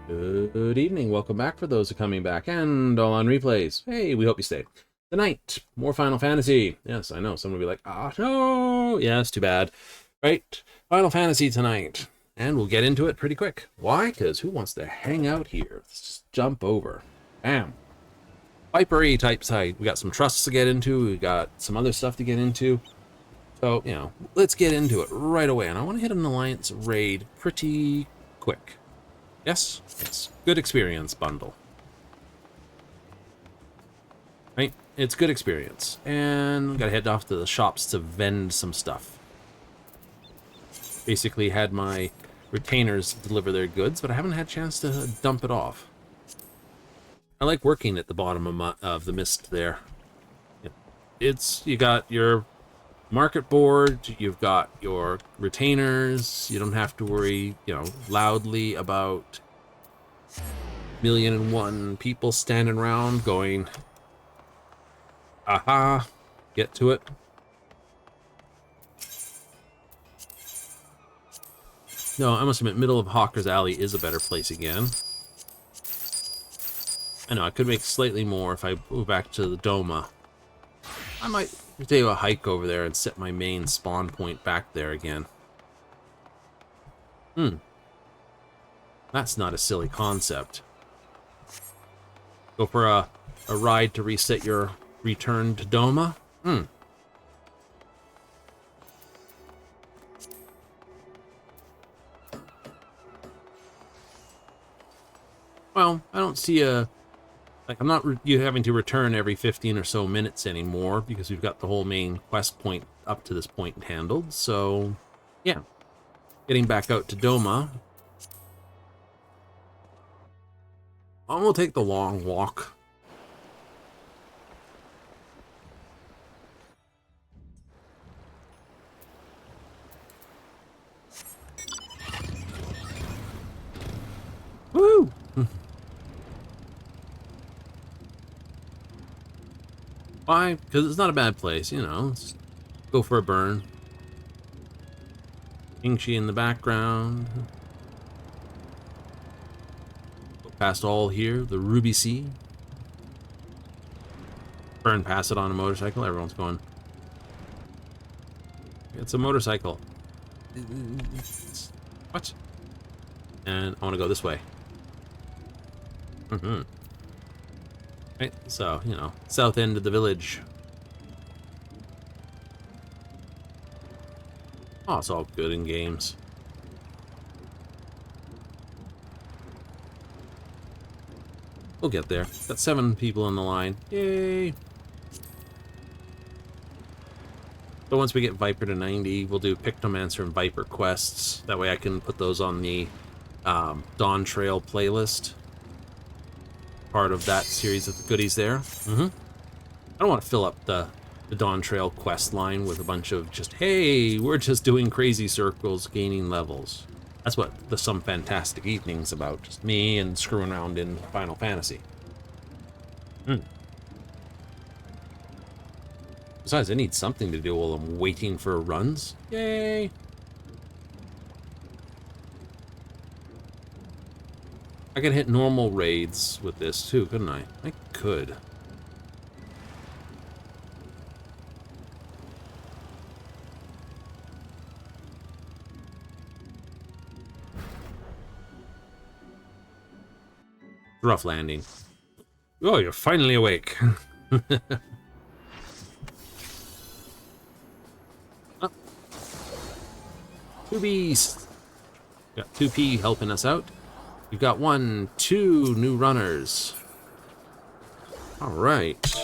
Good evening. Welcome back for those who are coming back and all on replays. Hey, we hope you stay. Tonight, more Final Fantasy. Yes, I know. Someone will be like, ah, no. Yes, too bad. Right, Final Fantasy tonight. And we'll get into it pretty quick. Why? Because who wants to hang out here? Let's just jump over. Bam. Vipery type site. We got some trusts to get into. We got some other stuff to get into. So, let's get into it right away. And I want to hit an Alliance raid pretty quick. Yes? Yes. Good experience bundle. Right? It's good experience. And gotta head off to the shops to vend some stuff. Basically had my retainers deliver their goods, but I haven't had a chance to dump it off. I like working at the bottom of the mist there. You got your market board, you've got your retainers, you don't have to worry, loudly about 1,000,001 people standing around going, aha, get to it. No, I must admit, middle of Hawker's Alley is a better place again. I know, I could make slightly more if I move back to the Doma. I might do a hike over there and set my main spawn point back there again. That's not a silly concept. Go for a ride to reset your return to Doma? Well, I don't see I'm not you having to return every 15 or so minutes anymore because we've got the whole main quest point up to this point handled. So, yeah. Getting back out to Doma. We'll take the long walk. Woo! Why? Because it's not a bad place, Let's go for a burn. Ingshi in the background. Go past all here, the Ruby Sea. Burn past it on a motorcycle. Everyone's going, it's a motorcycle. What? And I want to go this way. Right, so, south end of the village. Oh, it's all good in games. We'll get there. Got 7 people on the line. Yay! So once we get Viper to 90, we'll do Pictomancer and Viper quests. That way I can put those on the Dawn Trail playlist. Part of that series of goodies there. I don't want to fill up the Dawn Trail quest line with a bunch of just, hey, we're just doing crazy circles, gaining levels. That's what the Some Fantastic Evening's about. Just me and screwing around in Final Fantasy. Besides, I need something to do while I'm waiting for runs. Yay! I could hit normal raids with this too, couldn't I? I could. Rough landing. Oh, you're finally awake. Oh. 2Bs. Got 2P helping us out. We've got 2 new runners. All right.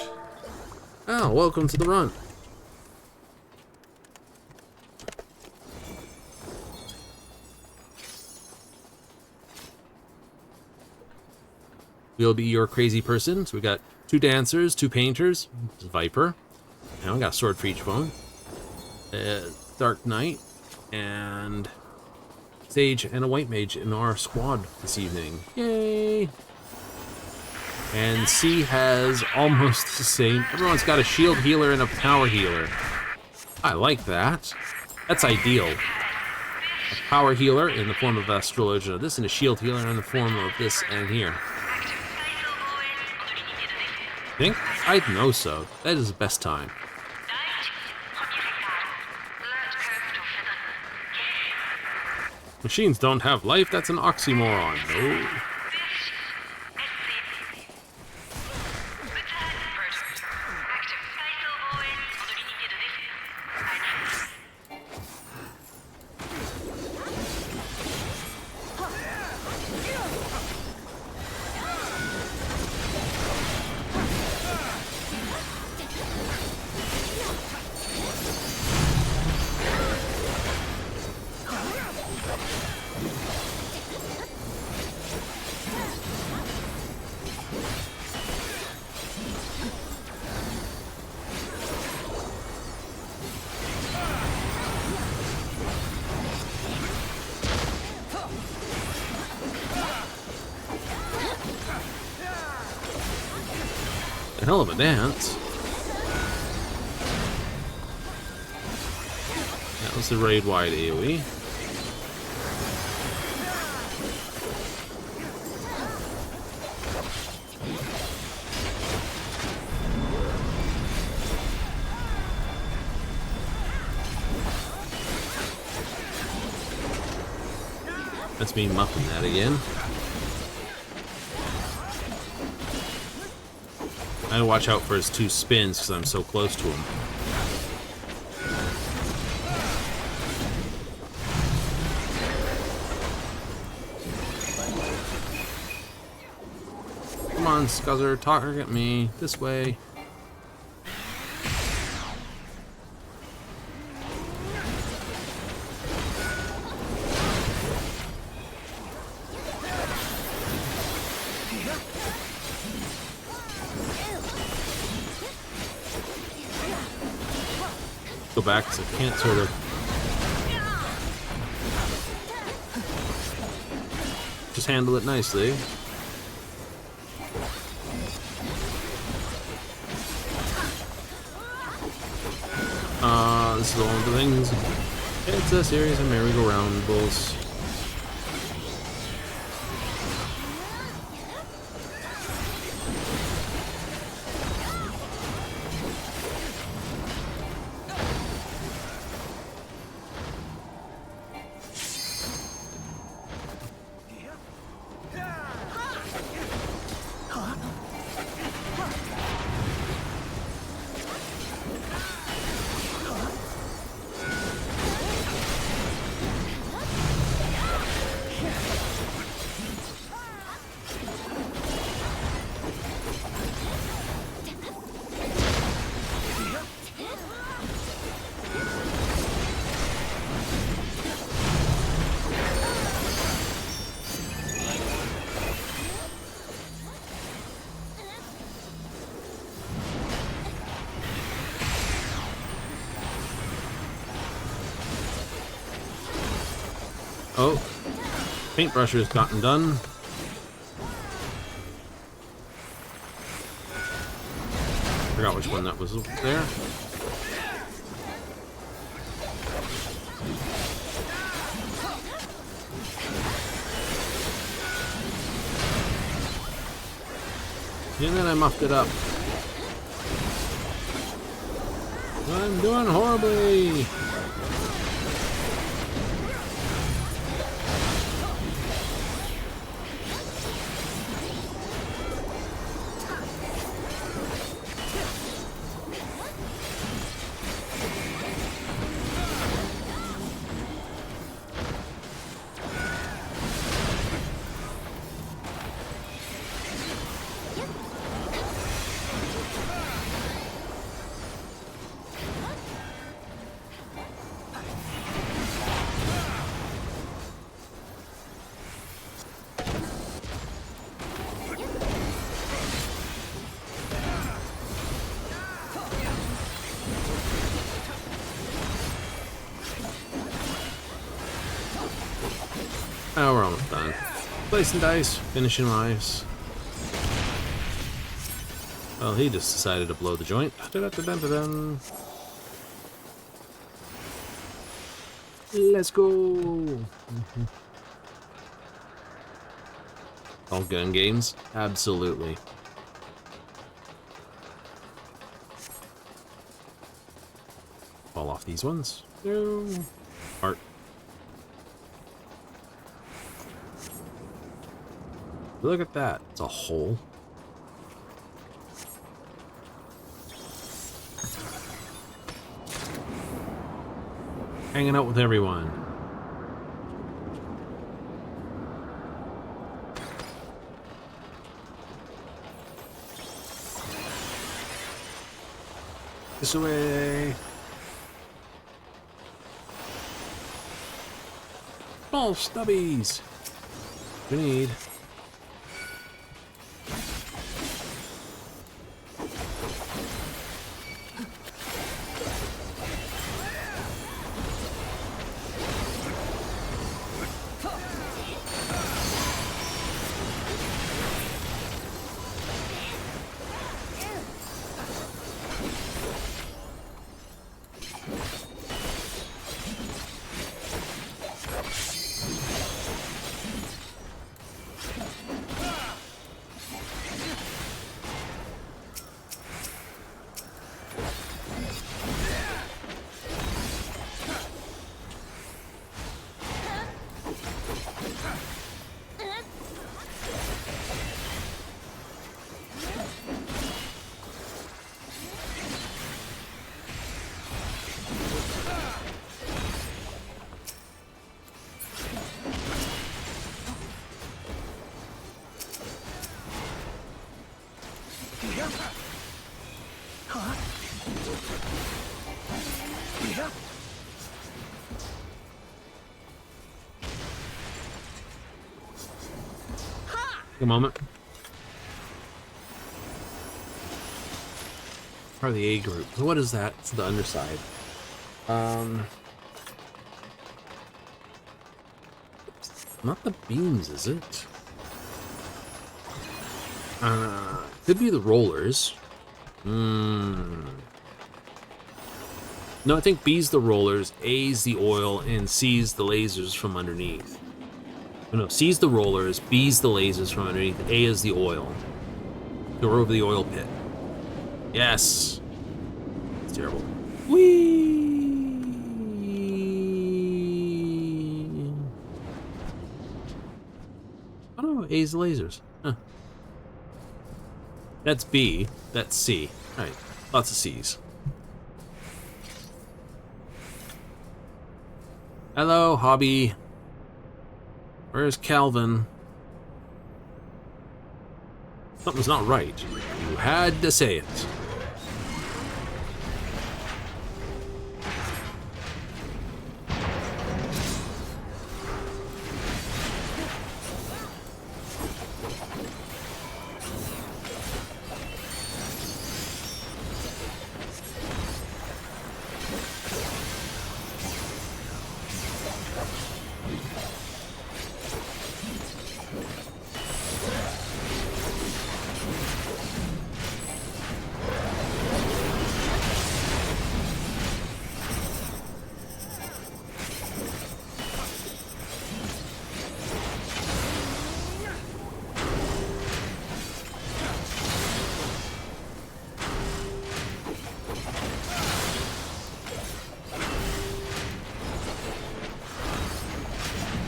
Oh, welcome to the run. We'll be your crazy person. So we got 2 dancers, 2 painters, Viper. Now we got a sword for each one. Dark Knight and Sage and a White Mage in our squad this evening. Yay! And C has almost the same. Everyone's got a shield healer and a power healer. I like that. That's ideal. power healer in the form of Astrologia, this, and a shield healer in the form of this and here. Think? I'd know so. That is the best time. Machines don't have life, that's an oxymoron. No. A hell of a dance. That was the raid-wide AoE. That's me muffing that again. I gotta watch out for his 2 spins because I'm so close to him. Come on, Scuzzer, target me this way. Go back because I can't sort of. Just handle it nicely. This is all of the things. It's a series of merry-go-roundables. Oh, paintbrusher's gotten done. Forgot which one that was there. And then I muffed it up. I'm doing horribly. Oh, we're almost done. Placing dice, finishing lives. Well, he just decided to blow the joint. Da-da-da-da-da-da. Let's go. All gun games? Absolutely. Fall off these ones. No. Art. Look at that. It's a hole. Hanging out with everyone. This way. Small stubbies. We need. A moment. Part of the A group. So what is that? It's the underside. Not the beams, is it? Could be the rollers. No, I think B's the rollers, A's the oil, and C's the lasers from underneath. Oh, no, C's the rollers, B's the lasers from underneath, A is the oil. Go over the oil pit. Yes! It's terrible. Whee! Oh no, A's the lasers. Huh. That's B, that's C. Alright, lots of C's. Hello, Hobby. Where's Calvin? Something's not right. You had to say it.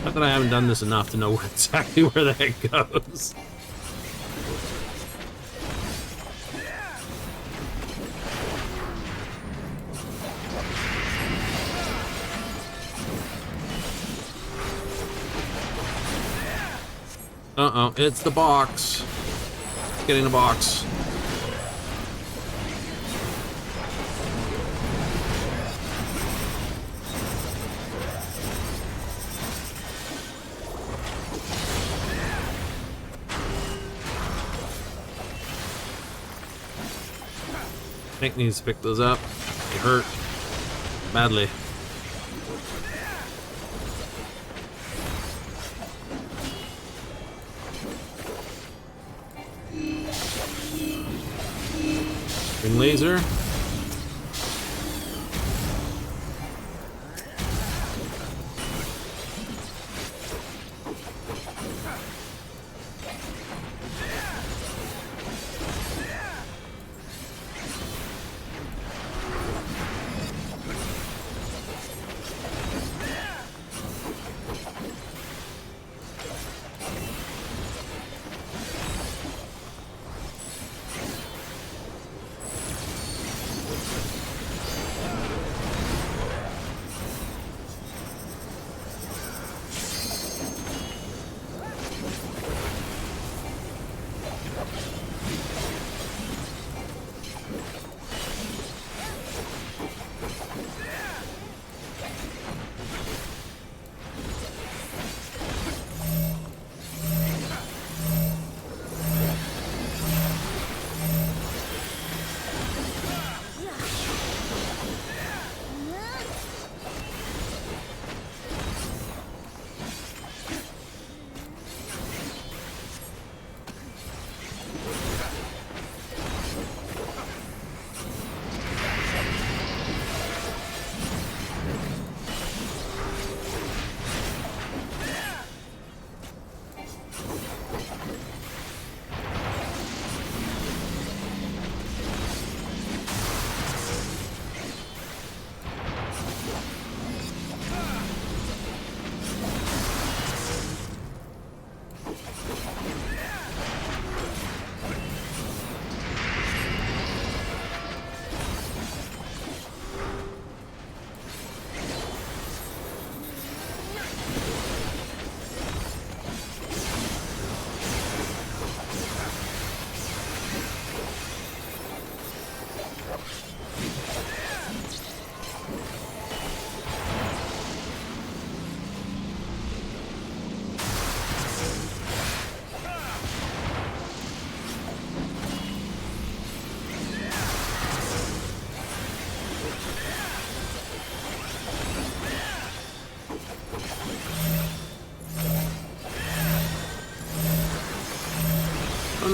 Not that I haven't done this enough to know exactly where the heck goes. Uh-oh, it's the box. Getting the box. Nick needs to pick those up. They hurt badly. Green laser.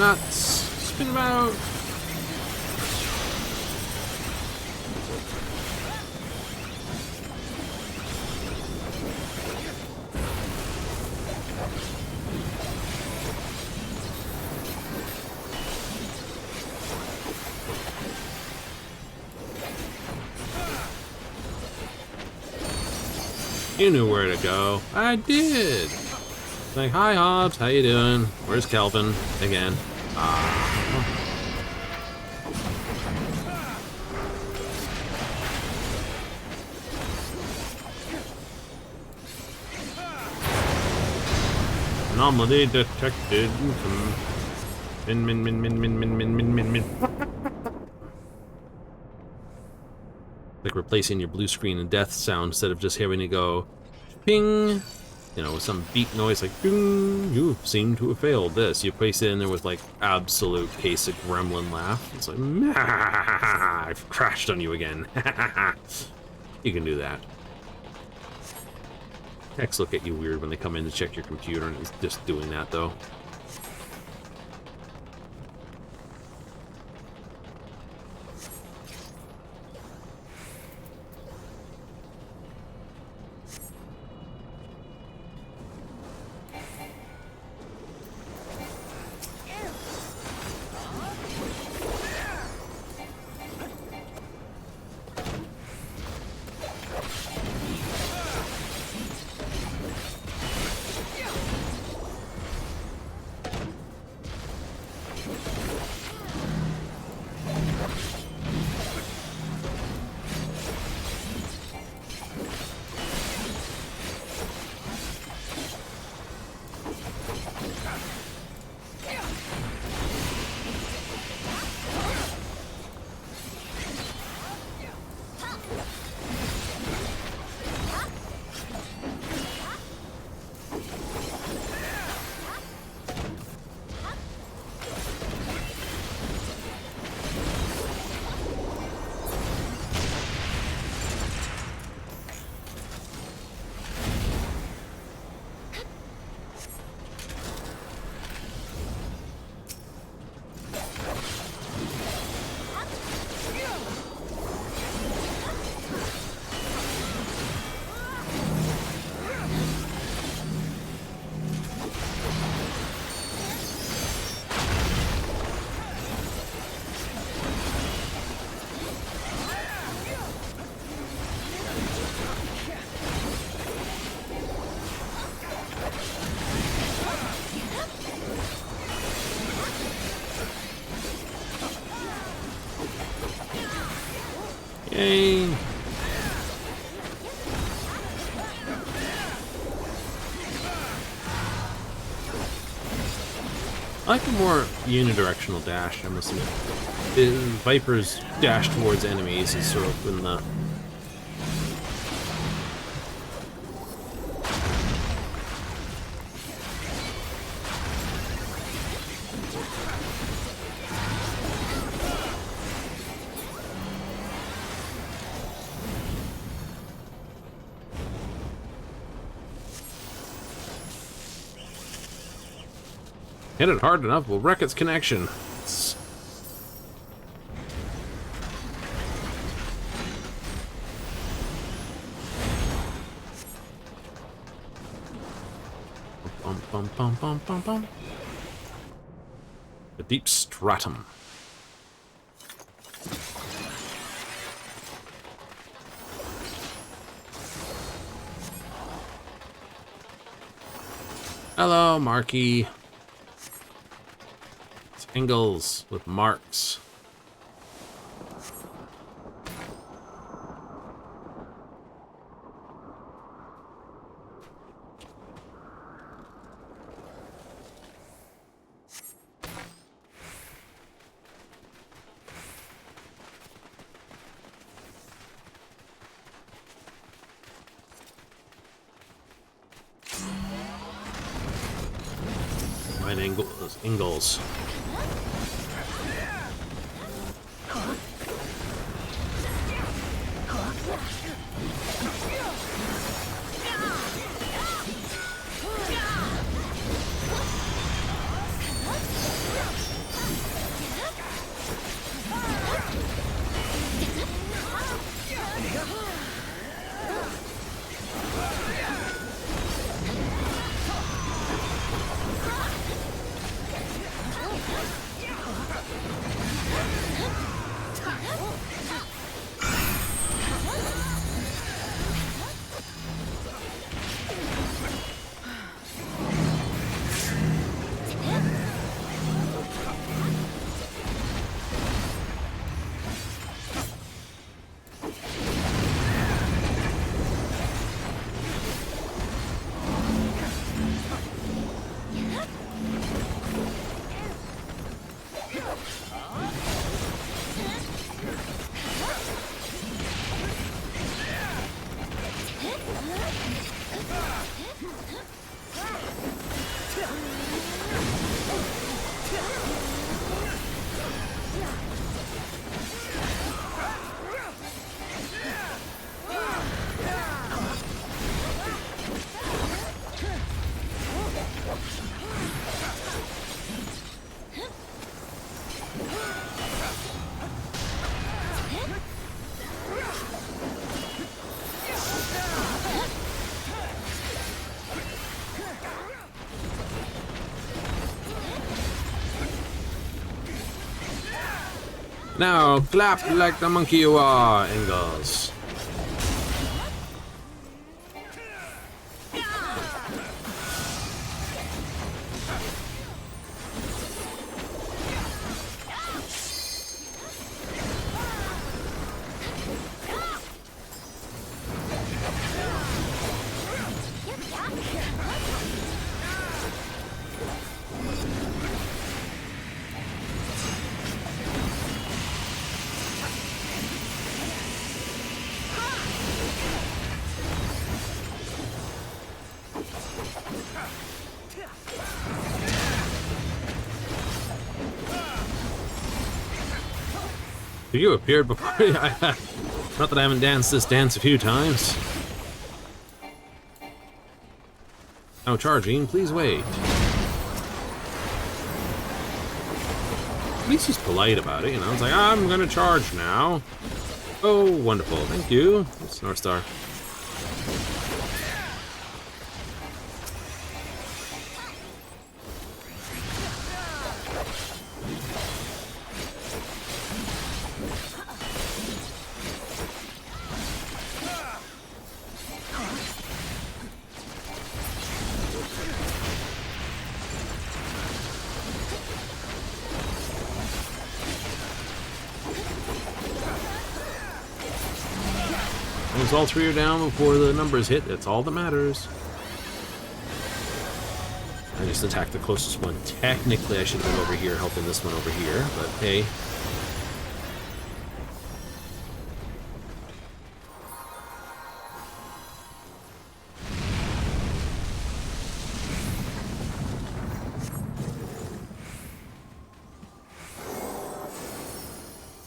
nuts! Spin them out! You knew where to go. I did! Like, hi Hobbs, how you doing? Where's Kelvin? Again. Anomaly detected. Min. Like replacing your blue screen and death sound instead of just hearing it go ping, you know, with some beat noise like ding. You seem to have failed this. You place it in there with like absolute basic gremlin laugh. It's like, I've crashed on you again. You can do that. Techs look at you weird when they come in to check your computer, and it's just doing that though. Yay! I like a more unidirectional dash, I must admit. Viper's dash towards enemies is sort of in the... Hit it hard enough, we'll wreck its connection. Bum, bum, bum, bum, bum, bum. The deep stratum. Hello, Marky. Angles with marks. Right angles. Now clap like the monkey you are, Ingalls. You appeared before. Not that I haven't danced this dance a few times. Now charging, please wait. At least he's polite about it, you know. It's like, I'm gonna charge now. Oh, wonderful. Thank you. It's North Star. As all three are down before the numbers hit, that's all that matters. I just attacked the closest one. Technically, I should have been over here helping this one over here, but hey.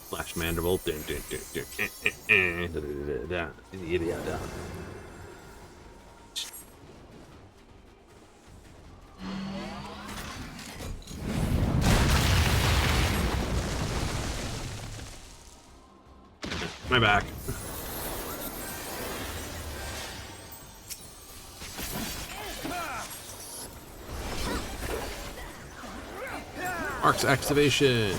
Flash mandible. My back. Arc's activation.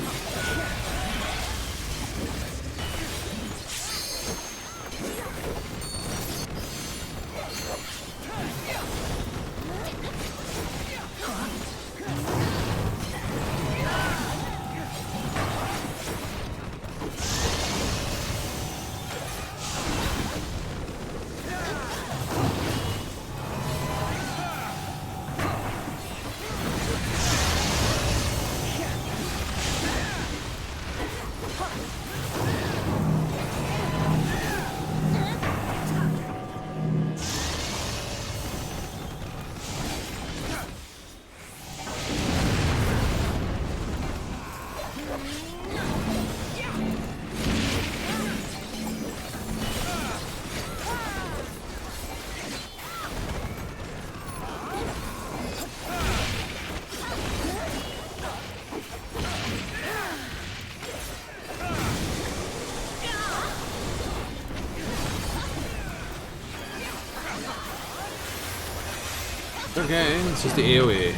Okay, it's just the AoE.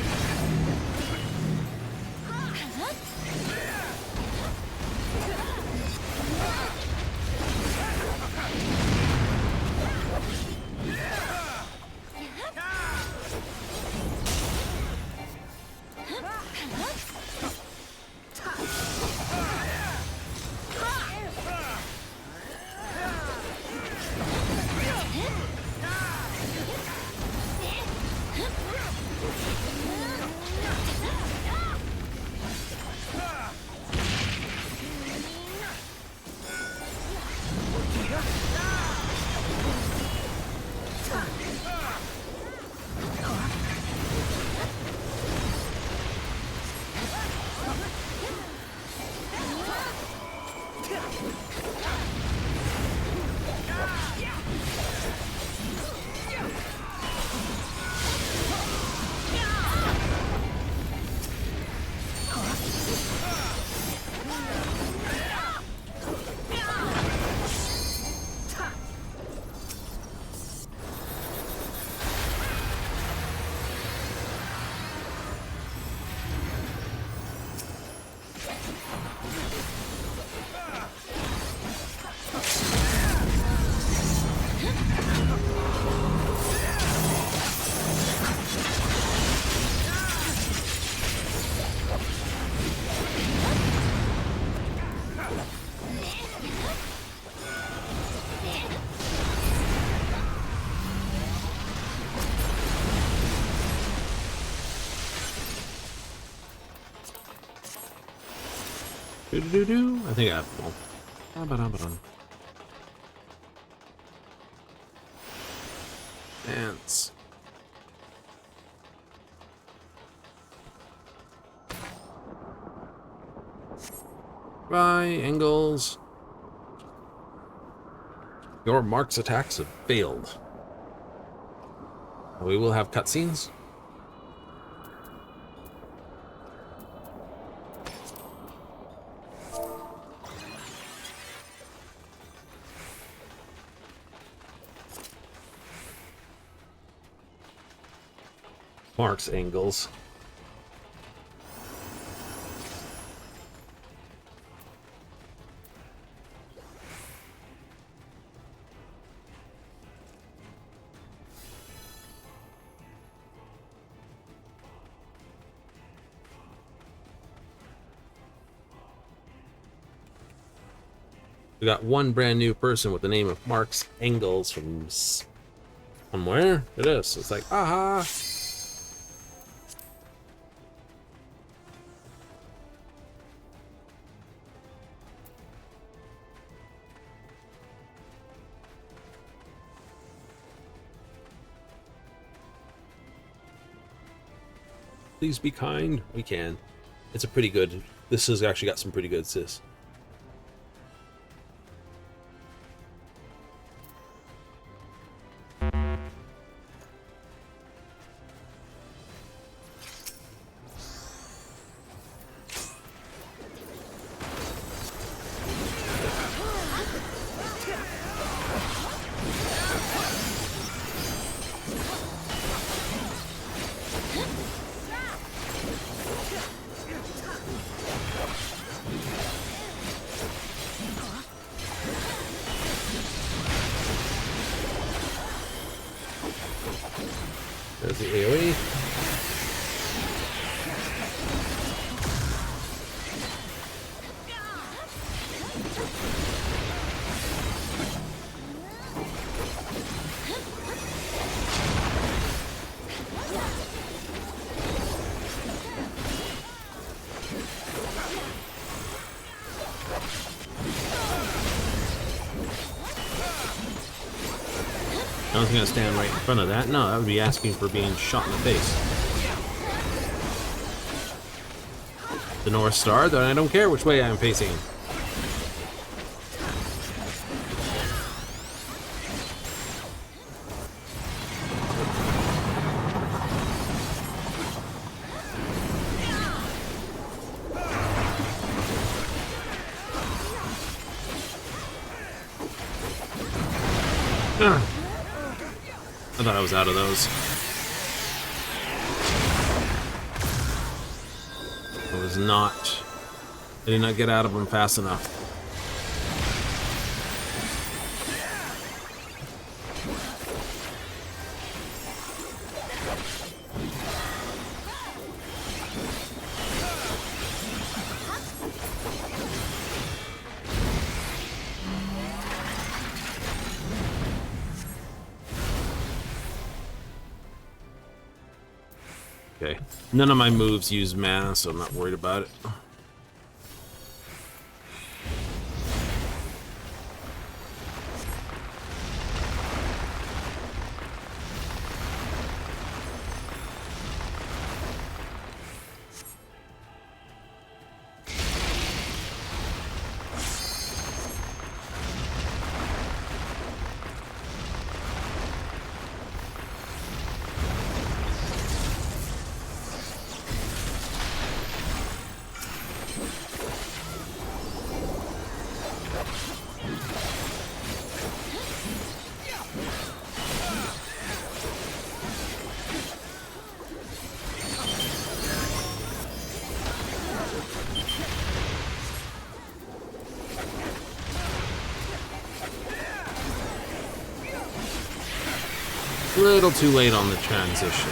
Do-do-do-do. I think I have them all. Ba-ba-dum-ba-dum. Dance. Bye, Engels. Your Mark's attacks have failed. We will have cutscenes. Mark's angles. We got one brand new person with the name of Mark's Engels from somewhere. It is. It's like, aha. Please be kind. We can. It's a pretty good. This has actually got some pretty good sis. There's the AoE. I was gonna stand right in front of that. No, that would be asking for being shot in the face. The North Star, then I don't care which way I'm facing. I thought I was out of those. I was not. I did not get out of them fast enough. Okay. None of my moves use mana, so I'm not worried about it. A little too late on the transition.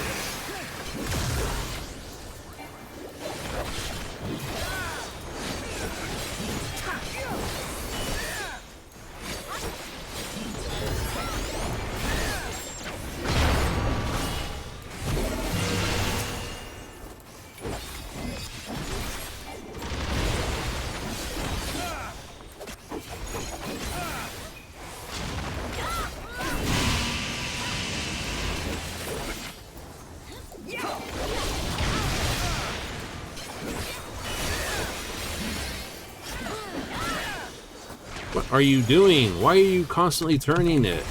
are you doing? Why are you constantly turning it?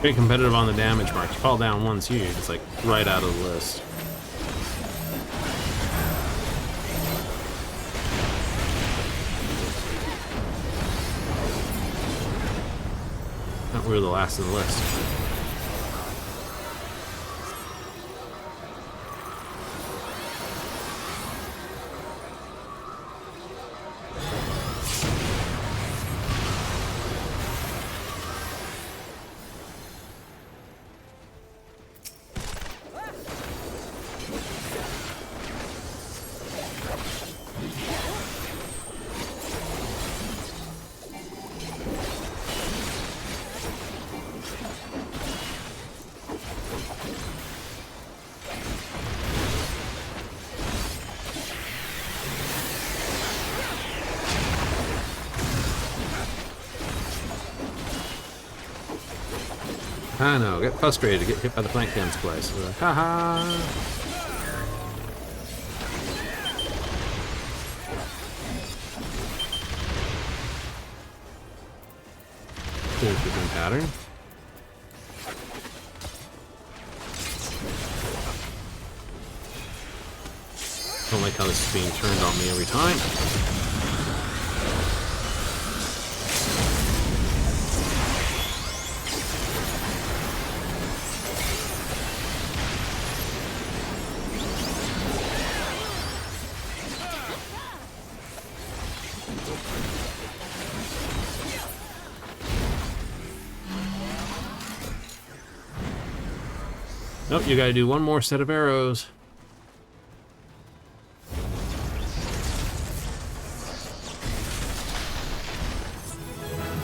Very competitive on the damage mark. You fall down once here, it's like right out of the list. We're the last of the list. I know, get frustrated, get hit by the flank guns twice. Like, haha! There's a different pattern. Don't like how this is being turned on me every time. Nope, you gotta do one more set of arrows.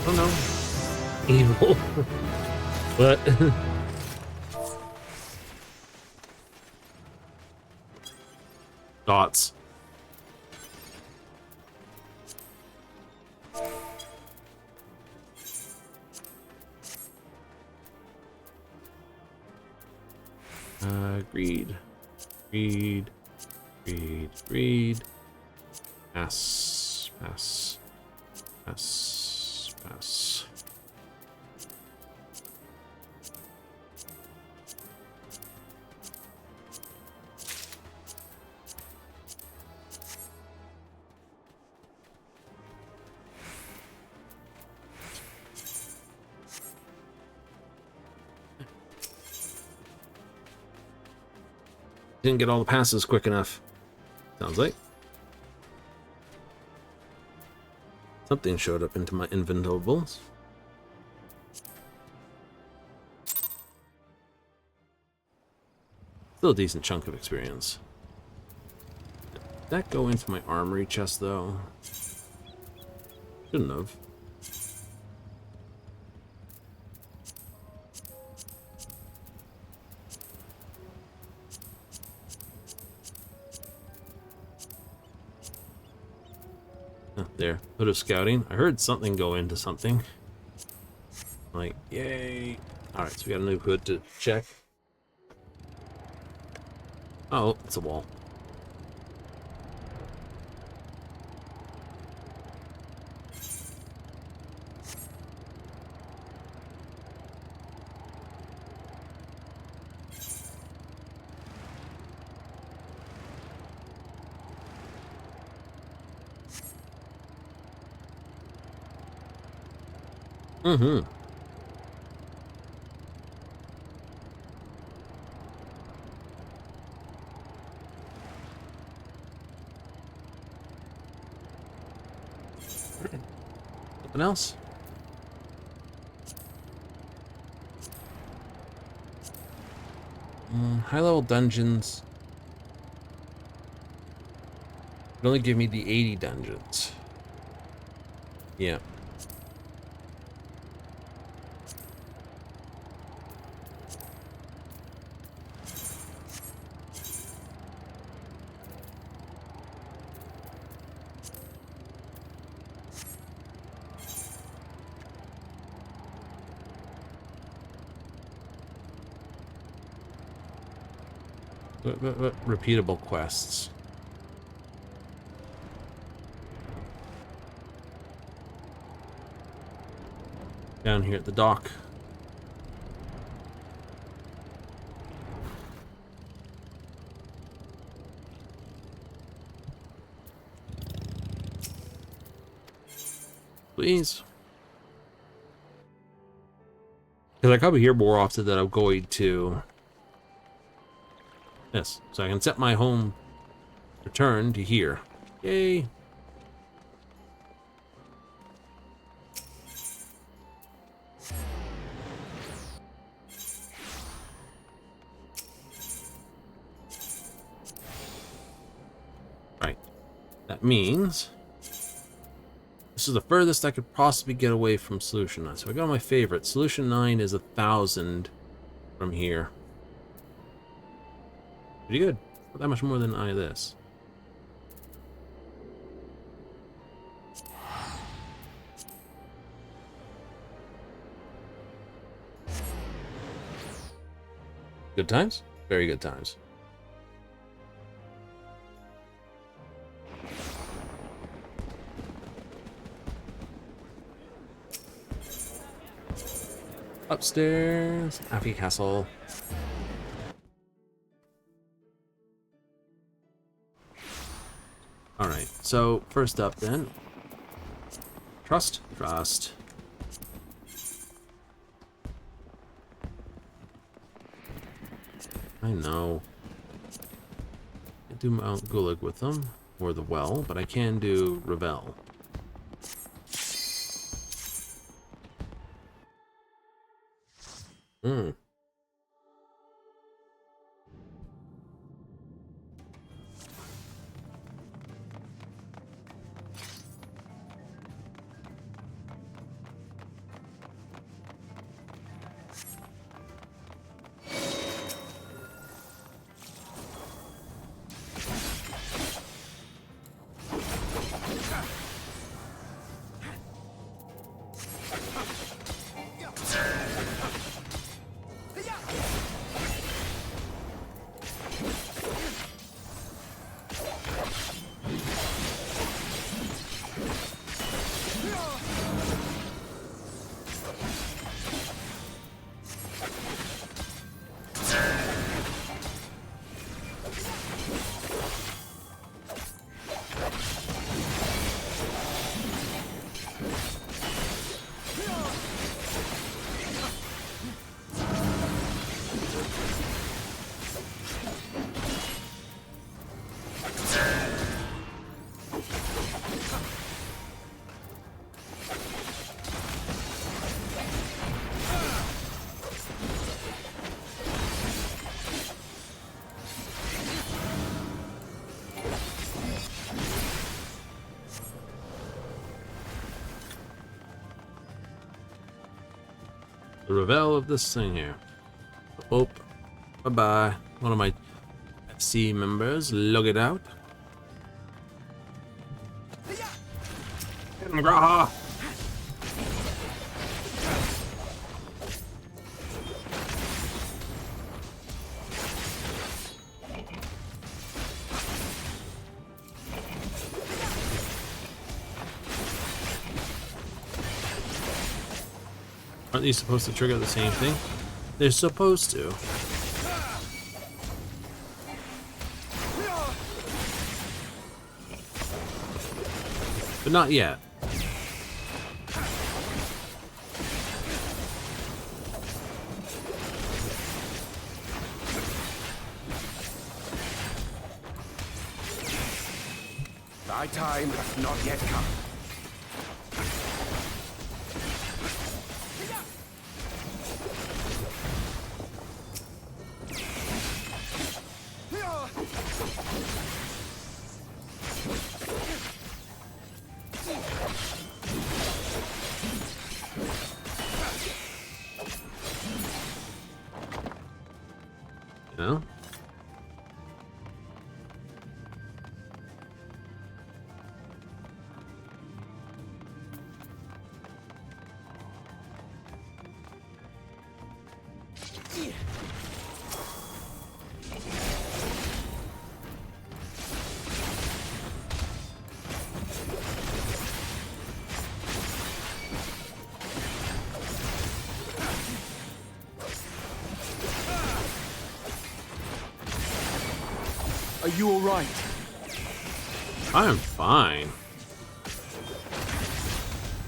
Oh no. Evil. What? Dots. Greed. Greed. Greed. Greed. Pass. Pass. Pass. Pass. Didn't get all the passes quick enough. Sounds like. Something showed up into my inventorables. Still a decent chunk of experience. Did that go into my armory chest, though? Shouldn't have. There, hood of scouting. I heard something go into something. Like, yay. Alright, so we got a new hood to check. Oh, it's a wall. Mm-hmm. Something else? High-level dungeons. It only give me the 80 dungeons. Yeah. Repeatable quests. Down here at the dock. Please. Because I come here more often than I'm going to. Yes, so I can set my home return to here. Yay. Right. That means this is the furthest I could possibly get away from Solution 9. So I got my favorite. Solution 9 is 1,000 from here. Pretty good. Not that much more than this. Good times? Very good times. Upstairs, Affy Castle. Alright, so first up then. Trust. I know. I do Mount Gulag with them, or the well, but I can do Revel. The Revel of this thing here. Oh, bye-bye. One of my FC members, log it out. McGraw. Aren't these supposed to trigger the same thing? They're supposed to. But not yet. My time has not yet come. You know? Are you all right? I am fine.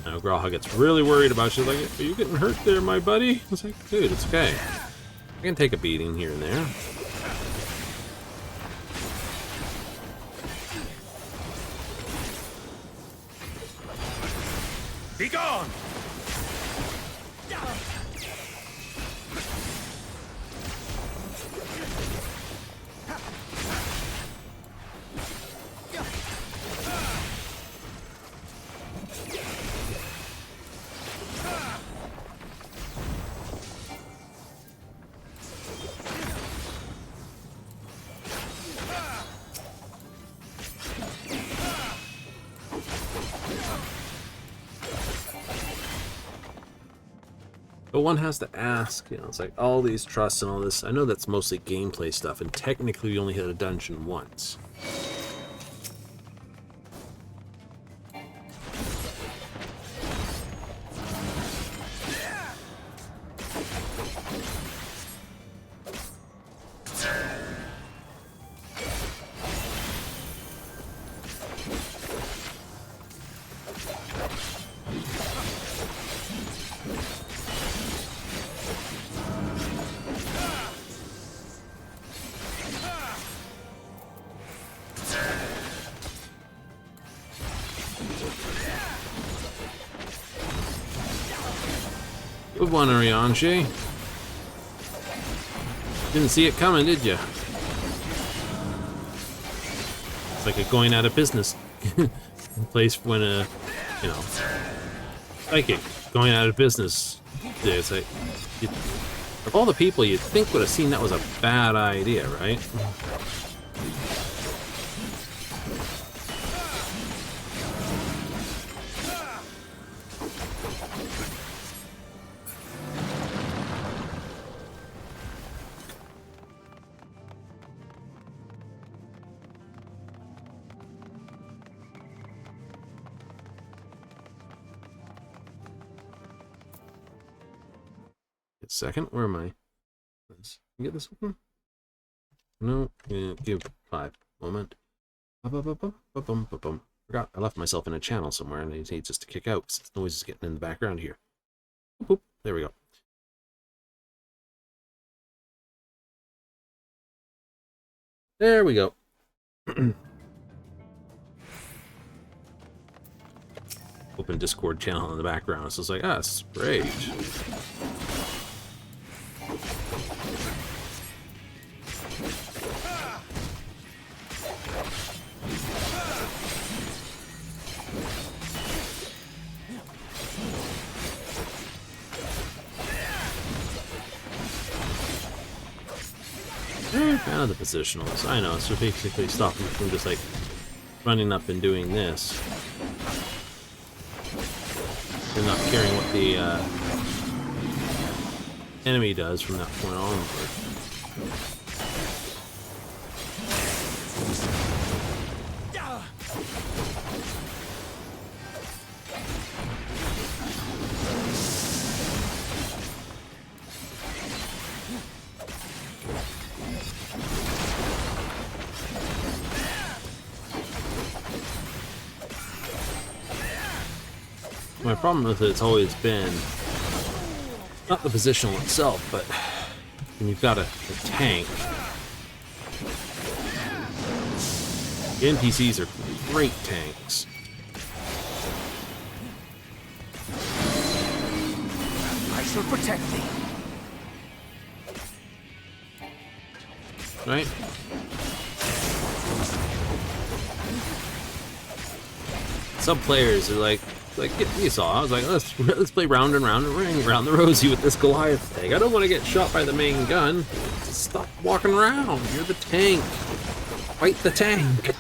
Now Grawha gets really worried about you, like, are you getting hurt there, my buddy? It's like, dude, it's okay. I can take a beating here and there. Be gone! But one has to ask, you know, it's like all these trusts and all this. I know that's mostly gameplay stuff, and technically we only hit a dungeon once. Good one, Arianshi. Didn't see it coming, did you? It's like a going out of business place when you know, psychic going out of business. It's like, of all the people you'd think would have seen that was a bad idea, right? Second, where am I? Let's get this open. No, yeah, give 5. Moment. Forgot I left myself in a channel somewhere, and it needs just to kick out because the noise is getting in the background here. Boop, there we go. There we go. Open Discord channel in the background, so it's like, ah, great. Fan of the positionals. I know, so basically stopping from just like running up and doing this. And not caring what the enemy does from that point onward. My problem with it's always been not the positional itself, but when you've got a tank, NPCs are great tanks. I shall protect thee. Right? Some players are like you saw. I was like, let's play round and round and ring around the rosy with this Goliath thing. I don't want to get shot by the main gun. Stop walking around. You're the tank. Fight the tank.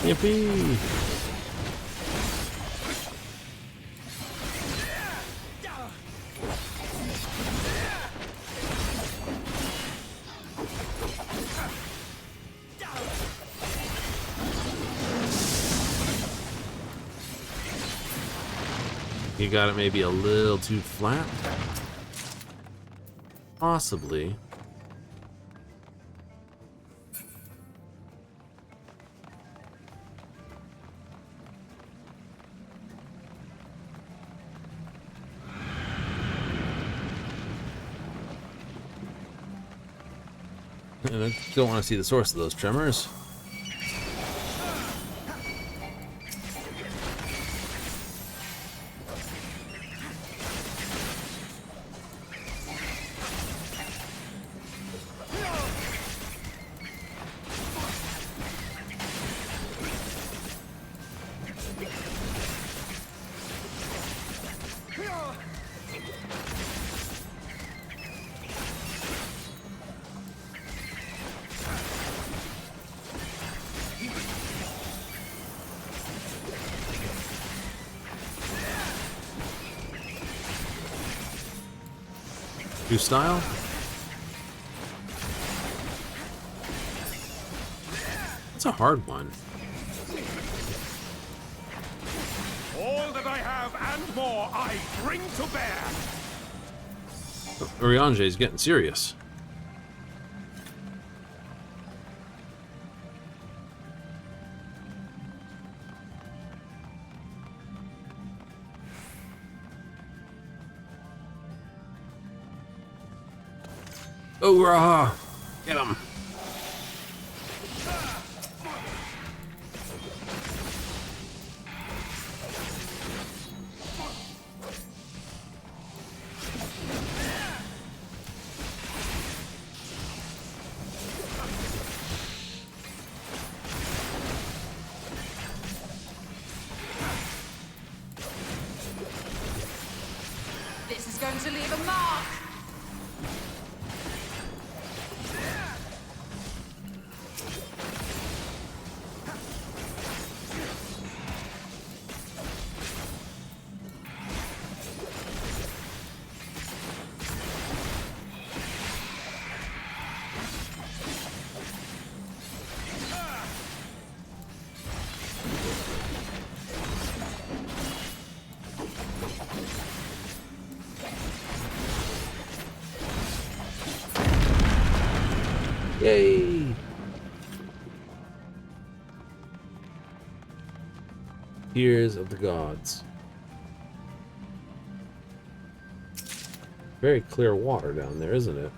Yippee! You got it maybe a little too flat? Possibly. And I don't want to see the source of those tremors. New style? It's a hard one. All that I have and more I bring to bear. Urianger is getting serious. Oh, rah! Get him! This is going to leave a mark. Yay! Tears of the Gods. Very clear water down there, isn't it?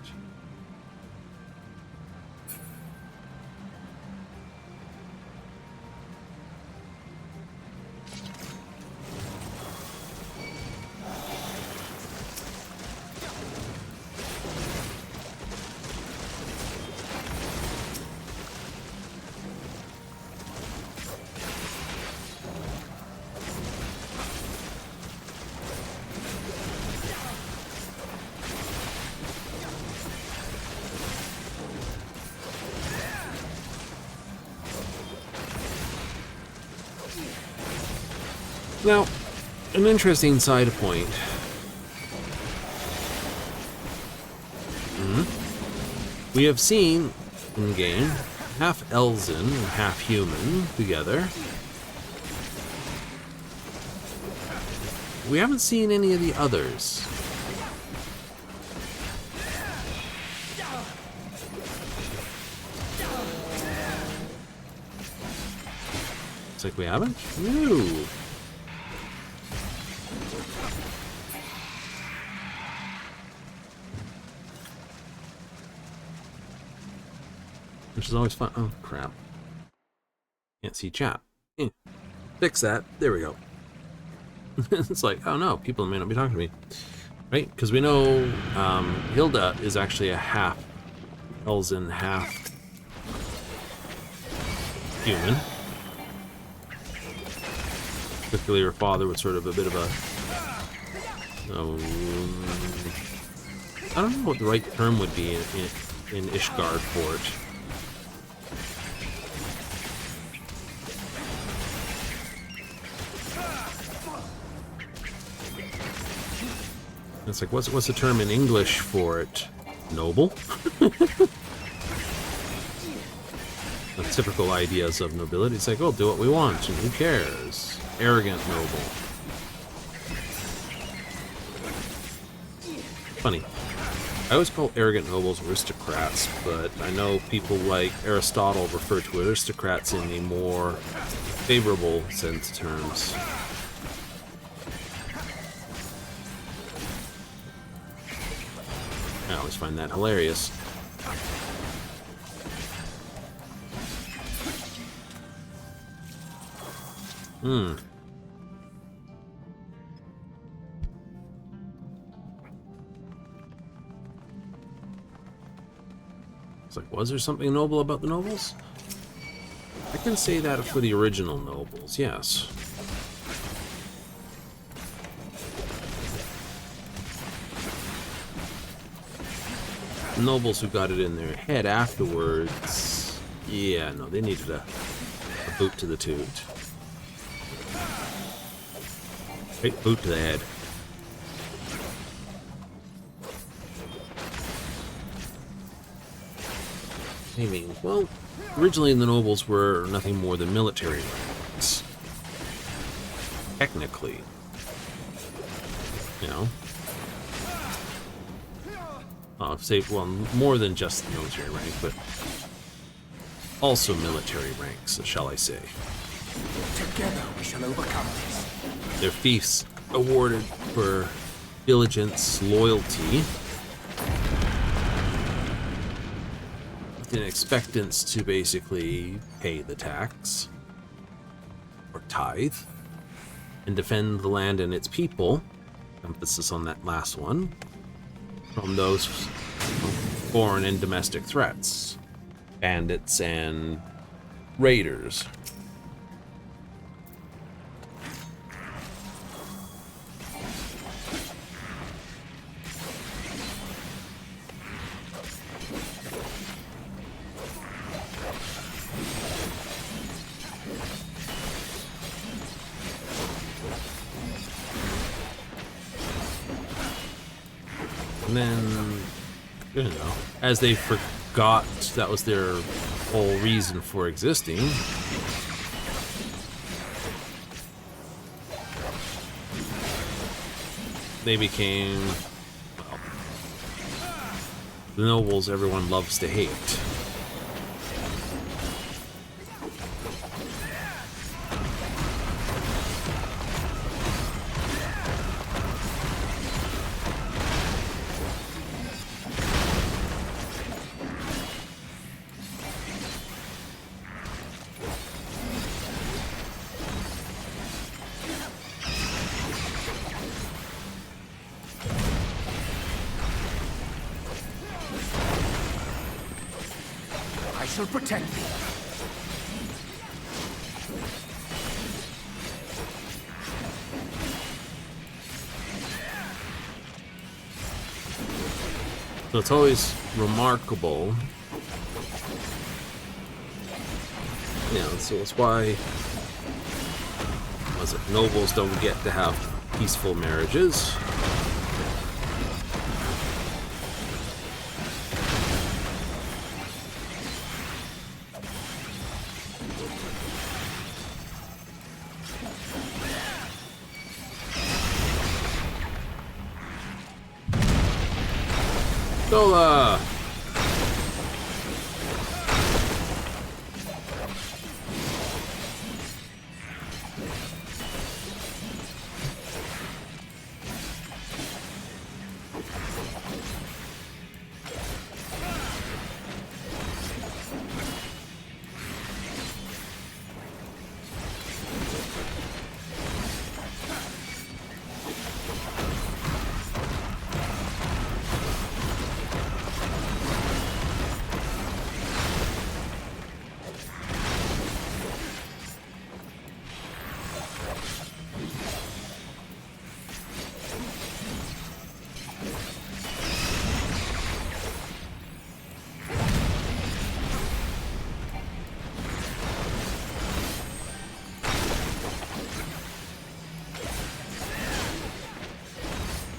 Now, an interesting side point. We have seen in game half Elzen and half human together. We haven't seen any of the others. It's like we haven't? No. Which is always fun. Oh, crap. Can't see chat. Fix that. There we go. It's like, oh no, people may not be talking to me. Right? Because we know Hilda is actually a half Elzen, half human. Particularly her father was sort of a bit of a... I don't know what the right term would be in Ishgard for it. It's like, what's the term in English for it? Noble? The typical ideas of nobility. It's like, oh, do what we want, and who cares? Arrogant noble. Funny. I always call arrogant nobles aristocrats, but I know people like Aristotle refer to aristocrats in a more favorable sense of terms. I always find that hilarious. It's like, was there something noble about the nobles? I can say that for the original nobles, yes. Nobles who got it in their head afterwards, yeah, no, they needed a boot to the toot. Right, boot to the head. I mean, well, originally the nobles were nothing more than military ranks. Technically. You know? Say, well, more than just the military rank, but also military ranks, shall I say. Together we shall overcome this. Their fiefs awarded for diligence, loyalty, with an expectance to basically pay the tax, or tithe, and defend the land and its people, emphasis on that last one, from those foreign and domestic threats, bandits and raiders. And then, you know, as they forgot that was their whole reason for existing, they became, well, the nobles everyone loves to hate. I shall protect thee. So it's always remarkable, you know, so it's why, because nobles don't get to have peaceful marriages. Zola!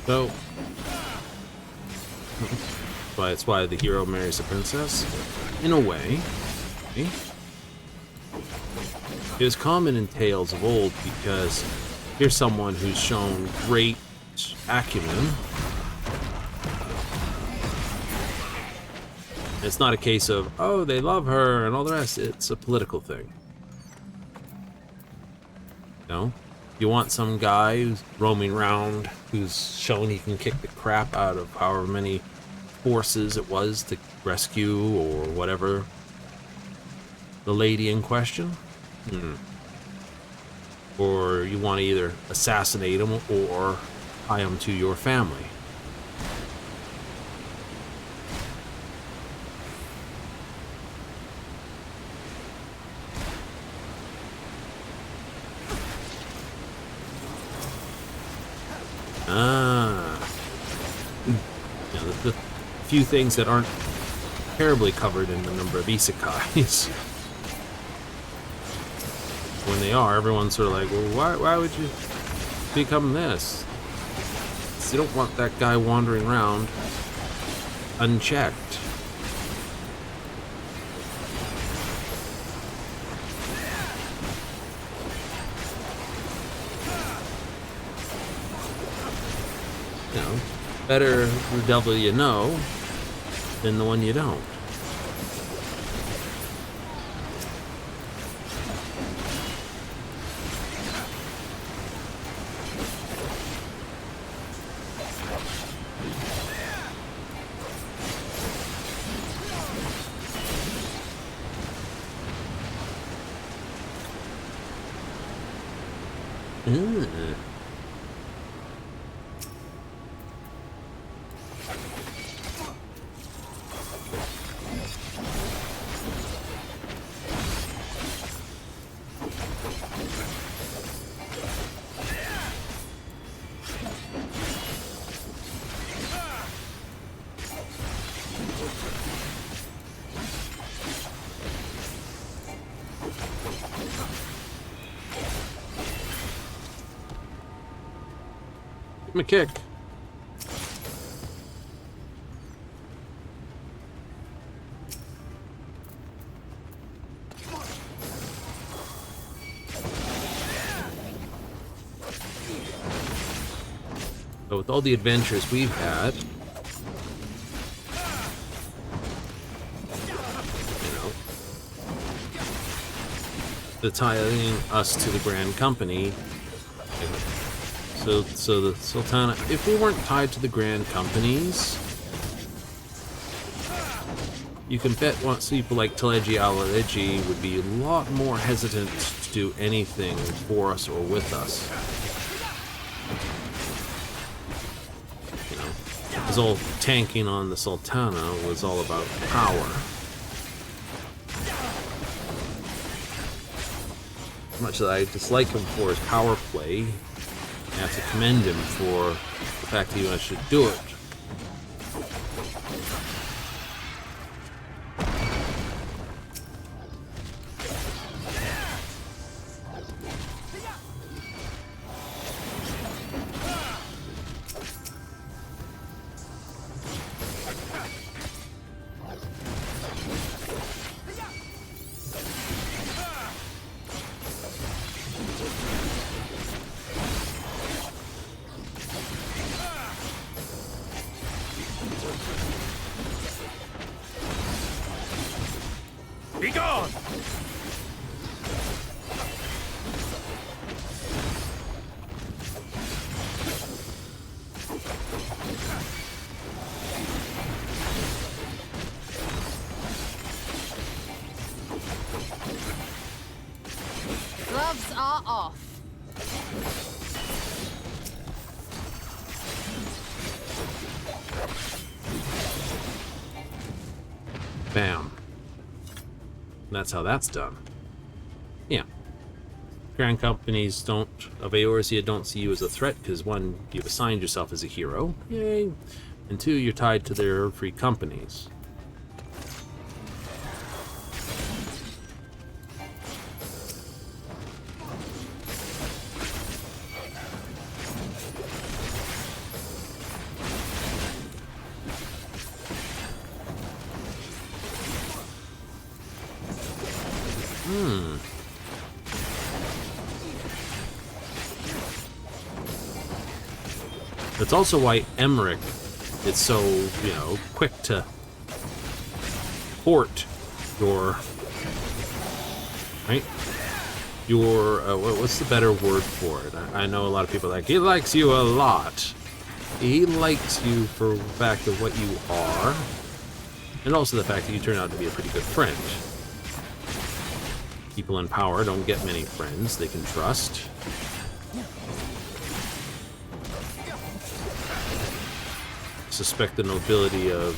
So, that's why the hero marries a princess. In a way, it was common in tales of old because here's someone who's shown great acumen. It's not a case of, oh, they love her and all the rest. It's a political thing. You know? You want some guy who's roaming around, who's shown he can kick the crap out of however many forces it was to rescue or whatever the lady in question? Or you want to either assassinate him or tie him to your family. The few things that aren't terribly covered in the number of isekais. When they are, everyone's sort of like, well, why would you become this? So you don't want that guy wandering around unchecked. You know, better the devil you know than the one you don't. Give him a kick. So with all the adventures we've had, you know, the tying us to the Grand Company. So the Sultana, if we weren't tied to the Grand Companies, you can bet once people like Teleji Alaleji would be a lot more hesitant to do anything for us or with us. You know, because all tanking on the Sultana was all about power. As much as I dislike him for his power play, I have to commend him for the fact that he should do it. Gloves are off. Bam. That's how that's done. Yeah. Grand companies of Eorzea don't see you as a threat because, one, you've assigned yourself as a hero. Yay. And two, you're tied to their free companies. That's also why Emmerich is so, quick to port your, right? Your, what's the better word for it? I know a lot of people are like, he likes you a lot. He likes you for the fact of what you are, and also the fact that you turn out to be a pretty good friend. People in power don't get many friends they can trust. Suspect the nobility of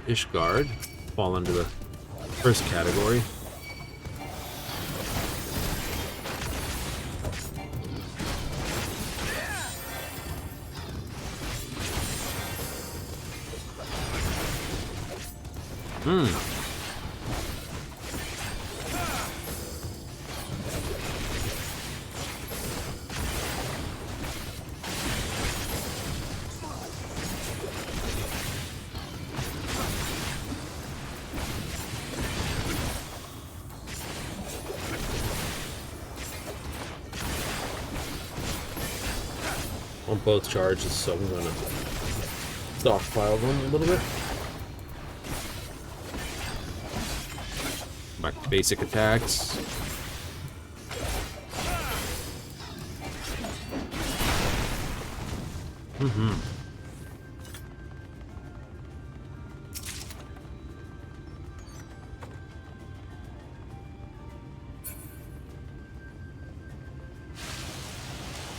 Ishgard fall under the first category. On both charges, so I'm gonna stockpile them a little bit. Back to basic attacks.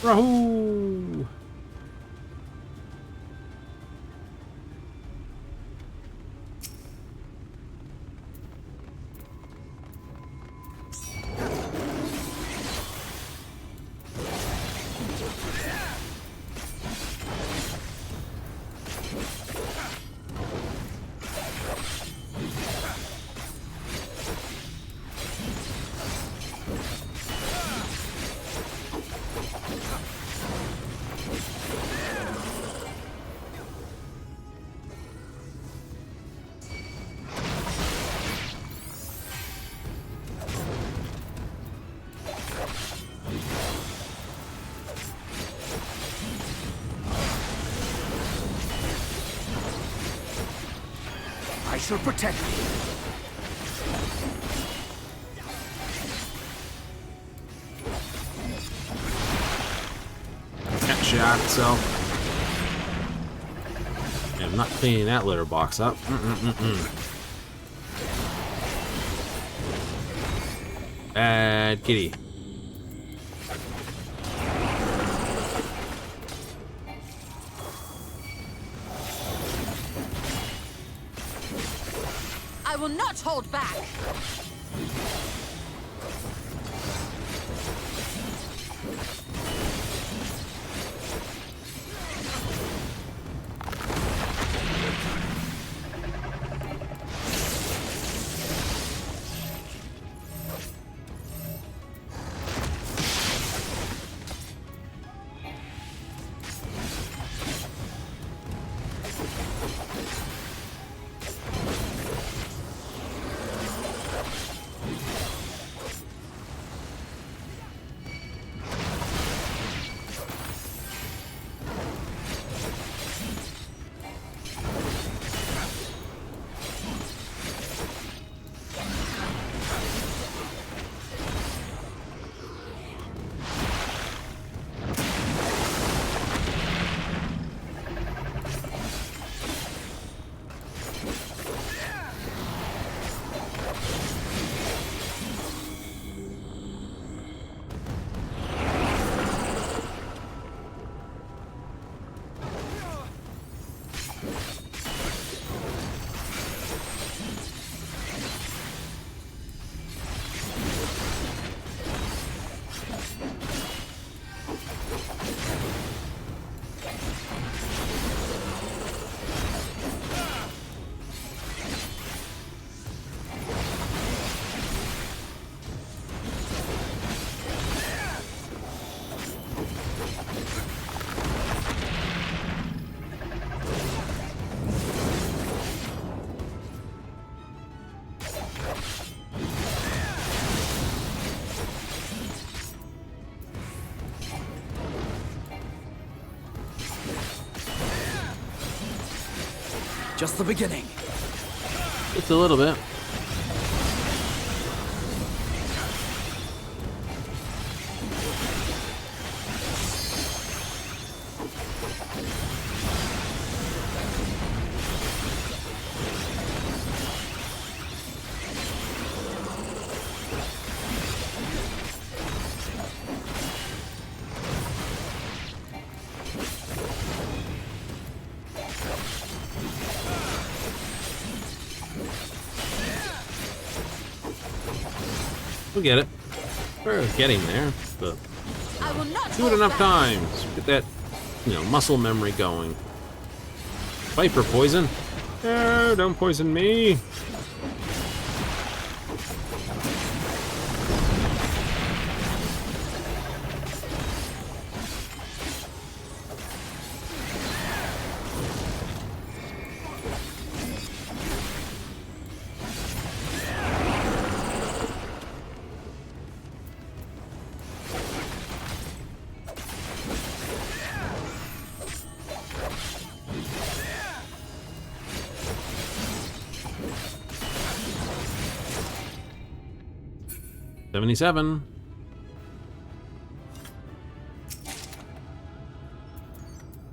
Rahoo! I shall protect you. Cat shot, so. Yeah, I'm not cleaning that litter box up. Bad kitty. I will not hold back. just the beginning. Just a little bit. We'll get it. We're getting there. But I will not do it hold enough back. times. Get that, muscle memory going. Viper poison. No, don't poison me. $77.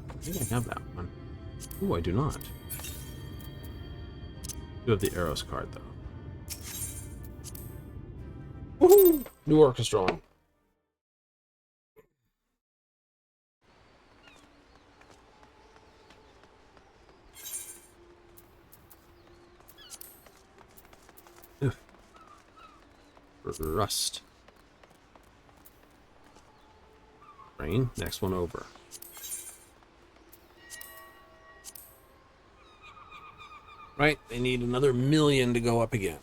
I think I have that one. Ooh, I do not. I do have the Arrows card, though. Woohoo! New orchestra on. Rust. Rain. Next one over. Right, they need another million to go up again.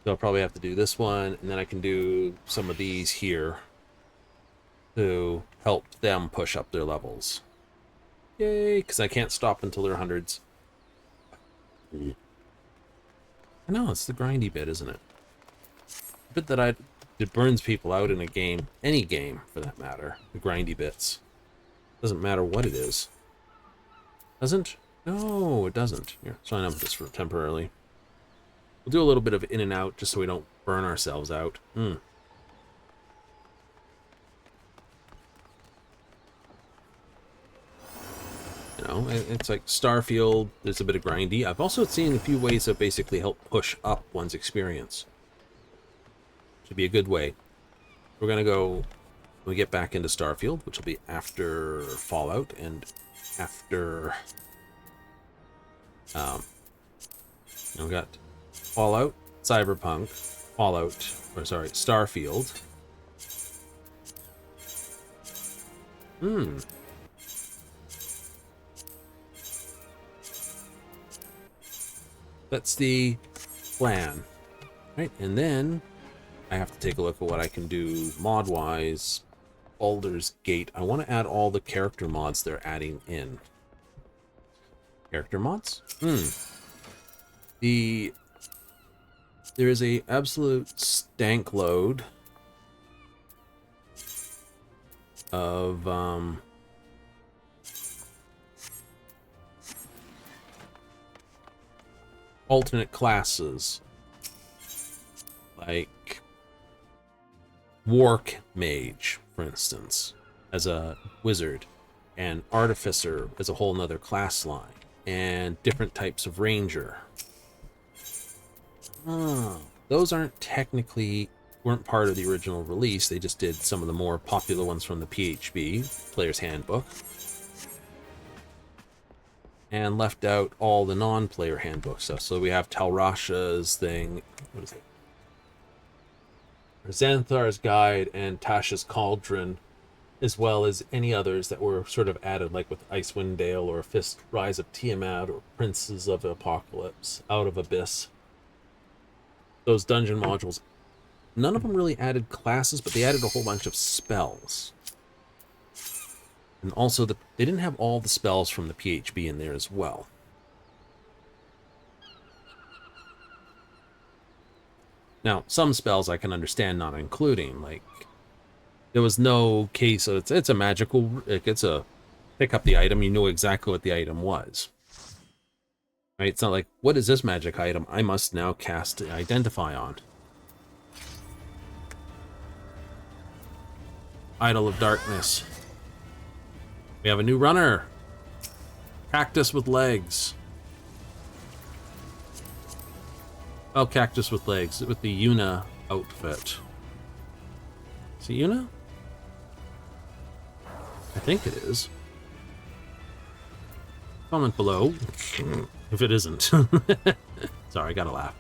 So I'll probably have to do this one, and then I can do some of these here to help them push up their levels. Yay, because I can't stop until they're hundreds. I know, it's the grindy bit, isn't it? The bit that it burns people out in a game, any game for that matter, the grindy bits. Doesn't matter what it is. Doesn't? No, it doesn't. Here, sign up just for temporarily. We'll do a little bit of in and out just so we don't burn ourselves out. It's like Starfield, there's a bit of grindy. I've also seen a few ways that basically help push up one's experience. Should be a good way. We're going to go, when we get back into Starfield, which will be after Fallout and after... we've got Fallout, Cyberpunk, Starfield. That's the plan, right? And then I have to take a look at what I can do mod-wise. Baldur's Gate. I want to add all the character mods they're adding in. Character mods? There is a absolute stank load of alternate classes, like Wark Mage, for instance, as a wizard, and Artificer as a whole nother class line, and different types of Ranger. Those weren't part of the original release. They just did some of the more popular ones from the PHB, Player's Handbook, and left out all the non-player handbook stuff. So we have Talrasha's thing, what is it? Xanthar's Guide and Tasha's Cauldron, as well as any others that were sort of added, like with Icewind Dale or Fist Rise of Tiamat or Princes of Apocalypse, Out of Abyss. Those dungeon modules, none of them really added classes, but they added a whole bunch of spells. And also, they didn't have all the spells from the PHB in there as well. Now, some spells I can understand not including, like there was no case. So it's a magical. It's a pick up the item. You know exactly what the item was. Right? It's not like, what is this magic item? I must now cast Identify on. Idol of Darkness. We have a new runner. Cactus with legs. Oh, Cactus with legs with the Yuna outfit. Is it Yuna? I think it is. Comment below if it isn't. Sorry, I gotta laugh.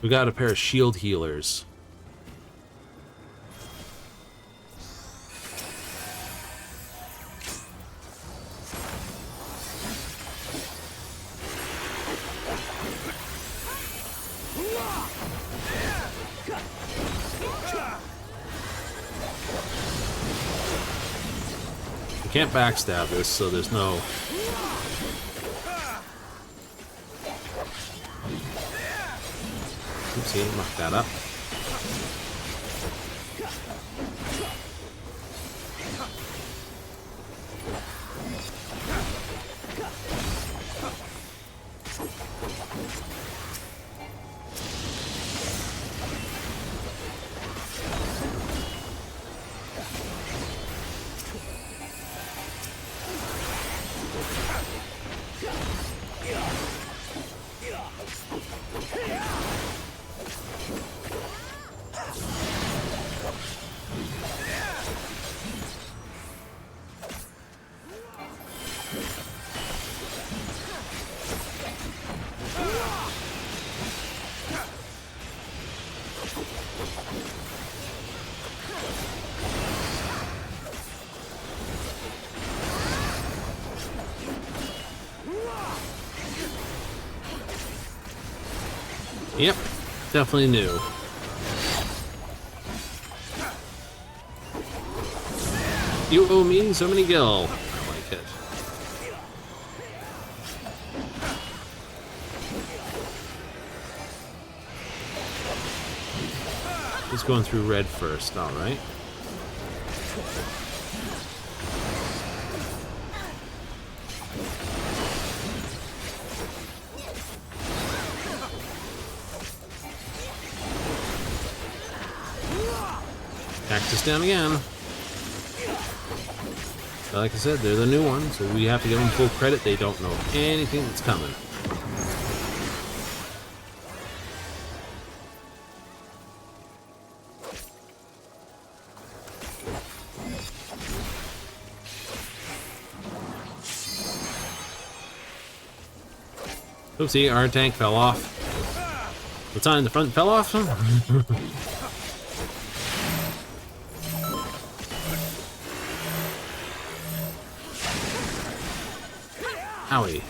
We got a pair of shield healers. You can't backstab this, so there's no... Oopsie, muck that up. Yep, definitely new. You owe me so many gil. I like it. He's going through red first, alright. Cactus down again. Like I said, they're the new ones, so we have to give them full credit. They don't know anything that's coming. Oopsie, our tank fell off. The sign in the front fell off? Owie.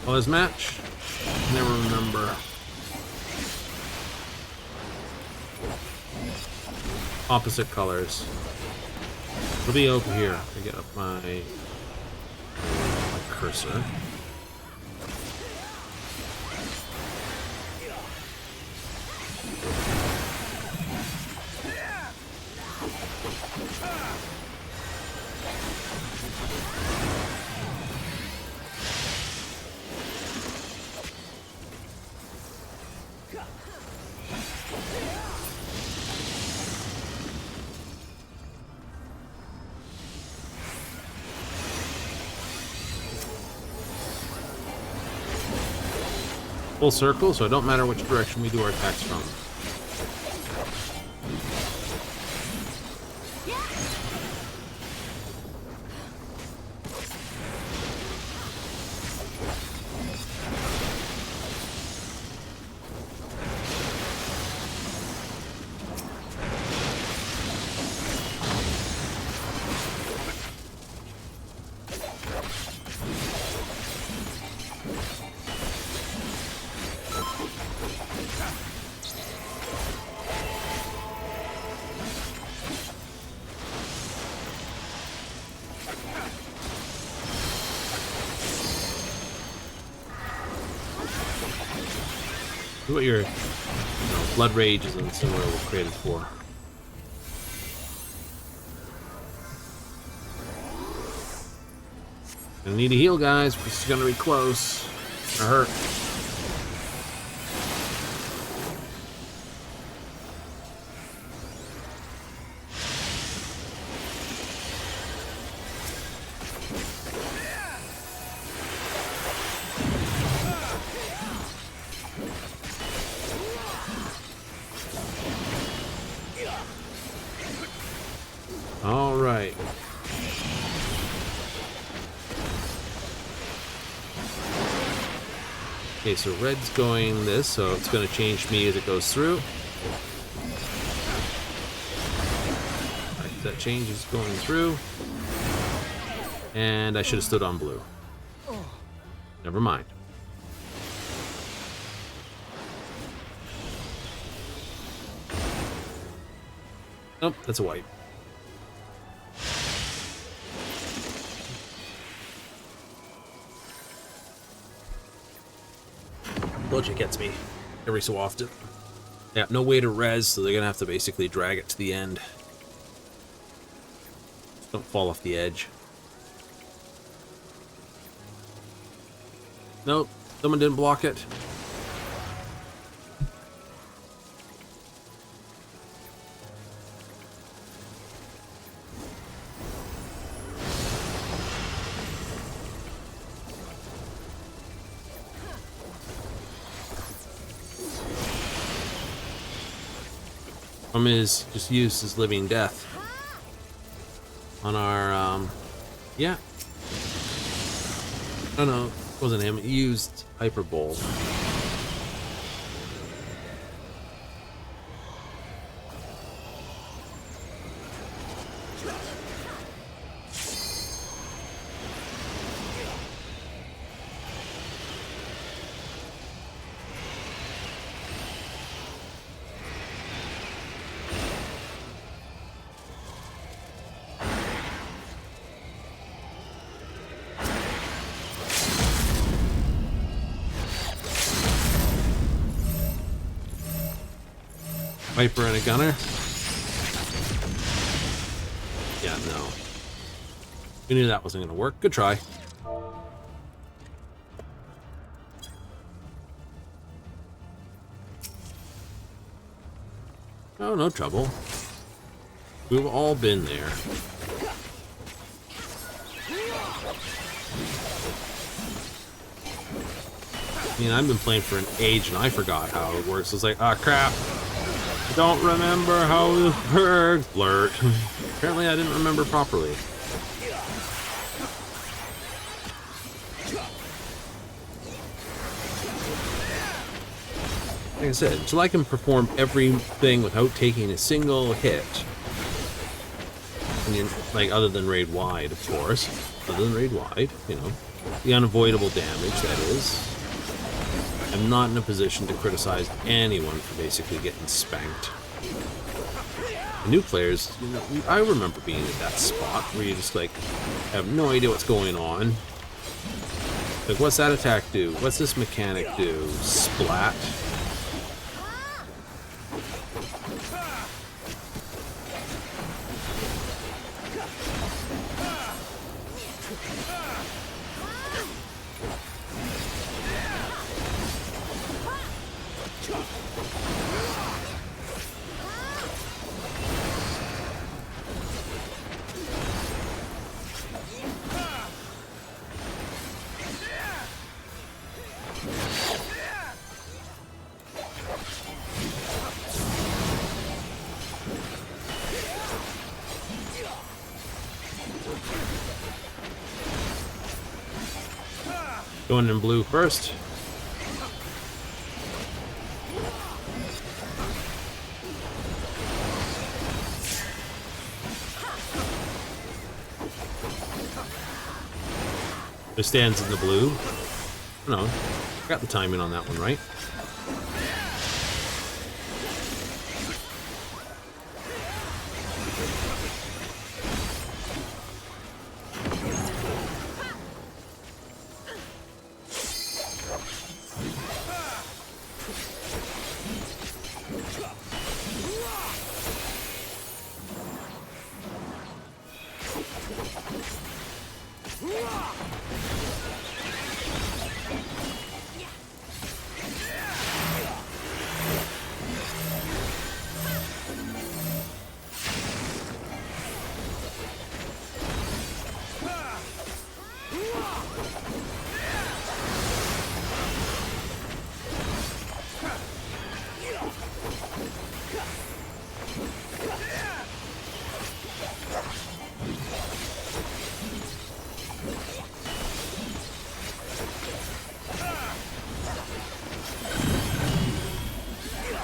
Well, his match? Never remember. Opposite colors. It'll be over here. I get up my cursor. Full circle, so it don't matter which direction we do our attacks from. See what your blood rages and similar were created for. Gonna need a heal, guys. This is gonna be close. Gonna hurt. All right. Okay, so red's going this, so it's going to change me as it goes through. Right, that change is going through. And I should have stood on blue. Never mind. Nope, that's a white. Logic gets me every so often. Yeah, no way to res, so they're gonna have to basically drag it to the end. Just don't fall off the edge. Nope, someone didn't block it. Is just used as living death on our yeah, oh no, it wasn't him. He used hyper bowl. Viper and a gunner? Yeah, no. We knew that wasn't going to work. Good try. Oh, no trouble. We've all been there. I mean, I've been playing for an age and I forgot how it works. It's like, ah, crap. I don't remember how it works. Blurt. Apparently I didn't remember properly. Like I said, until I can perform everything without taking a single hit. I mean, like, other than raid wide, of course. Other than raid wide, you know. The unavoidable damage, that is. I'm not in a position to criticize anyone for basically getting spanked. The new players, you know, I remember being at that spot where you just, like, have no idea what's going on. Like, what's that attack do? What's this mechanic do? Splat. Going in blue first. It stands in the blue. No, got the timing on that one right.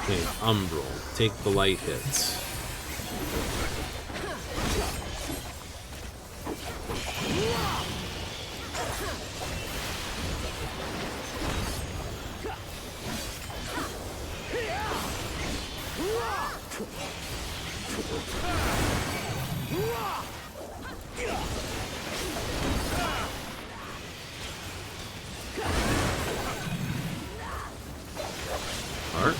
Okay, Umbral. Take the light hits. Art.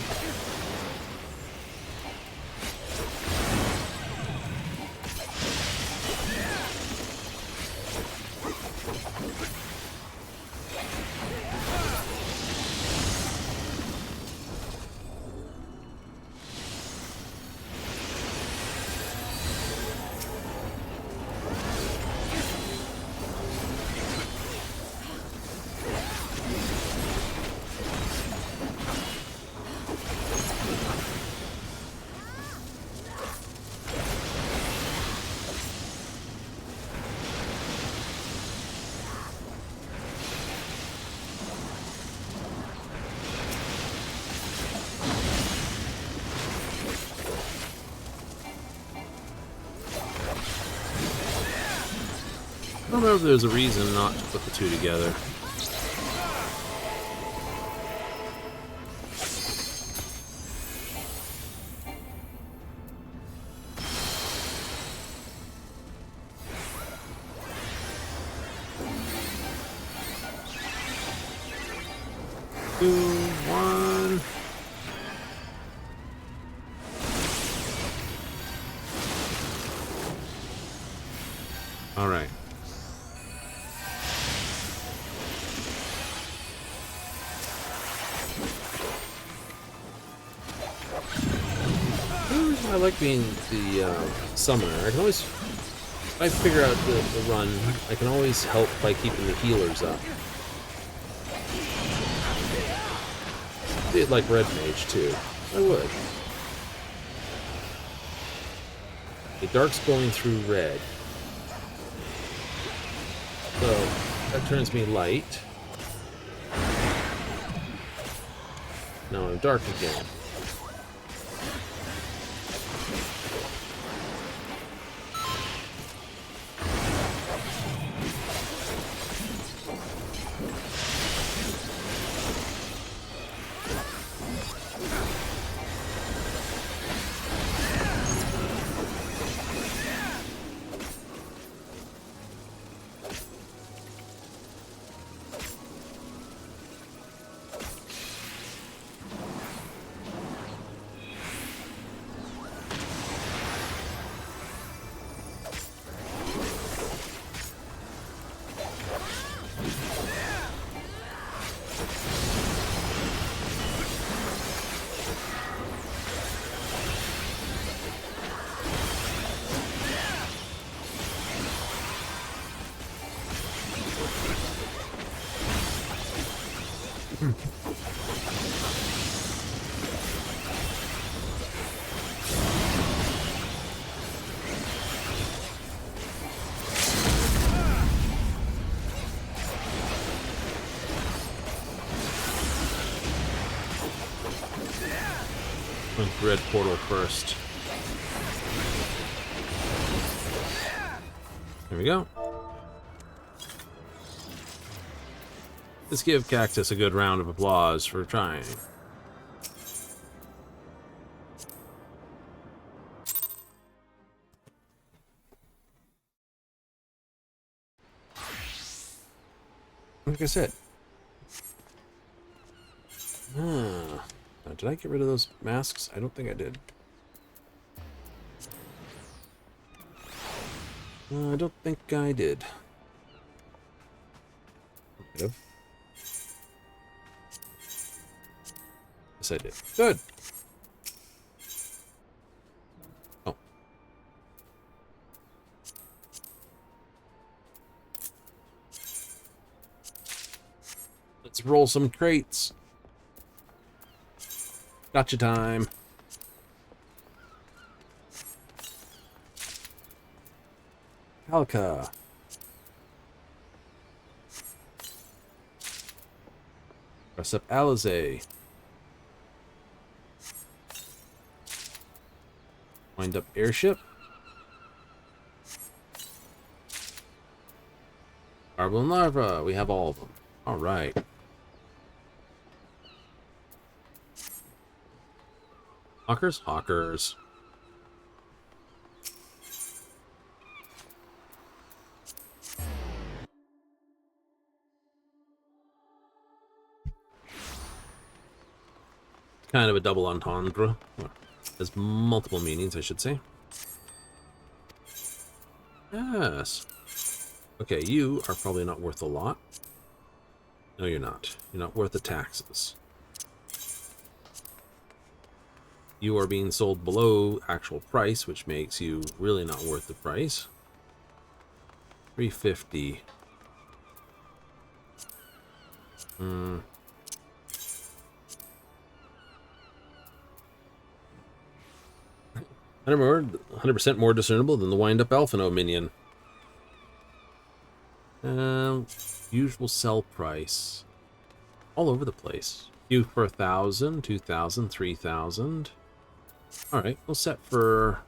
I don't know if there's a reason not to put the two together. Two, one. All right. I like being the summoner. I can always, if I figure out the run, I can always help by keeping the healers up. Did like Red Mage too. I would. The dark's going through red. So that turns me light. Now I'm dark again. Red portal first. There we go. Let's give Cactus a good round of applause for trying. Like I said. Did I get rid of those masks? I don't think I did. I don't think I did. Might have. Yes, I did. Good. Oh. Let's roll some crates. Gotcha time. Halka. Press up Alizé. Wind up airship. Marble and larva. We have all of them. All right. Hawkers? Hawkers. Kind of a double entendre. Well, has multiple meanings, I should say. Yes. Okay, you are probably not worth a lot. No, you're not. You're not worth the taxes. You are being sold below actual price, which makes you really not worth the price. 350. Hmm. 100% more discernible than the wind-up Alphino minion. Usual sell price. All over the place. You for 1,000, 2,000, 3,000. Alright, we'll set for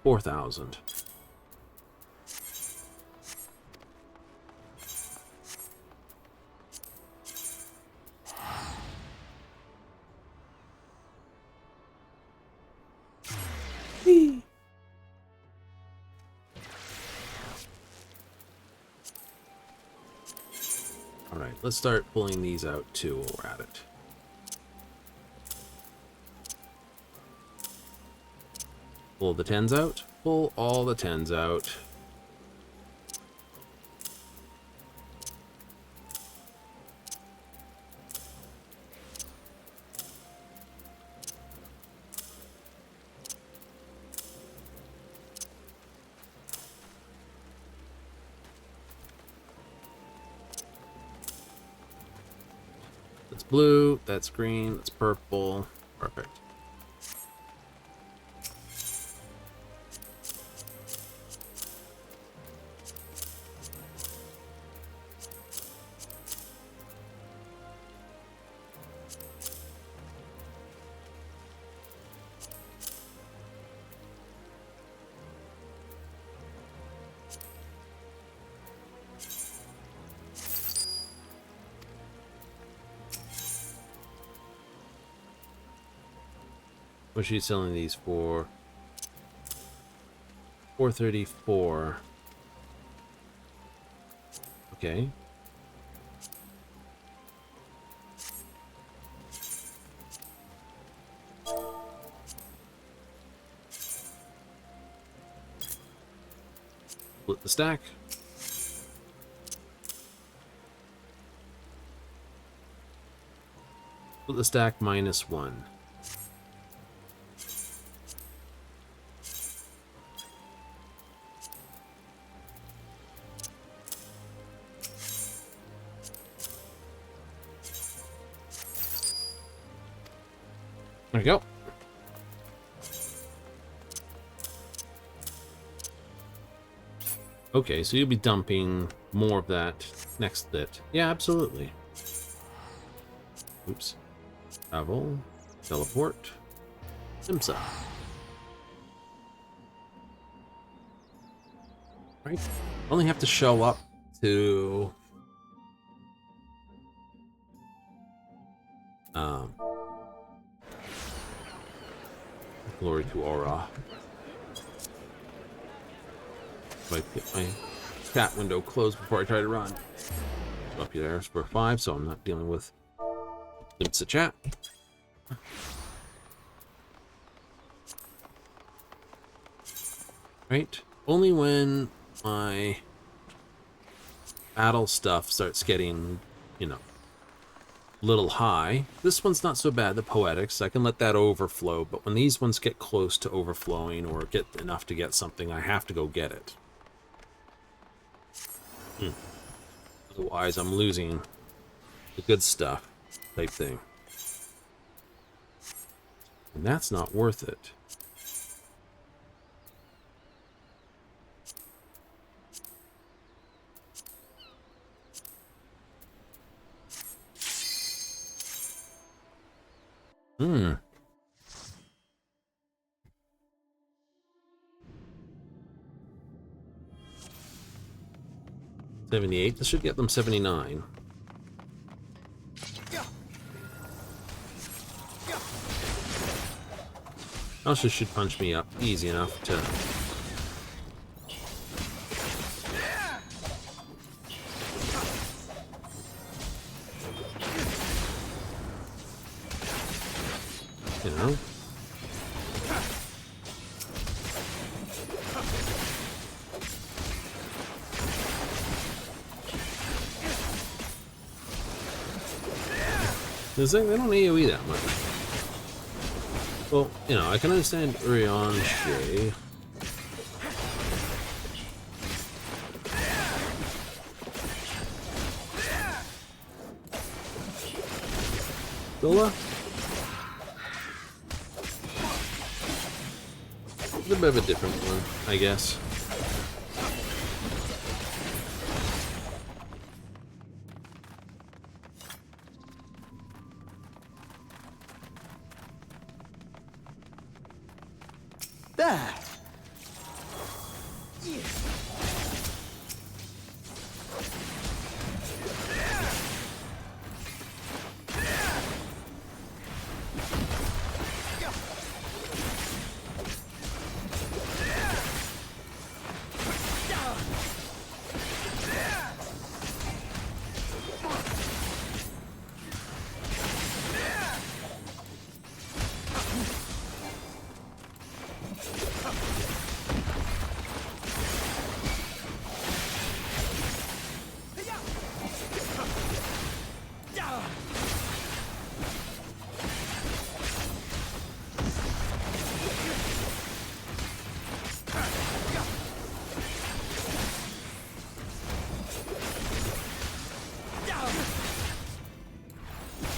4,000. Alright, let's start pulling these out too while we're at it. Pull the 10s out. Pull all the 10s out. That's blue, that's green, that's purple. Perfect. What's she selling these for? 434. Okay. Split the stack. Split the stack -1. There we go. Okay, so you'll be dumping more of that next bit. Yeah, absolutely. Oops. Travel. Teleport. Simsa. Right. Only have to show up to glory to Aura. I get my chat window closed before I try to run. Up here for 5, so I'm not dealing with Simsa chat. Right? Only when my battle stuff starts getting, you know, little high. This one's not so bad, the poetics. I can let that overflow, but when these ones get close to overflowing or get enough to get something, I have to go get it. Otherwise, I'm losing the good stuff type thing. And that's not worth it. Hmm. 78. This should get them 79. Also should punch me up easy enough to... You know? They don't AoE that much. Well, you know, I can understand Urianger. Villa? A bit of a different one, I guess. There.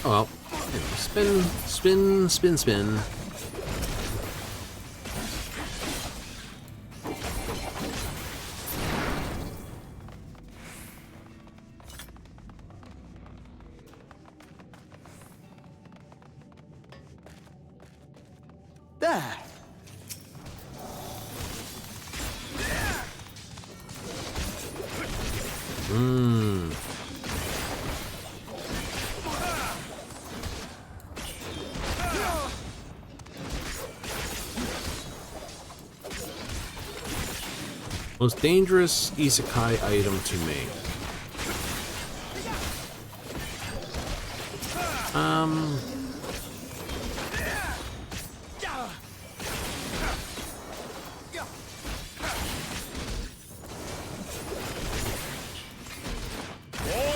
Oh well, you know, spin, spin, spin, spin. There. Mmm. Most dangerous isekai item to make. All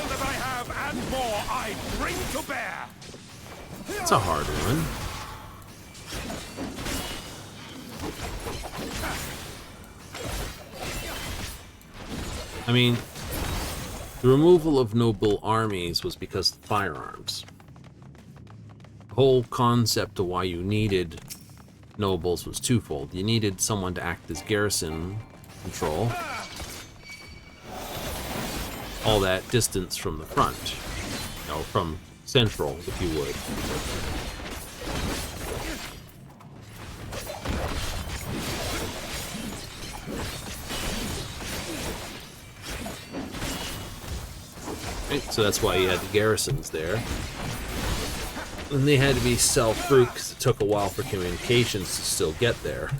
that I have and more I bring to bear. It's a hard one. I mean, the removal of noble armies was because of firearms. The whole concept of why you needed nobles was twofold. You needed someone to act as garrison control. All that distance from the front. You know, from central, if you would. Right, so that's why you had the garrisons there. And they had to be self-through because it took a while for communications to still get there.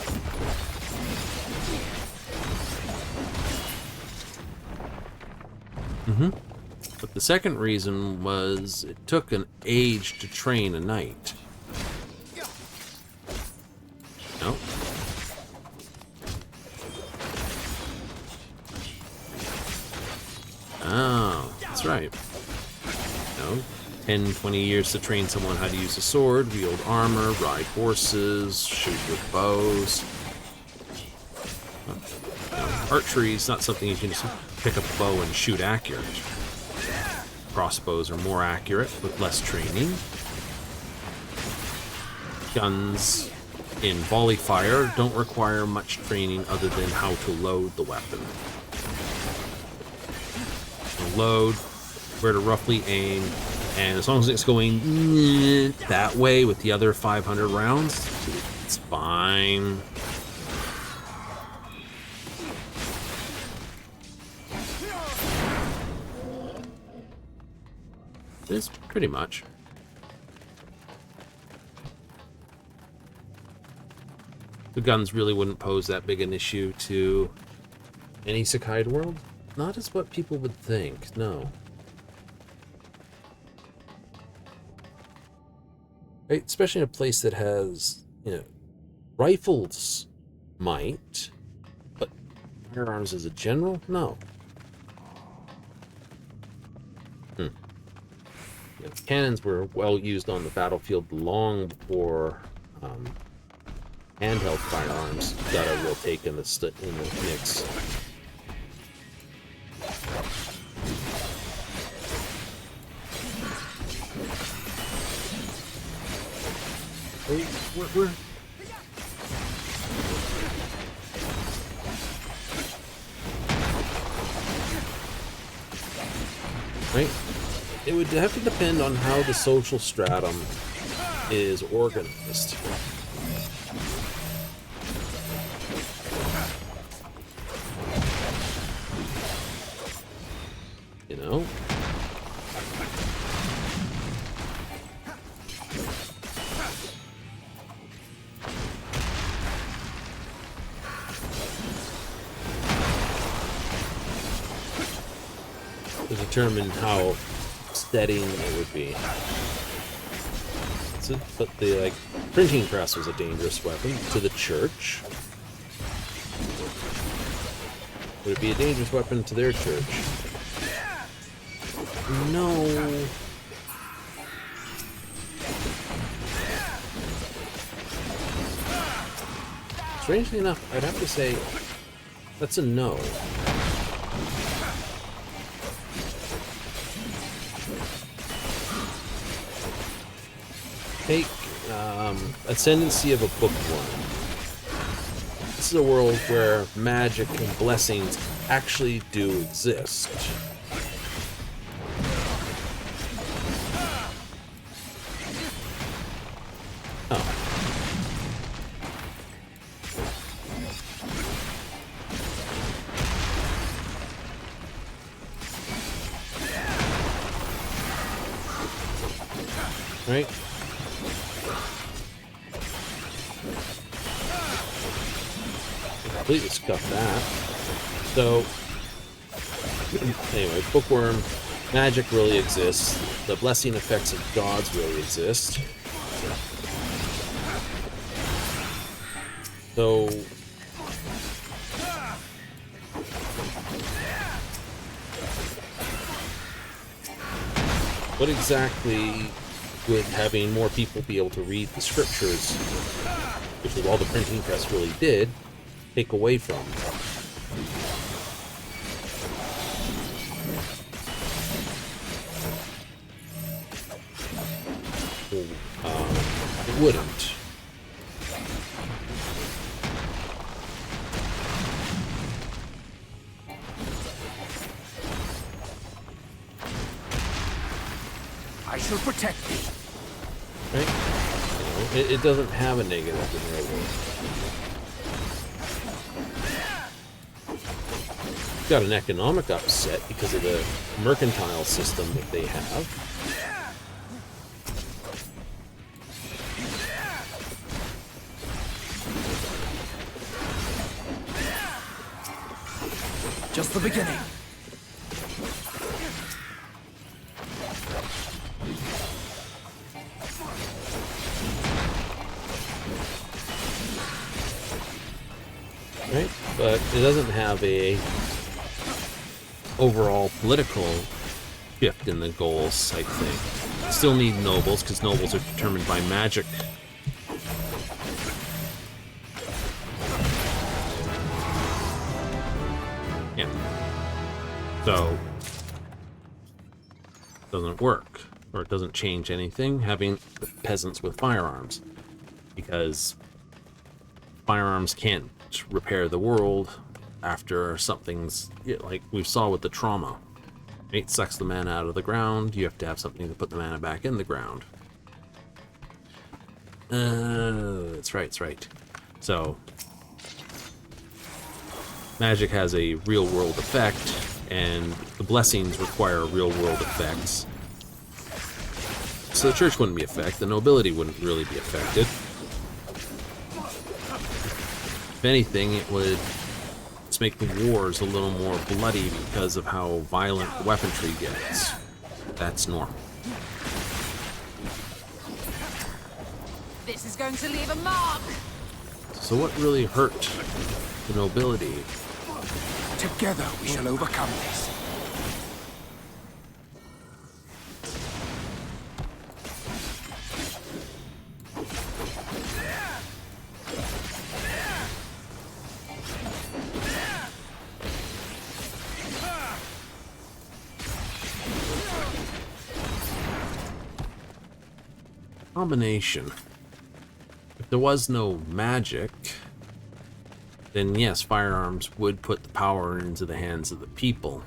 But the second reason was it took an age to train a knight. No. Oh, that's right. No. 10, 20 years to train someone how to use a sword, wield armor, ride horses, shoot with bows. No, archery is not something you can just pick up a bow and shoot accurate. crossbows are more accurate with less training. Guns in volley fire don't require much training other than how to load the weapon. Load, where to roughly aim, and as long as it's going that way with the other 500 rounds, it's fine. It's pretty much. The guns really wouldn't pose that big an issue to an isekai world. Not as what people would think, no. Right? Especially in a place that has, you know, rifles might, but firearms as a general, no. You know, cannons were well used on the battlefield long before handheld firearms got a real take in the mix. We're right? It would have to depend on how the social stratum is organized. You know? To determine how steadying it would be. So, but the printing press was a dangerous weapon to the church. Would it be a dangerous weapon to their church? No. Strangely enough, I'd have to say that's a no. Take Ascendancy of a Bookworm. This is a world where magic and blessings actually do exist. Oh. Right? Completely scuffed that. So, anyway, Bookworm, magic really exists. The blessing effects of gods really exist. So, what exactly would having more people be able to read the scriptures, which is all the printing press really did, take away from? It wouldn't. I shall protect thee. Right? You know, it doesn't have a negative in real world. Got an economic upset because of the mercantile system that they have. Just the beginning. Right? But it doesn't have a overall political shift in the goals, I think. Still need nobles, because nobles are determined by magic. Yeah. So, doesn't work, or it doesn't change anything having peasants with firearms, because firearms can't repair the world after something's, like we saw with the trauma. It sucks the mana out of the ground. You have to have something to put the mana back in the ground. That's right, that's right. So, magic has a real-world effect, and the blessings require real-world effects. So the church wouldn't be affected, the nobility wouldn't really be affected. If anything, it would just make the wars a little more bloody because of how violent the weaponry gets. That's normal. This is going to leave a mark. So what really hurt the nobility? Together we shall overcome this. Combination. If there was no magic, then yes, firearms would put the power into the hands of the people.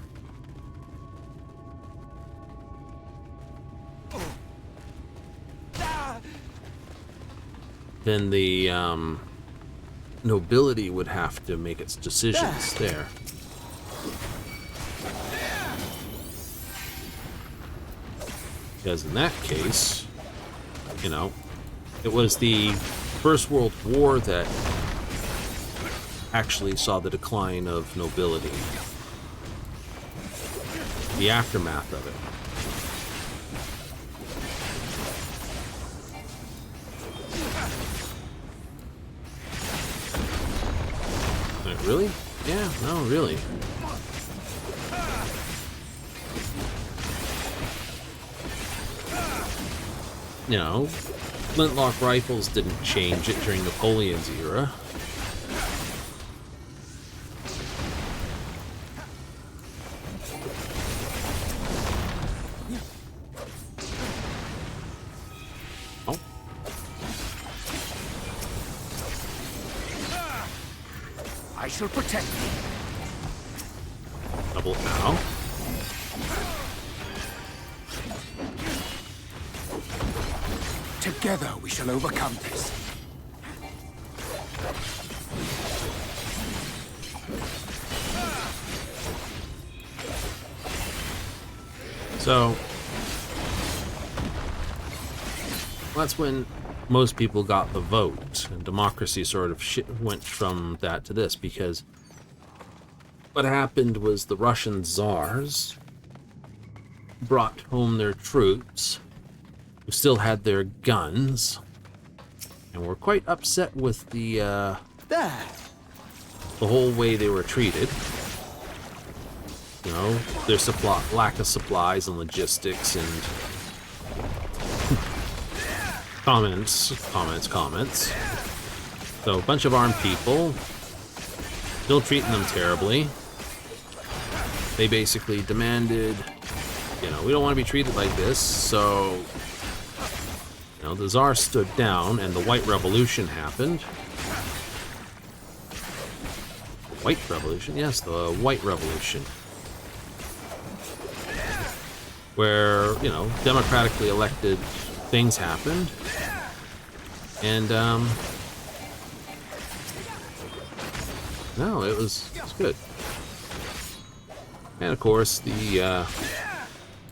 Then the nobility would have to make its decisions there. Because in that case, you know, it was the First World War that actually saw the decline of nobility. The aftermath of it. Like, really? Yeah, no, really. You know, flintlock rifles didn't change it during Napoleon's era. Oh. I shall protect thee. Double ow. Together we shall overcome this. So that's when most people got the vote, and democracy sort of went from that to this, because what happened was the Russian czars brought home their troops who still had their guns and were quite upset with the whole way they were treated. You know, their lack of supplies and logistics and comments. So a bunch of armed people still treating them terribly. They basically demanded, you know, we don't want to be treated like this, so, you know, the Tsar stood down and the White Revolution happened. White Revolution? Yes, the White Revolution. Where, you know, democratically elected things happened. And, no, it was good. And of course, the,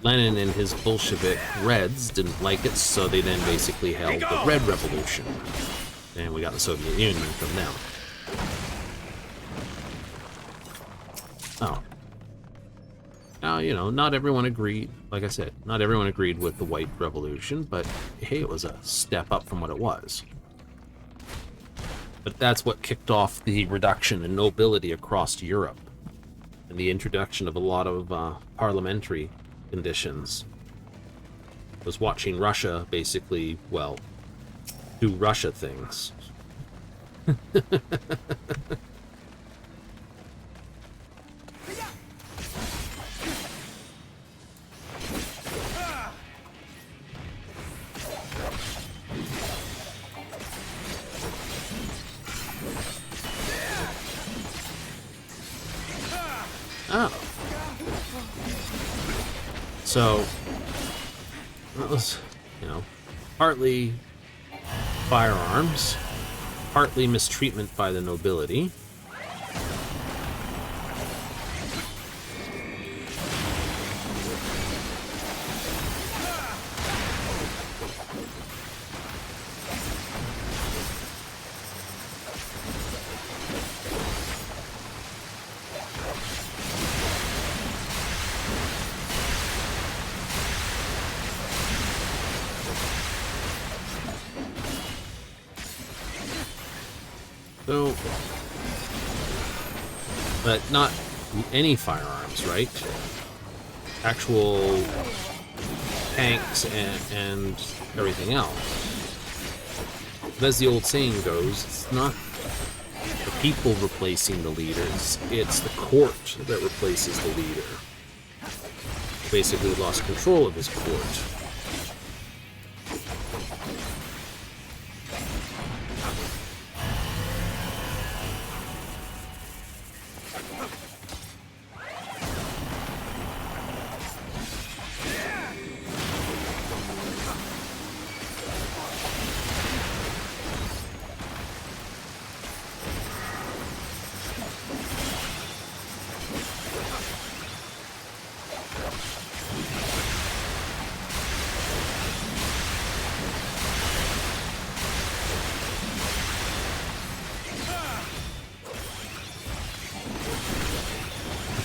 Lenin and his Bolshevik Reds didn't like it, so they then basically held the Red Revolution. And we got the Soviet Union from them. Oh. Now, you know, not everyone agreed, like I said, not everyone agreed with the White Revolution, but hey, it was a step up from what it was. But that's what kicked off the reduction in nobility across Europe, and the introduction of a lot of parliamentary conditions. I was watching Russia basically, well, do Russia things. So that was, you know, partly firearms, partly mistreatment by the nobility. So, but not any firearms, right? Actual tanks and everything else. But as the old saying goes, it's not the people replacing the leaders, it's the court that replaces the leader. Basically lost control of his court.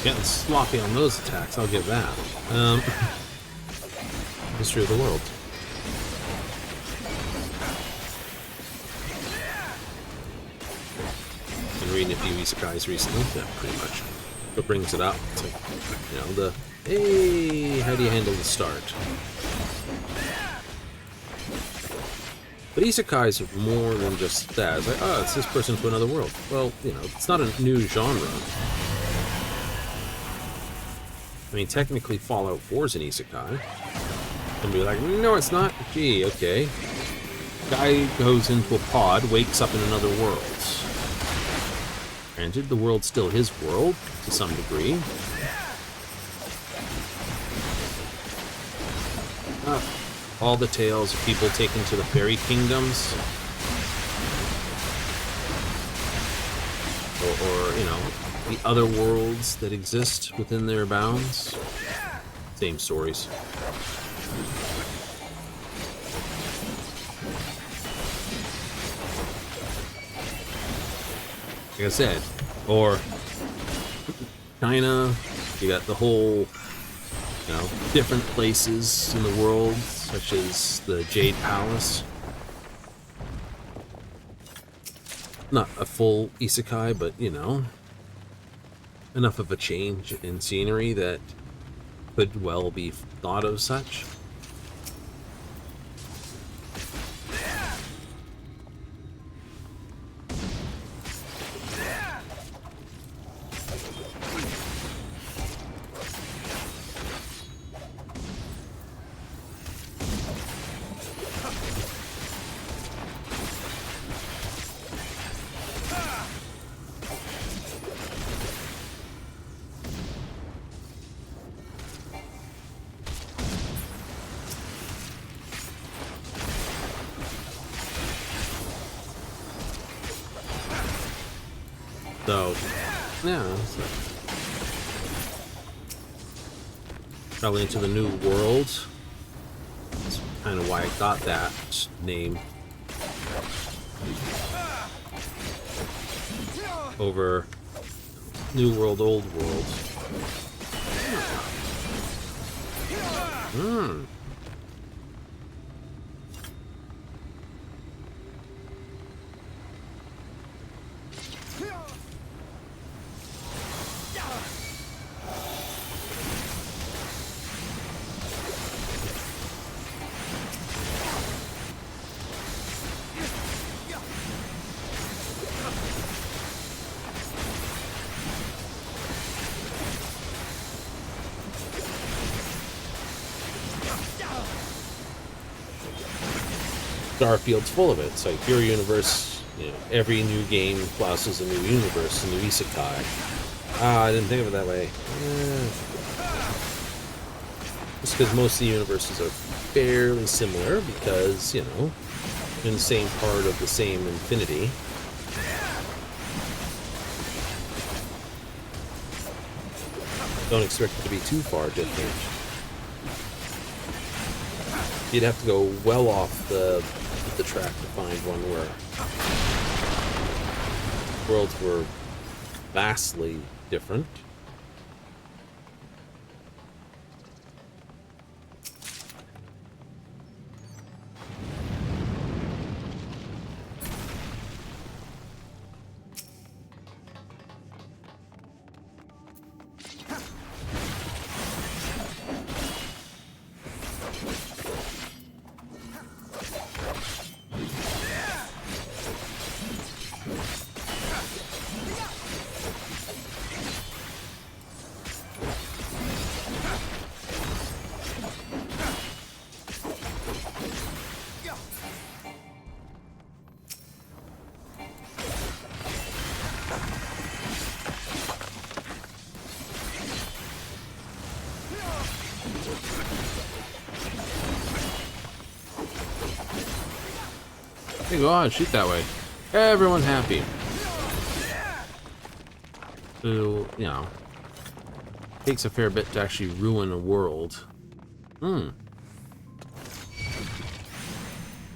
Getting sloppy on those attacks, I'll give that. History of the world. Been reading a few isekais recently, yeah, pretty much. What brings it up? It's like, you know, the, hey, how do you handle the start? But isekais are more than just that. It's like, oh, it's this person to another world. Well, you know, it's not a new genre. I mean, technically Fallout 4 is an isekai. Somebody like, no, it's not. Gee, okay. Guy goes into a pod, wakes up in another world. Granted, the world's still his world, to some degree. All the tales of people taken to the fairy kingdoms. Or, you know, the other worlds that exist within their bounds. Same stories. Like I said, or China, you got the whole, you know, different places in the world, such as the Jade Palace. Not a full isekai, but, you know, enough of a change in scenery that could well be thought of such. So, yeah, so probably into the new world. That's kind of why I got that name over New World, Old World. Starfield's full of it. It's like your universe, you know, every new game flouses a new universe, a new isekai. Ah, I didn't think of it that way. This because most of the universes are fairly similar because, you know, in the same part of the same infinity. Don't expect it to be too far different. You'd have to go well off the track to find one where worlds were vastly different. Hey, go on, shoot that way. Everyone happy. So, you know, takes a fair bit to actually ruin a world. I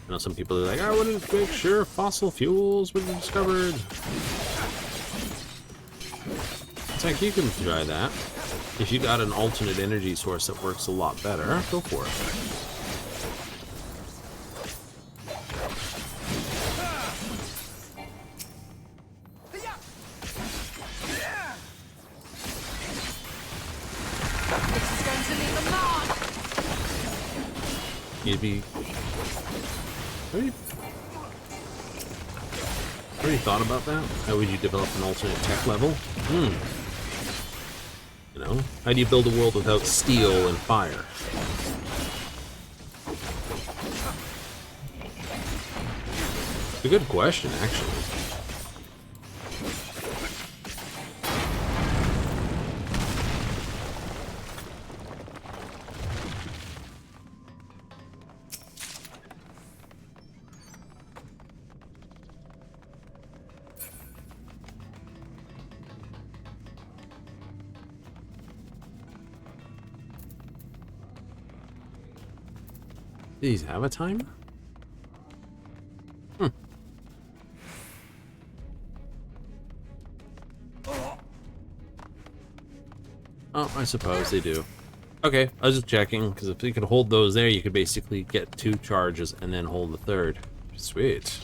know some people are like, I want to make sure fossil fuels were discovered. It's like, you can try that. If you got an alternate energy source that works a lot better, go for it. You'd be... Already thought about that? How would you develop an alternate tech level? You know, how do you build a world without steel and fire? It's a good question, actually. These have a timer? Oh, I suppose they do. Okay, I was just checking, because if you could hold those there, you could basically get 2 charges and then hold the third. Sweet.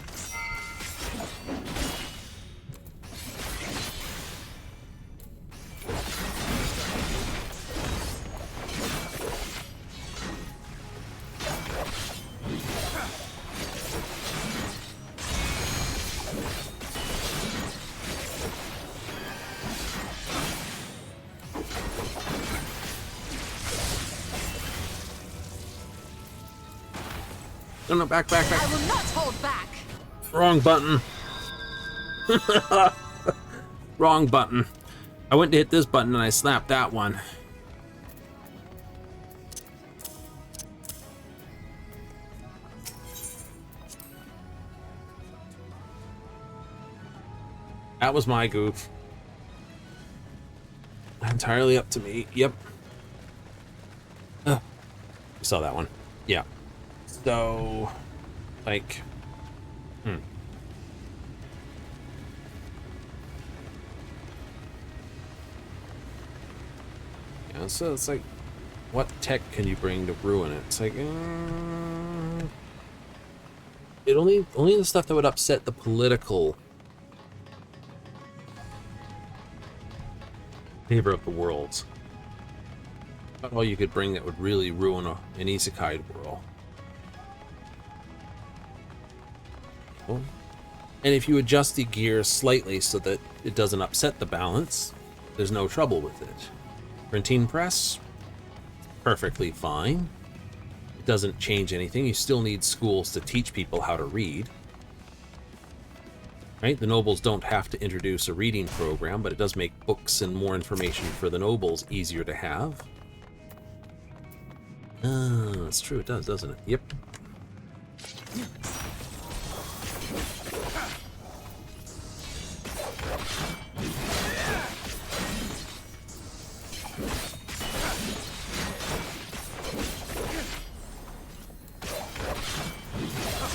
No, back. I will not hold back. Wrong button. Wrong button. I went to hit this button and I slapped that one. That was my goof. Entirely up to me. Yep. You saw that one. Yeah. So, like, yeah, so it's like, what tech can you bring to ruin it? It's like, it only the stuff that would upset the political favor of the world. Not all you could bring that would really ruin an isekai world. And if you adjust the gears slightly so that it doesn't upset the balance, there's no trouble with it. Printing press, perfectly fine. It doesn't change anything. You still need schools to teach people how to read. Right? The nobles don't have to introduce a reading program, but it does make books and more information for the nobles easier to have. Ah, that's true. It does, doesn't it? Yep.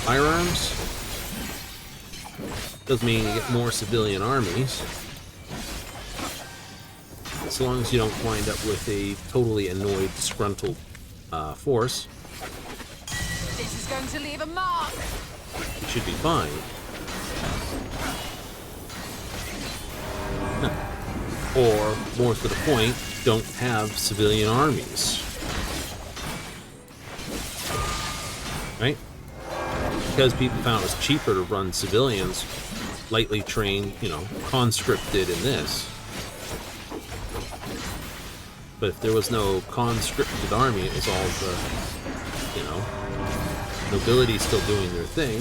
Firearms does mean you get more civilian armies, as long as you don't wind up with a totally annoyed, disgruntled force. This is going to leave a mark. You should be fine. Or, more to the point, don't have civilian armies. Right? Because people found it was cheaper to run civilians, lightly trained, you know, conscripted in this. But if there was no conscripted army, it was all the, you know, nobility still doing their thing.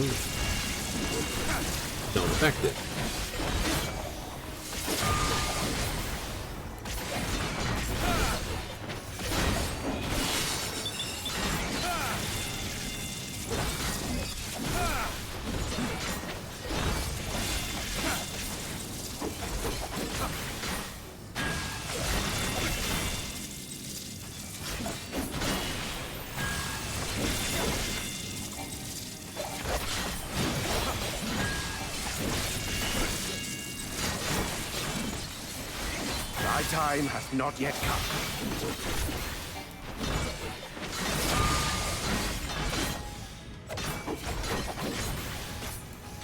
Don't affect it. My time has not yet come.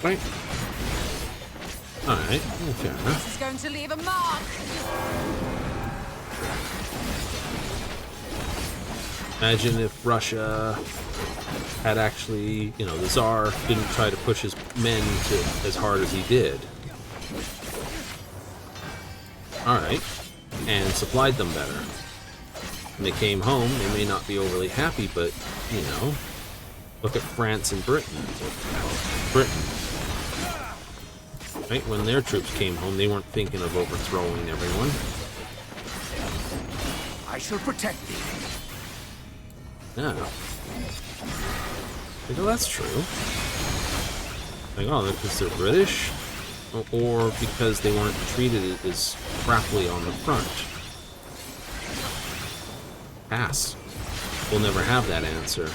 Right? Alright, fair enough. This is going to leave a mark. Imagine if Russia had actually, you know, the Tsar didn't try to push his men to as hard as he did. Alright. And supplied them better. When they came home, they may not be overly happy, but, you know, look at France and Britain. Right? When their troops came home, they weren't thinking of overthrowing everyone. I shall protect thee. Yeah. Like, oh, that's true. Like, oh, because they're British? Or because they weren't treated as crappily on the front? Pass. We'll never have that answer.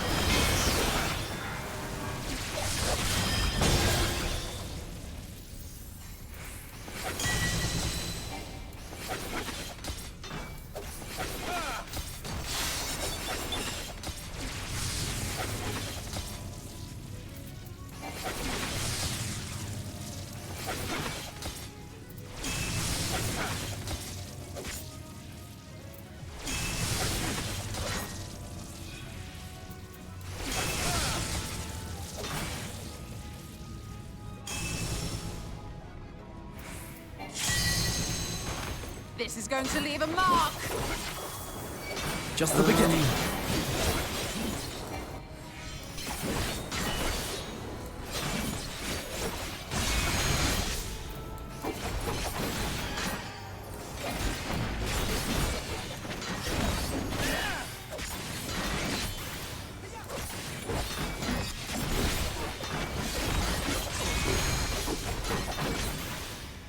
This is going to leave a mark. Just the beginning.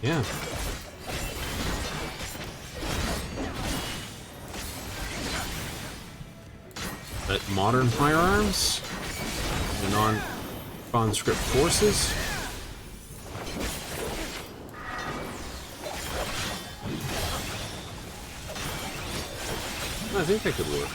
Yeah. But modern firearms? The non-conscript forces? I think that could work.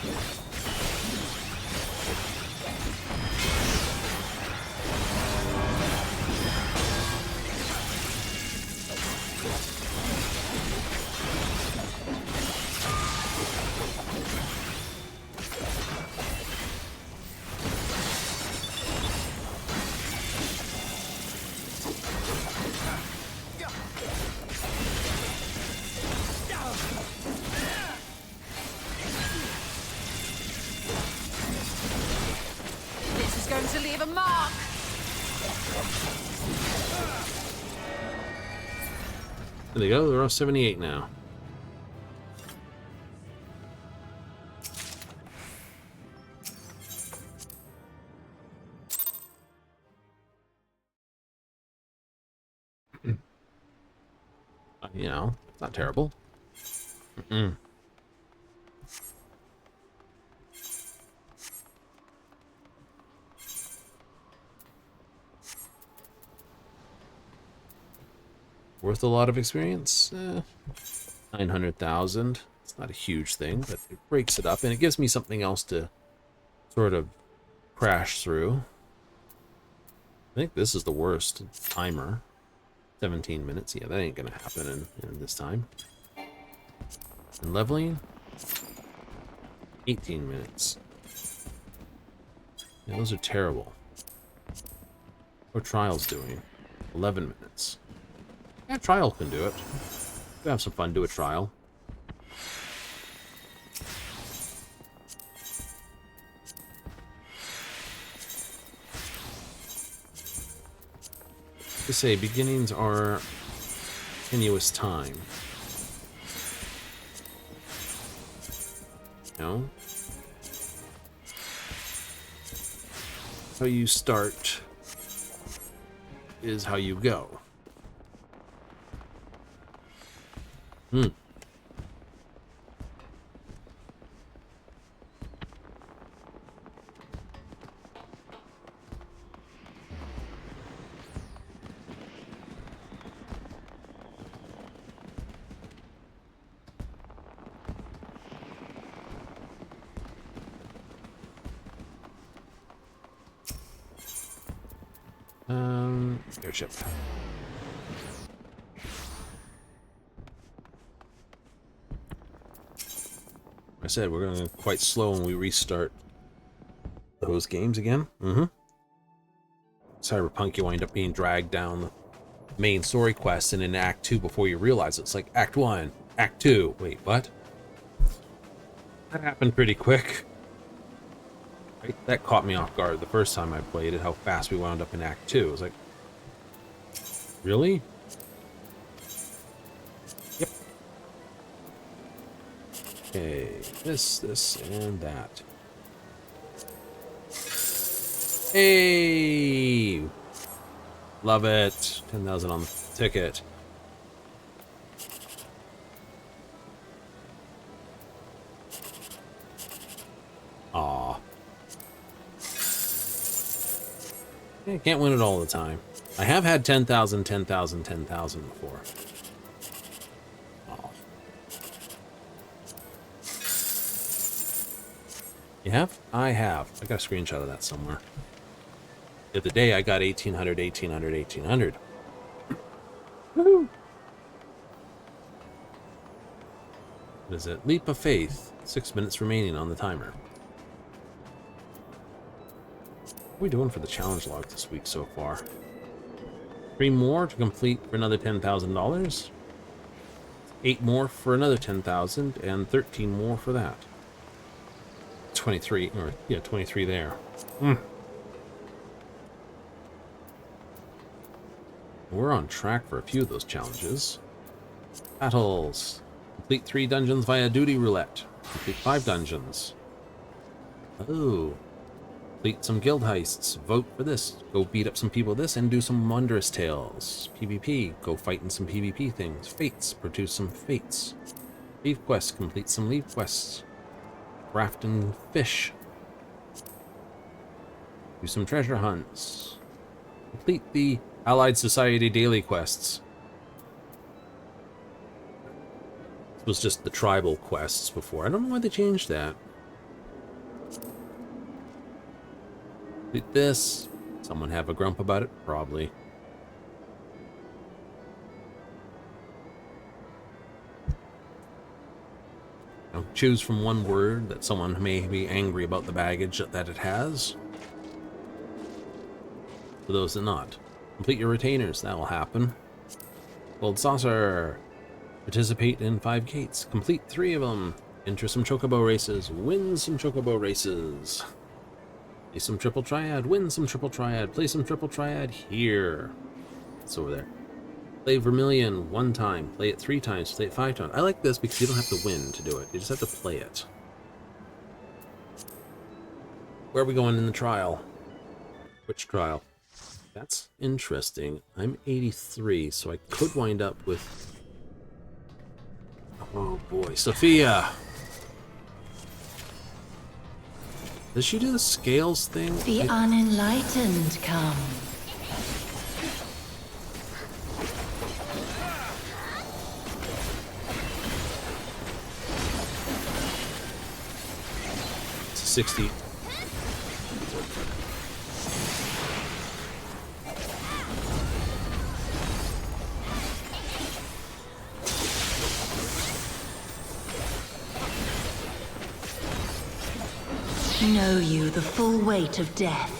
This is going to leave a mark. There they go, they're all 78 now. You know, it's not terrible. Mm-mm. Worth a lot of experience? 900,000. It's not a huge thing, but it breaks it up, and it gives me something else to sort of crash through. I think this is the worst timer. 17 minutes. Yeah, that ain't gonna happen in this time. And leveling? 18 minutes. Yeah, those are terrible. What are trials doing? 11 minutes. Yeah, trial can do it. We'll have some fun, do a trial. To say, beginnings are tenuous time. No? How you start is how you go. Hmm. Airship. I said we're going quite slow when we restart those games again. Cyberpunk, you wind up being dragged down the main story quest and in Act 2 before you realize it. It's like Act 1, Act 2. Wait, what? That happened pretty quick. Right? That caught me off guard the first time I played it, how fast we wound up in Act 2. I was like, really? Yep. Okay, this, and that. Hey! Love it. 10,000 on the ticket. Aw. Yeah, can't win it all the time. I have had 10,000, 10,000, 10,000 before. Oh. You have? I have. I got a screenshot of that somewhere. The other day I got 1,800, 1,800, 1,800. Woohoo! What is it? Leap of Faith. 6 minutes remaining on the timer. What are we doing for the challenge log this week so far? 3 more to complete for another $10,000. 8 more for another 10,000, and 13 more for that. 23, or yeah, 23 there. We're on track for a few of those challenges. Battles. Complete 3 dungeons via duty roulette. Complete 5 dungeons. Oh. Complete some guild heists. Vote for this. Go beat up some people with this and do some wondrous tales. PvP. Go fight in some PvP things. Fates. Produce some fates. Leaf quests. Complete some leaf quests. Craft and fish. Do some treasure hunts. Complete the Allied Society daily quests. This was just the tribal quests before. I don't know why they changed that. Complete this. Someone have a grump about it? Probably. Now, choose from one word that someone may be angry about the baggage that it has. For those that not. Complete your retainers. That will happen. Gold saucer. Participate in 5 gates. Complete 3 of them. Enter some chocobo races. Win some chocobo races. Play some triple triad. Win some triple triad. Play some triple triad here. It's over there. Play Vermilion 1 time. Play it 3 times. Play it 5 times. I like this because you don't have to win to do it. You just have to play it. Where are we going in the trial? Which trial? That's interesting. I'm 83, so I could wind up with Oh boy, Sophia. Does she do the scales thing? The unenlightened come. It's a 60. Know you the full weight of death.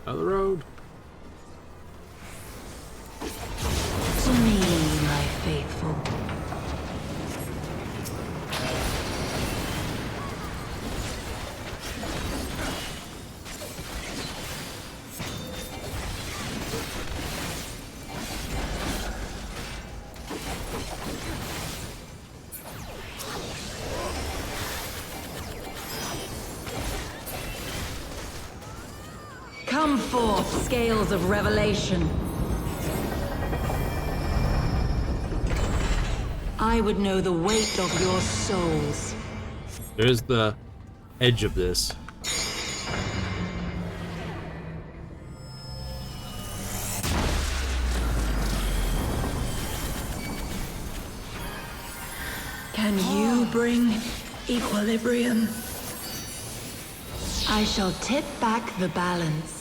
Out of the road. To me, my faithful. Come forth, scales of revelation. I would know the weight of your souls. There's the edge of this. Can you bring equilibrium? I shall tip back the balance.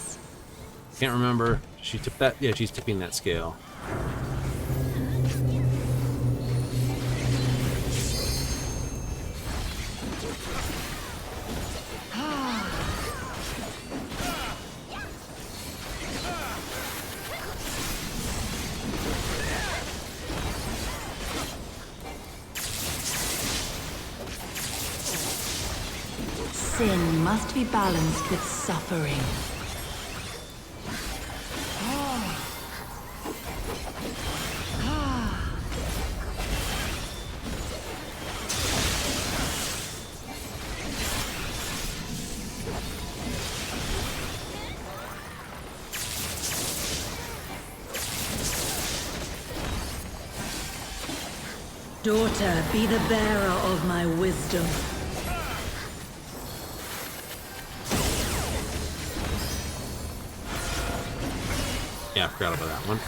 Can't remember. She tipped that. Yeah, she's tipping that scale. Sin must be balanced with suffering. Daughter, be the bearer of my wisdom. Yeah, I forgot about that one.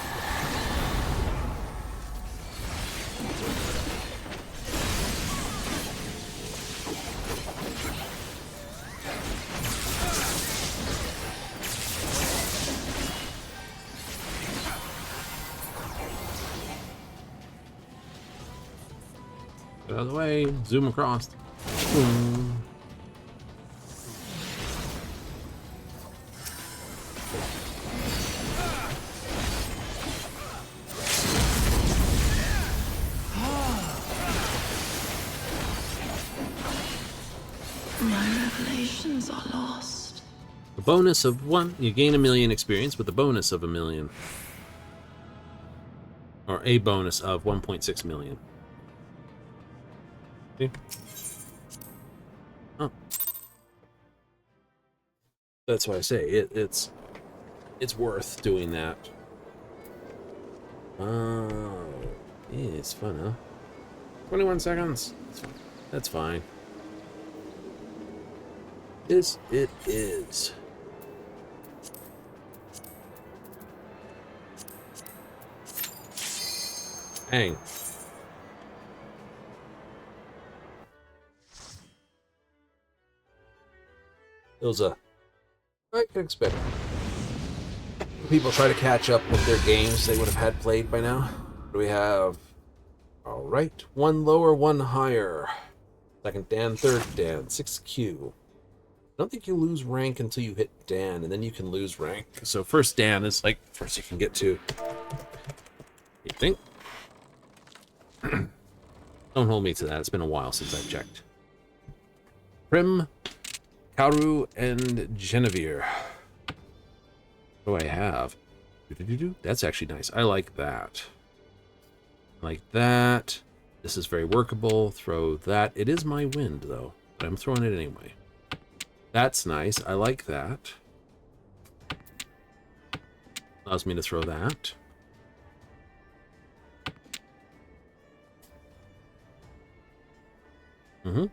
Get out of the way. Zoom across. Boom. My revelations are lost. A bonus of 1. You gain 1,000,000 experience with a bonus of 1,000,000. Or a bonus of 1.6 million. See? Oh. That's why I say it's worth doing that. Oh, yeah, it's fun, huh? 21 seconds. That's fine. This it is. Hang. Those I can expect. People try to catch up with their games they would have had played by now. What do we have? All right, 1 lower, 1 higher. Second Dan, third Dan, 6Q. don't think you lose rank until you hit Dan, and then you can lose rank. So first Dan is like first you can get to. You think? Don't hold me to that. It's been a while since I've checked. Prim, Karu, and Genevieve. What do I have? That's actually nice. I like that. I like that. This is very workable. Throw that. It is my wind, though, but I'm throwing it anyway. That's nice. I like that. Allows me to throw that. Mm-hmm.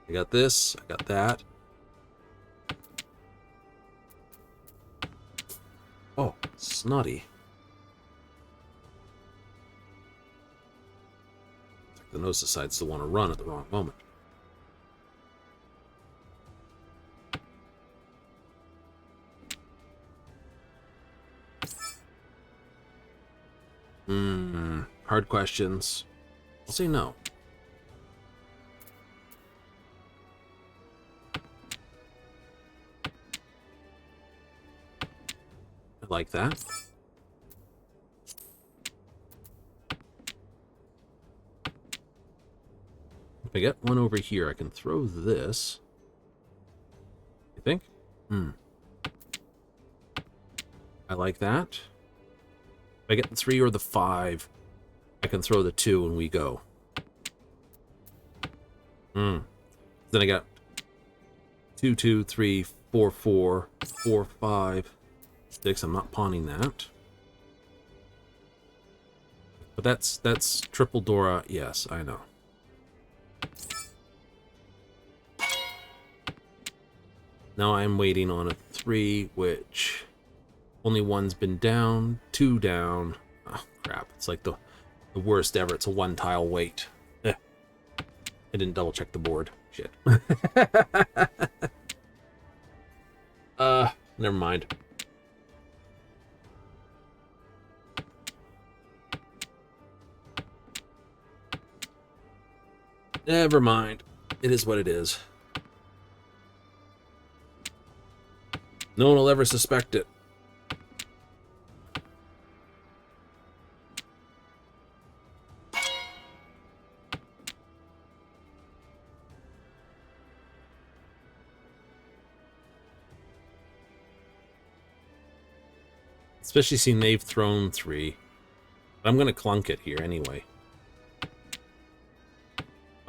I got this. I got that. Oh, snotty. The nose decides to want to run at the wrong moment. Hard questions. I'll say no. I like that. If I get one over here, I can throw this. You think? I like that. If I get the 3 or the 5, I can throw the 2 and we go. Then I got 2, 2, 3, 4, 4, 4, 5, 6. I'm not pawning that. But that's triple Dora. Yes, I know. Now I'm waiting on a 3, which only 1's been down, 2 down. Oh, crap. It's like the worst ever. It's a 1-tile wait. I didn't double check the board. Shit. Never mind. Never mind. It is what it is. No one will ever suspect it. Especially seeing they've thrown 3. But I'm going to clunk it here anyway.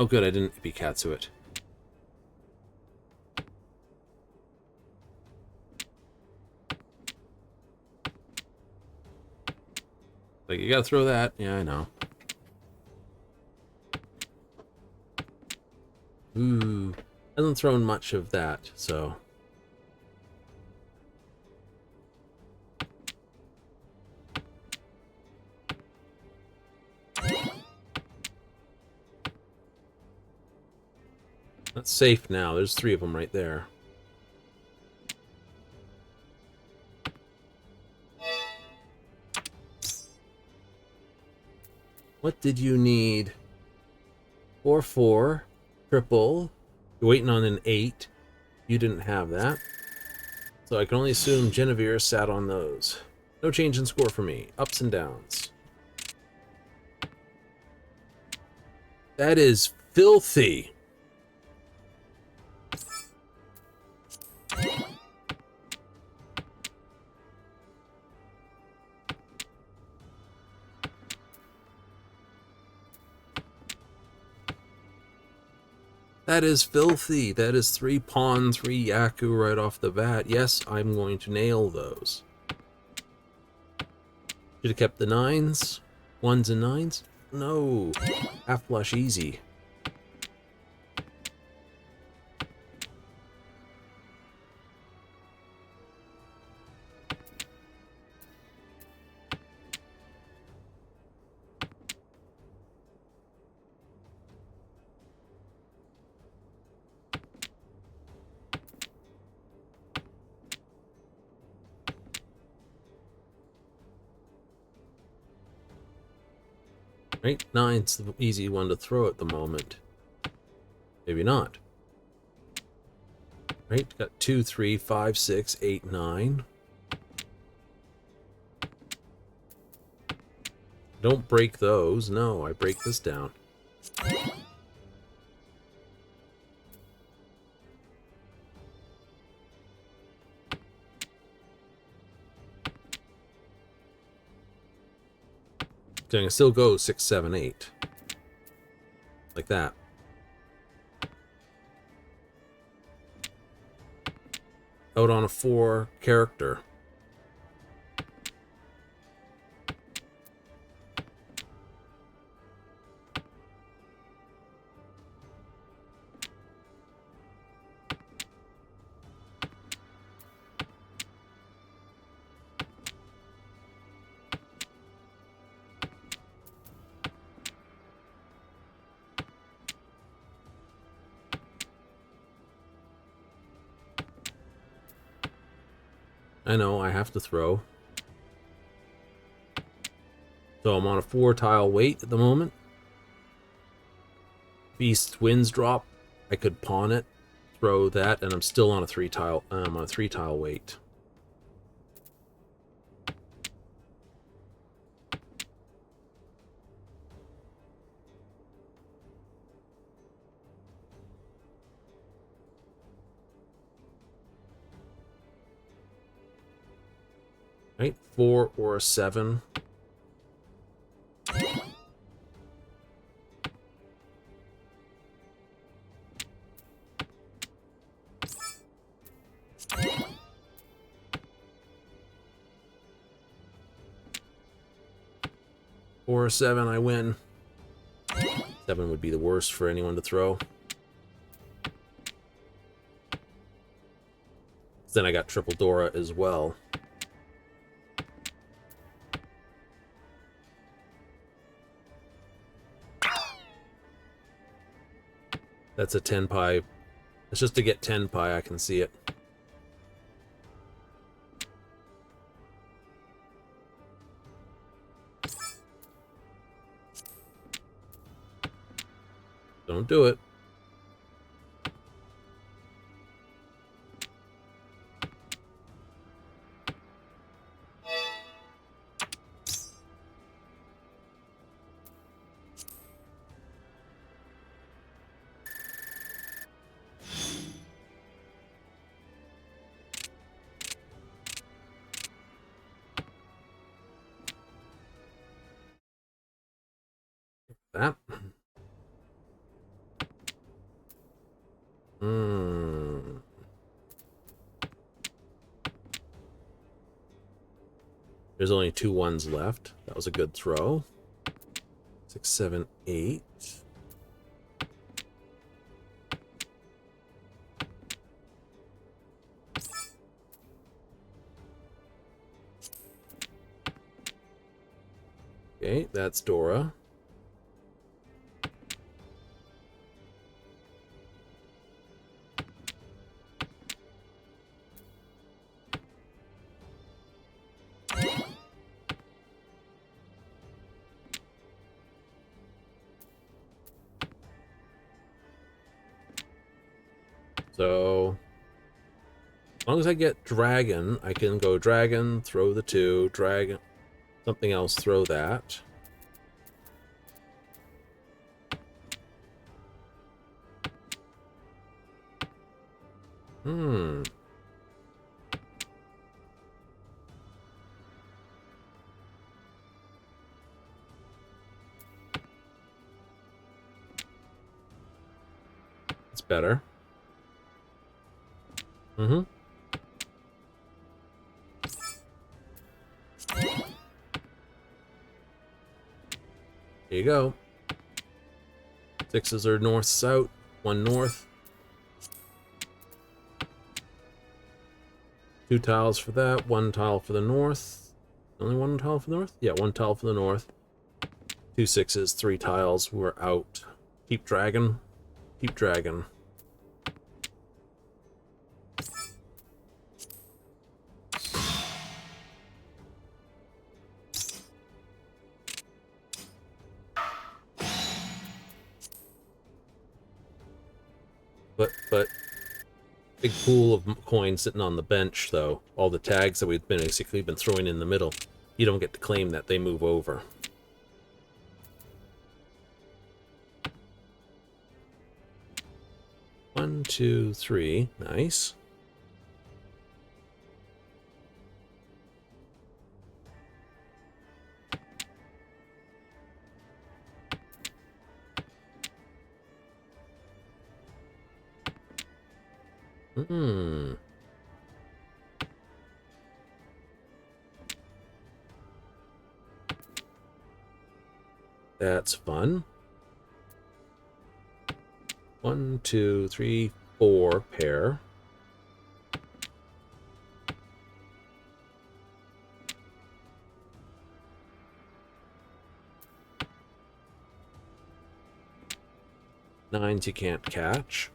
Oh good, I didn't Ipikatsu it. Like, you gotta throw that. Yeah, I know. Ooh. Hasn't thrown much of that, so... That's safe now. There's 3 of them right there. What did you need? 4, 4, triple. You're waiting on an 8. You didn't have that. So I can only assume Genevieve sat on those. No change in score for me. Ups and downs. That is filthy. That is filthy. That is 3 pawn, 3 Yaku right off the bat. Yes, I'm going to nail those. Should have kept the 9s. 1s and 9s? No. Half flush easy. Right? 9's the easy one to throw at the moment. Maybe not. Right? Got 2, 3, 5, 6, 8, 9. Don't break those. No, I break this down. So I can still go 6, 7, 8. Like that. Out on a 4 character. I know, I have to throw. So I'm on a 4 tile wait at the moment. Beast Winds drop. I could pawn it, throw that, and I'm still on a 3 tile. I'm on a 3 tile wait. Right, 4 or a 7. Or a 7, I win. 7 would be the worst for anyone to throw. Then I got triple Dora as well. That's a 10 pie. It's just to get 10 pie, I can see it. Don't do it. That. There's only 2 1s left. That was a good throw. 6, 7, 8. Okay, that's Dora. So, as long as I get dragon, I can go dragon, throw the 2, dragon, something else, throw that. It's better. Here you go. 6s are north, south, 1 north. 2 tiles for that, 1 tile for the north. Only 1 tile for the north? Yeah, 1 tile for the north. 2 6s, 3 tiles. We're out. Keep dragon. Keep dragon. but big pool of coins sitting on the bench, though. All the tags that we've basically been throwing in the middle, you don't get to claim that, they move over. One, two, three. Nice. Hmm. That's fun. 1, 2, 3, 4 pair. Nines you can't catch.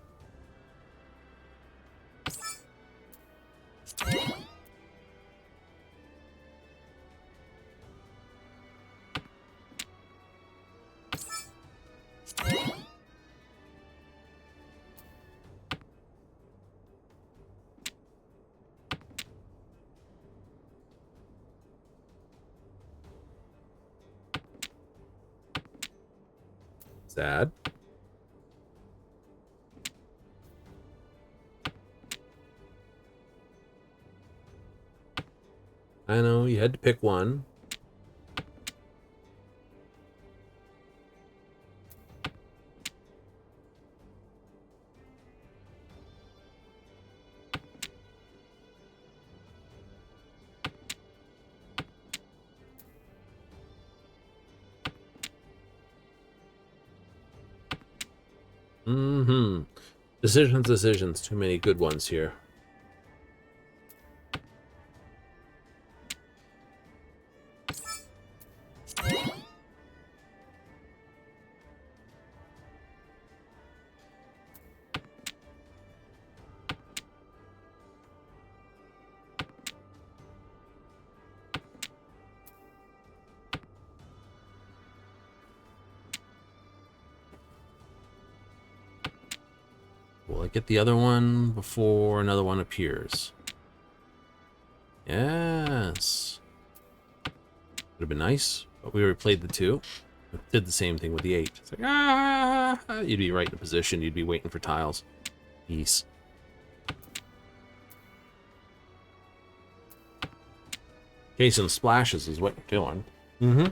Sad. I know, you had to pick one. Mm-hmm. Decisions. Too many good ones here. Will I get the other one before another one appears? Yes. Would have been nice, but we already played the 2. Did the same thing with the 8. It's like, you'd be right in a position. You'd be waiting for tiles. Peace. Chasing splashes is what you're doing. Mm-hmm.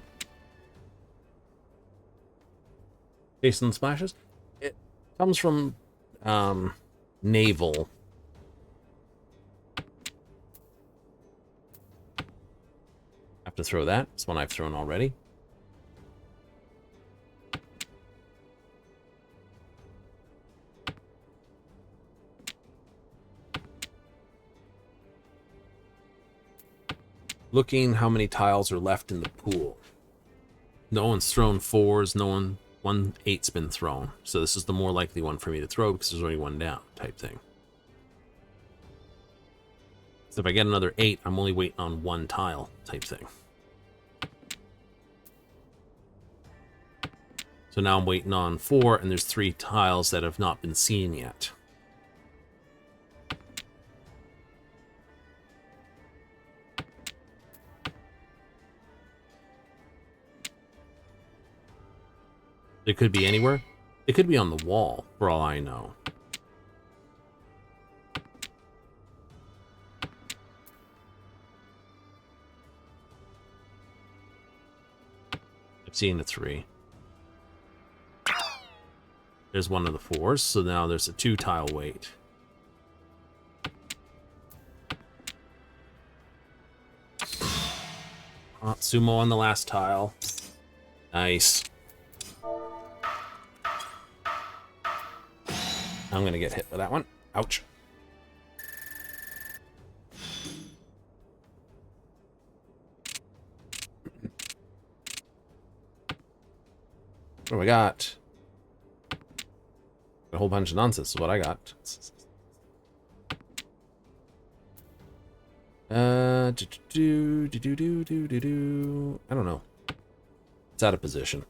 Chasing splashes? It comes from naval. Have to throw that. It's one I've thrown already. Looking how many tiles are left in the pool. No one's thrown 4s, one 8's been thrown. So this is the more likely one for me to throw because there's only one down type thing. So if I get another 8, I'm only waiting on 1 tile type thing. So now I'm waiting on 4, and there's 3 tiles that have not been seen yet. It could be anywhere. It could be on the wall, for all I know. I've seen a 3. There's one of the 4s, so now there's a 2 tile wait. Sumo on the last tile. Nice. I'm gonna get hit with that one. Ouch. What do we got? A whole bunch of nonsense is what I got. I don't know. It's out of position.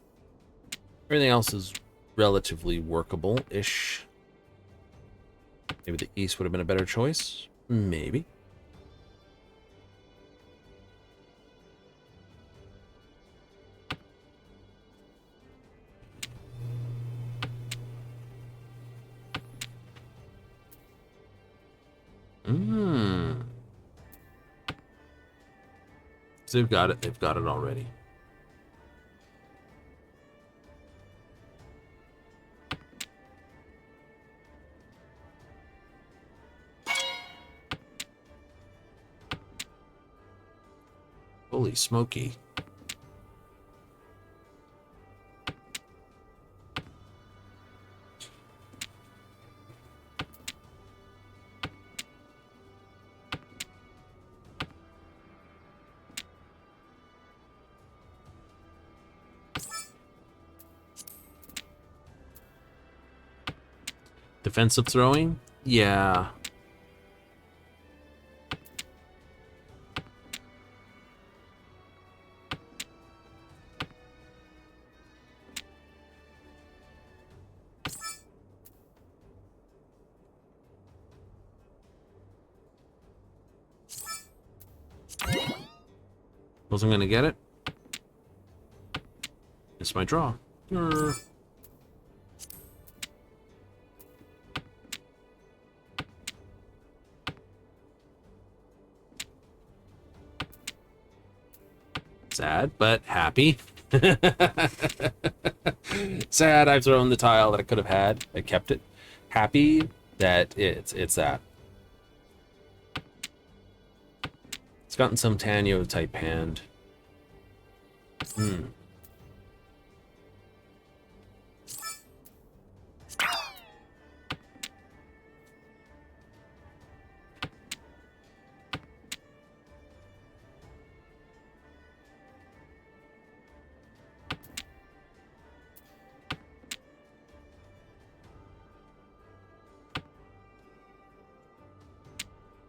Everything else is relatively workable-ish. Maybe the east would have been a better choice. Maybe. So they've got it. They've got it already. Holy smoky. Defensive throwing? Yeah. Wasn't gonna get it. It's my draw. Sad, but happy. Sad I've thrown the tile that I could have had. I kept it. Happy that it's that. It's gotten some Tanyo type hand.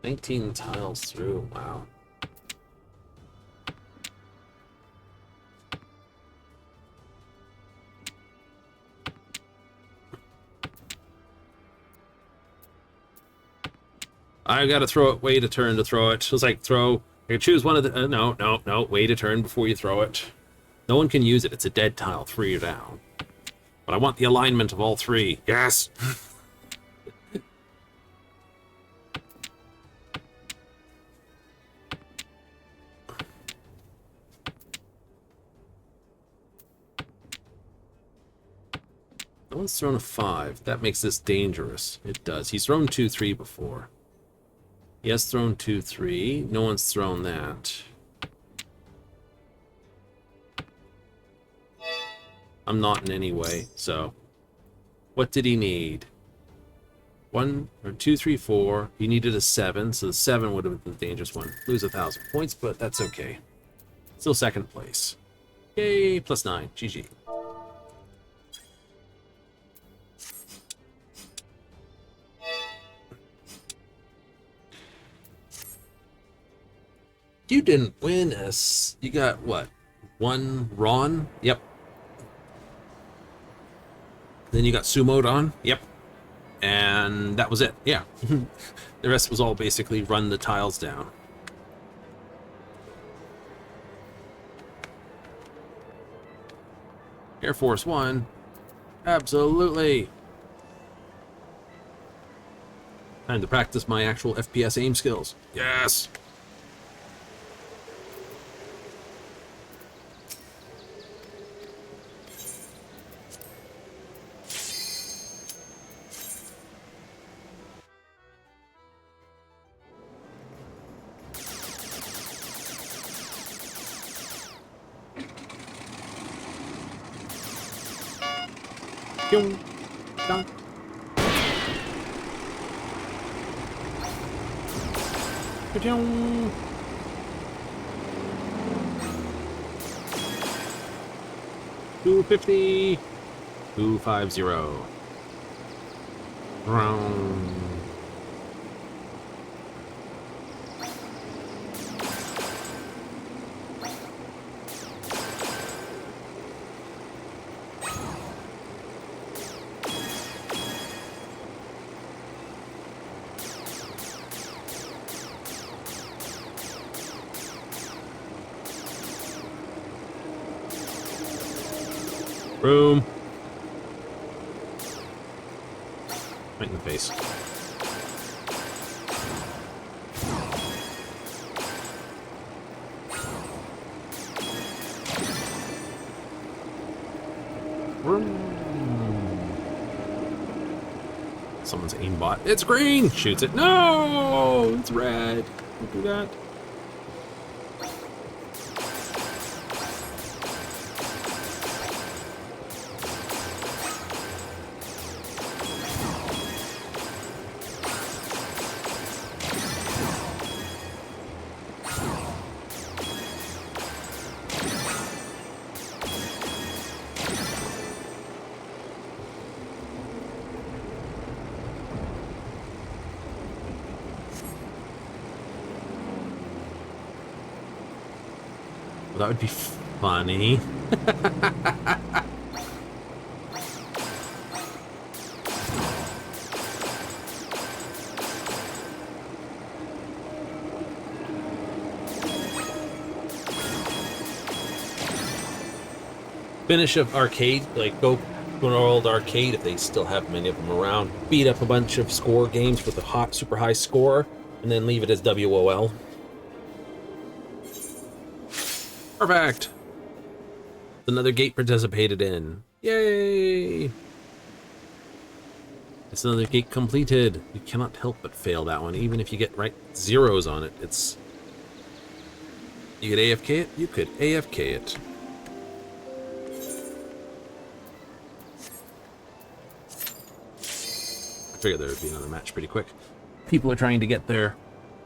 19 tiles through, wow. I gotta throw it, wait a turn to throw it. It's like throw, I can choose one of the, no, wait a turn before you throw it. No one can use it, it's a dead tile, 3 down. But I want the alignment of all 3, yes! No one's thrown a 5, that makes this dangerous. It does, he's thrown 2-3 before. He has thrown 2-3. No one's thrown that. I'm not in any way, so. What did he need? 1 or 2, 3, 4. He needed a 7, so the 7 would have been the dangerous one. Lose 1,000 points, but that's okay. Still second place. Yay, +9. GG. You didn't win us. You got what? 1 Ron? Yep. Then you got Sumoed on? Yep. And that was it. Yeah. The rest was all basically run the tiles down. Air Force One. Absolutely. Time to practice my actual FPS aim skills. Yes. Pyong, dong. Pyong. 250. 250. Round. Room. Right in the face. Someone's aimbot. It's green! Shoots it. No! It's red. Don't do that. That would be funny. Finish of arcade, like go to an old arcade if they still have many of them around. Beat up a bunch of score games with a super high score, and then leave it as WOL. Perfect. Another gate participated in. Yay! It's another gate completed. You cannot help but fail that one, even if you get right zeros on it. It's you could AFK it. You could AFK it. I figured there would be another match pretty quick. People are trying to get their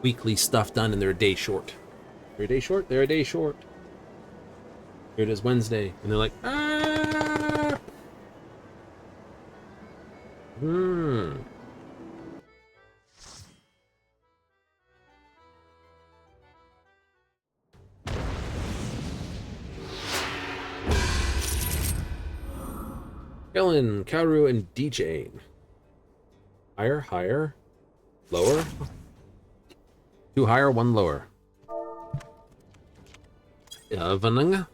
weekly stuff done, and they're a day short. They're a day short. They're a day short. Here it is Wednesday, and they're like, ah! Kellen, Kaoru, and DJ. Higher, higher, lower. 2 higher, 1 lower. Vananga.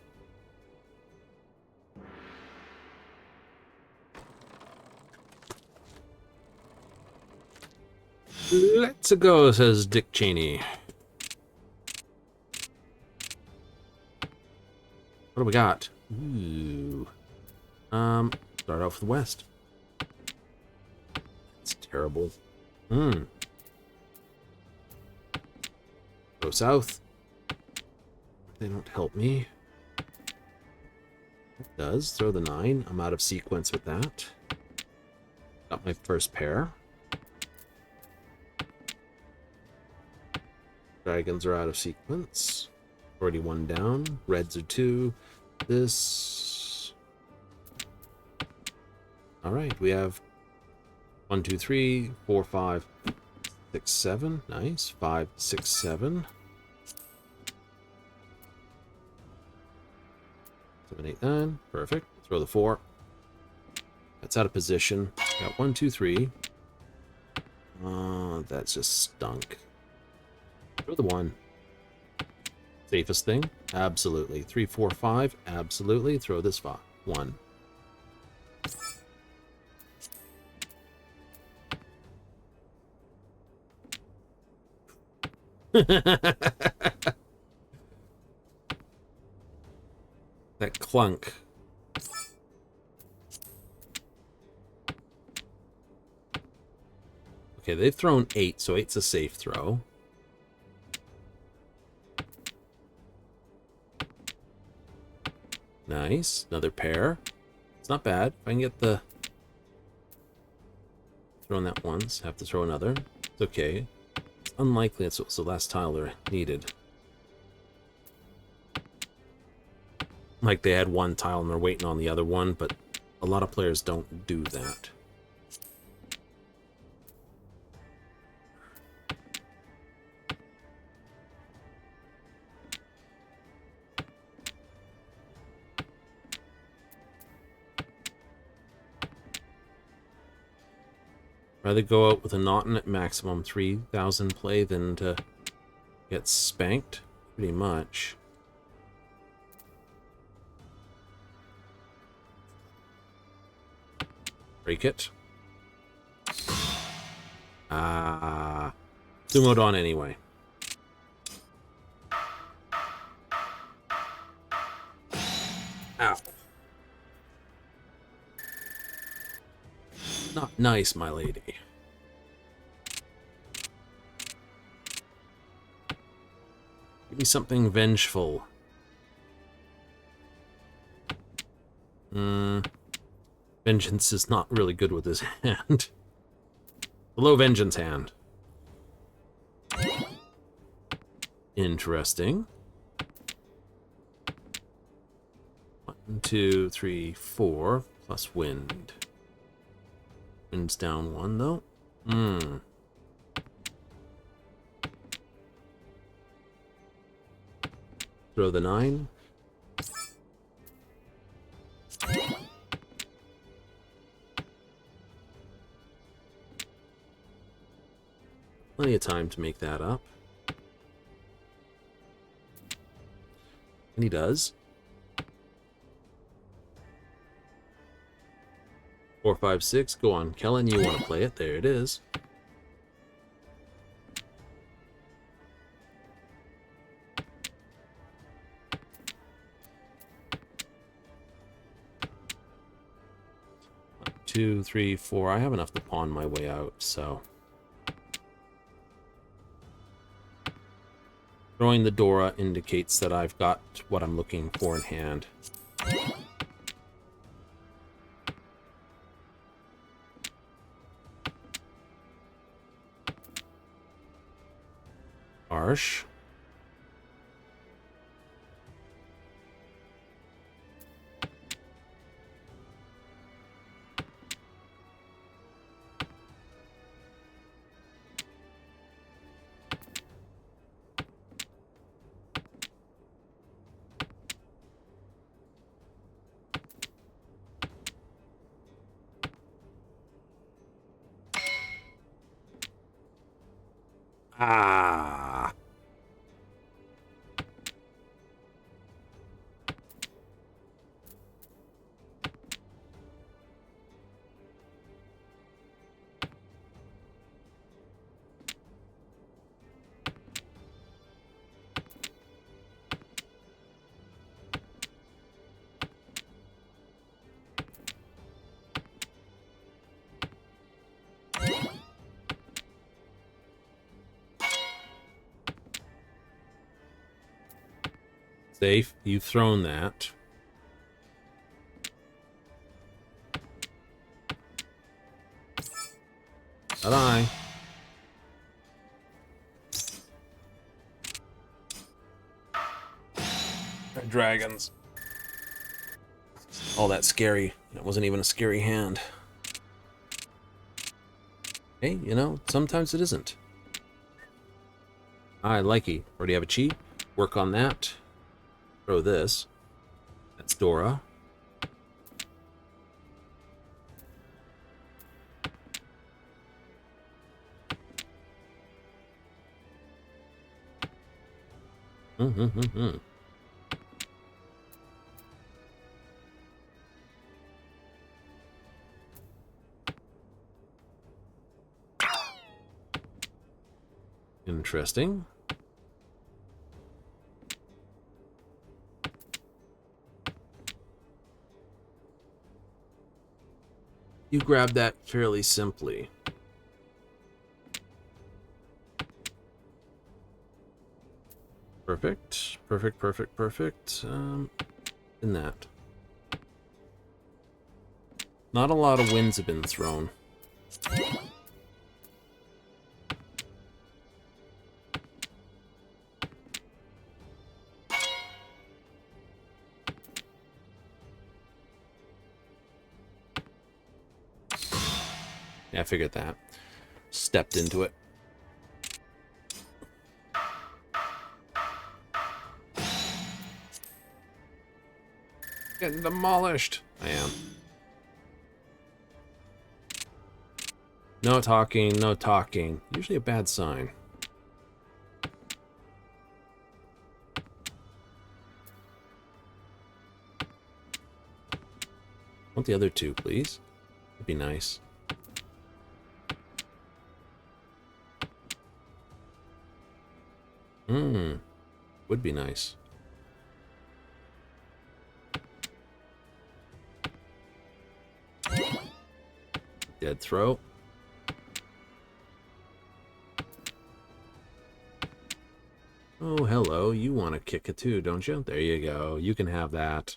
Let's go, says Dick Cheney. What do we got? Ooh. Start off with west. It's terrible. Go south. They don't help me. It does. Throw the 9. I'm out of sequence with that. Got my first pair. Dragons are out of sequence. Already 1 down. Reds are 2. This. Alright, we have 1, 2, 3, 4, 5, 6, 7. Nice. 5, 6, 7. 7, 8, 9. Perfect. Throw the 4. That's out of position. Got 1, 2, 3. That's just stunk. Throw the 1. Safest thing? Absolutely. 3, 4, 5. Absolutely. Throw this 1. That clunk. Okay, they've thrown 8, so 8's a safe throw. Nice. Another pair. It's not bad. If I can get the... Thrown that once. Have to throw another. It's okay. It's unlikely it's the last tile they needed. Like they had 1 tile and they're waiting on the other one, but a lot of players don't do that. Rather go out with a Naughton at maximum 3,000 play than to get spanked, pretty much. Break it. Ah. Sumodon anyway. Ow. Not nice, my lady. Give me something vengeful. Vengeance is not really good with his hand. The low vengeance hand. Interesting. 1, 2, 3, 4 plus wind. Wind's down 1 though. Throw the 9. Plenty of time to make that up. And he does. 4, 5, 6. Go on, Kellen. You want to play it? There it is. One, 2, 3, 4. I have enough to pawn my way out, so. Throwing the Dora indicates that I've got what I'm looking for in hand. Harsh. Ah. Safe. You've thrown that. Bye-bye. Dragons. All that scary. It wasn't even a scary hand. Hey, you know, sometimes it isn't. I likey. Already have a chi. Work on that. Throw this. That's Dora. Interesting. You grab that fairly simply. Perfect. Perfect, perfect, perfect. In that. Not a lot of winds have been thrown. Yeah, I figured that. Stepped into it. Getting demolished. I am. No talking, no talking. Usually a bad sign. Want the other two, please? It'd be nice. Would be nice. Dead throw. Oh, hello. You want to kick it too, don't you? There you go. You can have that.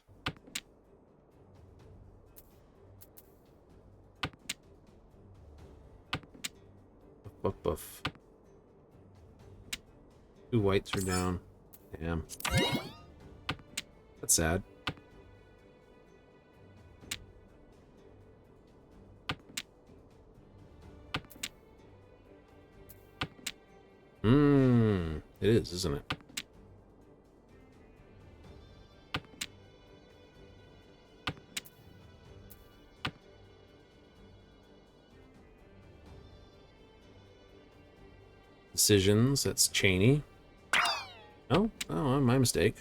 Buff, buff, buff. 2 whites are down. Damn. That's sad. It is, isn't it? Decisions, that's Cheney. Oh, my mistake.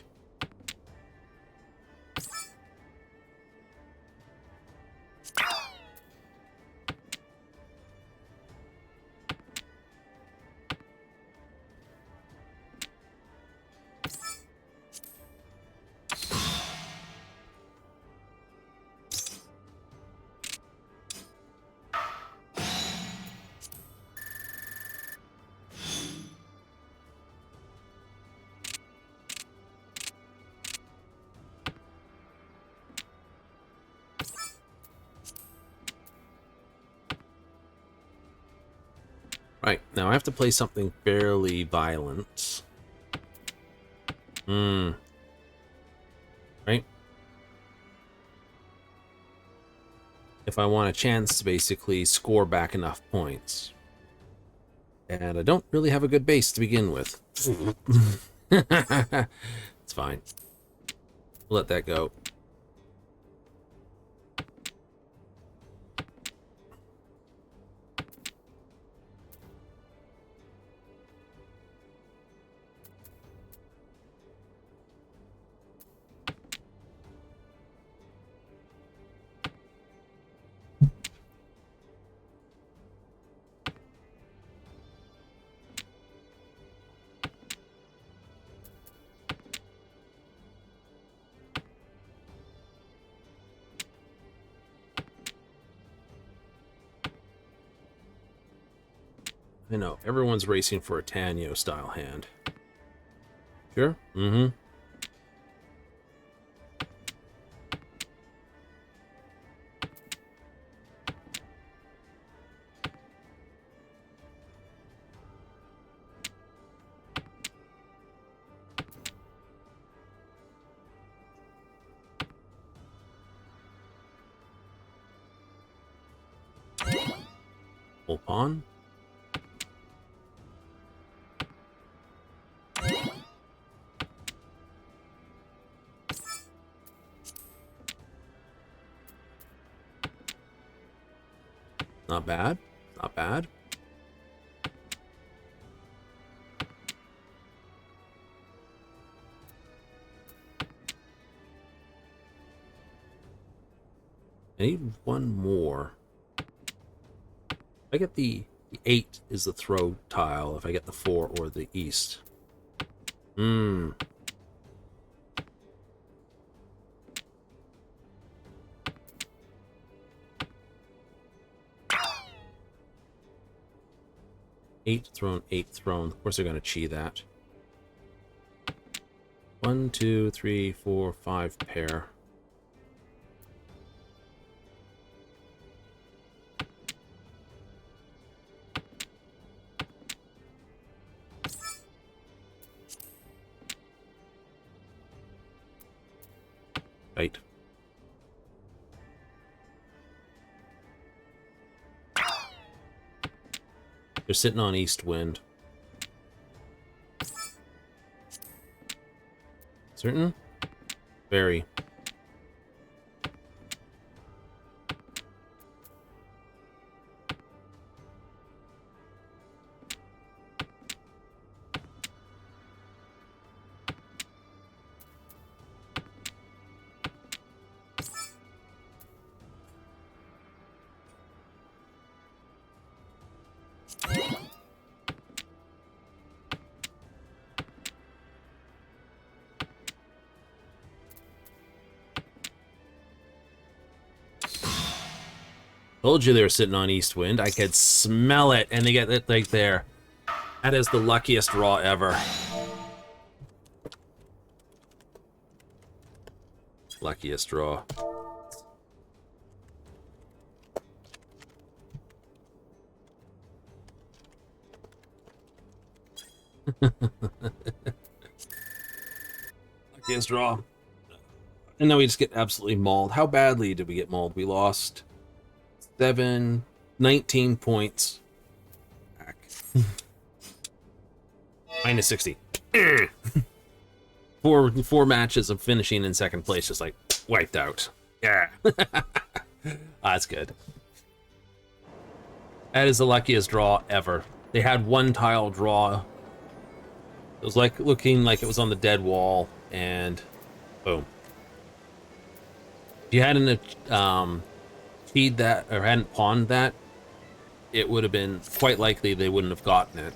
Right, now I have to play something fairly violent. Right? If I want a chance to basically score back enough points. And I don't really have a good base to begin with. It's fine. Let that go. I know, everyone's racing for a Tanyo style hand. Sure? Mm-hmm. Full pawn. Not bad. Not bad. I need one more. If I get the 8 is the throw tile. If I get the 4 or the east. 8 thrown, 8 thrown. Of course they're going to chi that. 1, 2, 3, 4, 5 pair. Right. They're sitting on east wind. Certain? Very. Told you they were sitting on East Wind. I could smell it, and they get it like there. That is the luckiest draw ever. Luckiest draw. Luckiest draw. And now we just get absolutely mauled. How badly did we get mauled? We lost 19 points. Back. Minus 60. Four matches of finishing in second place, just like wiped out. Yeah. That's good. That is the luckiest draw ever. They had one tile draw. It was like looking like it was on the dead wall, and boom. If you hadn't feed that or hadn't pawned that, it would have been quite likely they wouldn't have gotten it.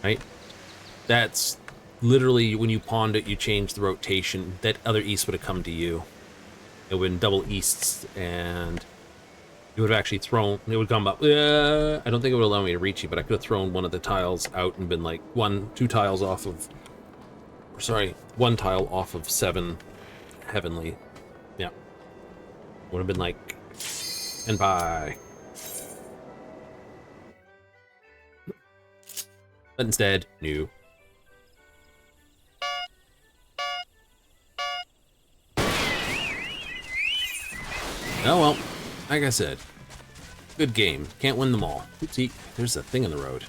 Right? That's literally when you pawned it, you changed the rotation. That other east would have come to you. It would have been double easts, and you would have actually thrown. It would come up. I don't think it would allow me to reach you, but I could have thrown one of the tiles out and been like two tiles off of. Sorry, one tile off of 7 heavenly. Yeah. Would have been like, and bye. But instead, new. Oh well, like I said, good game. Can't win them all. Oopsie, there's a thing in the road.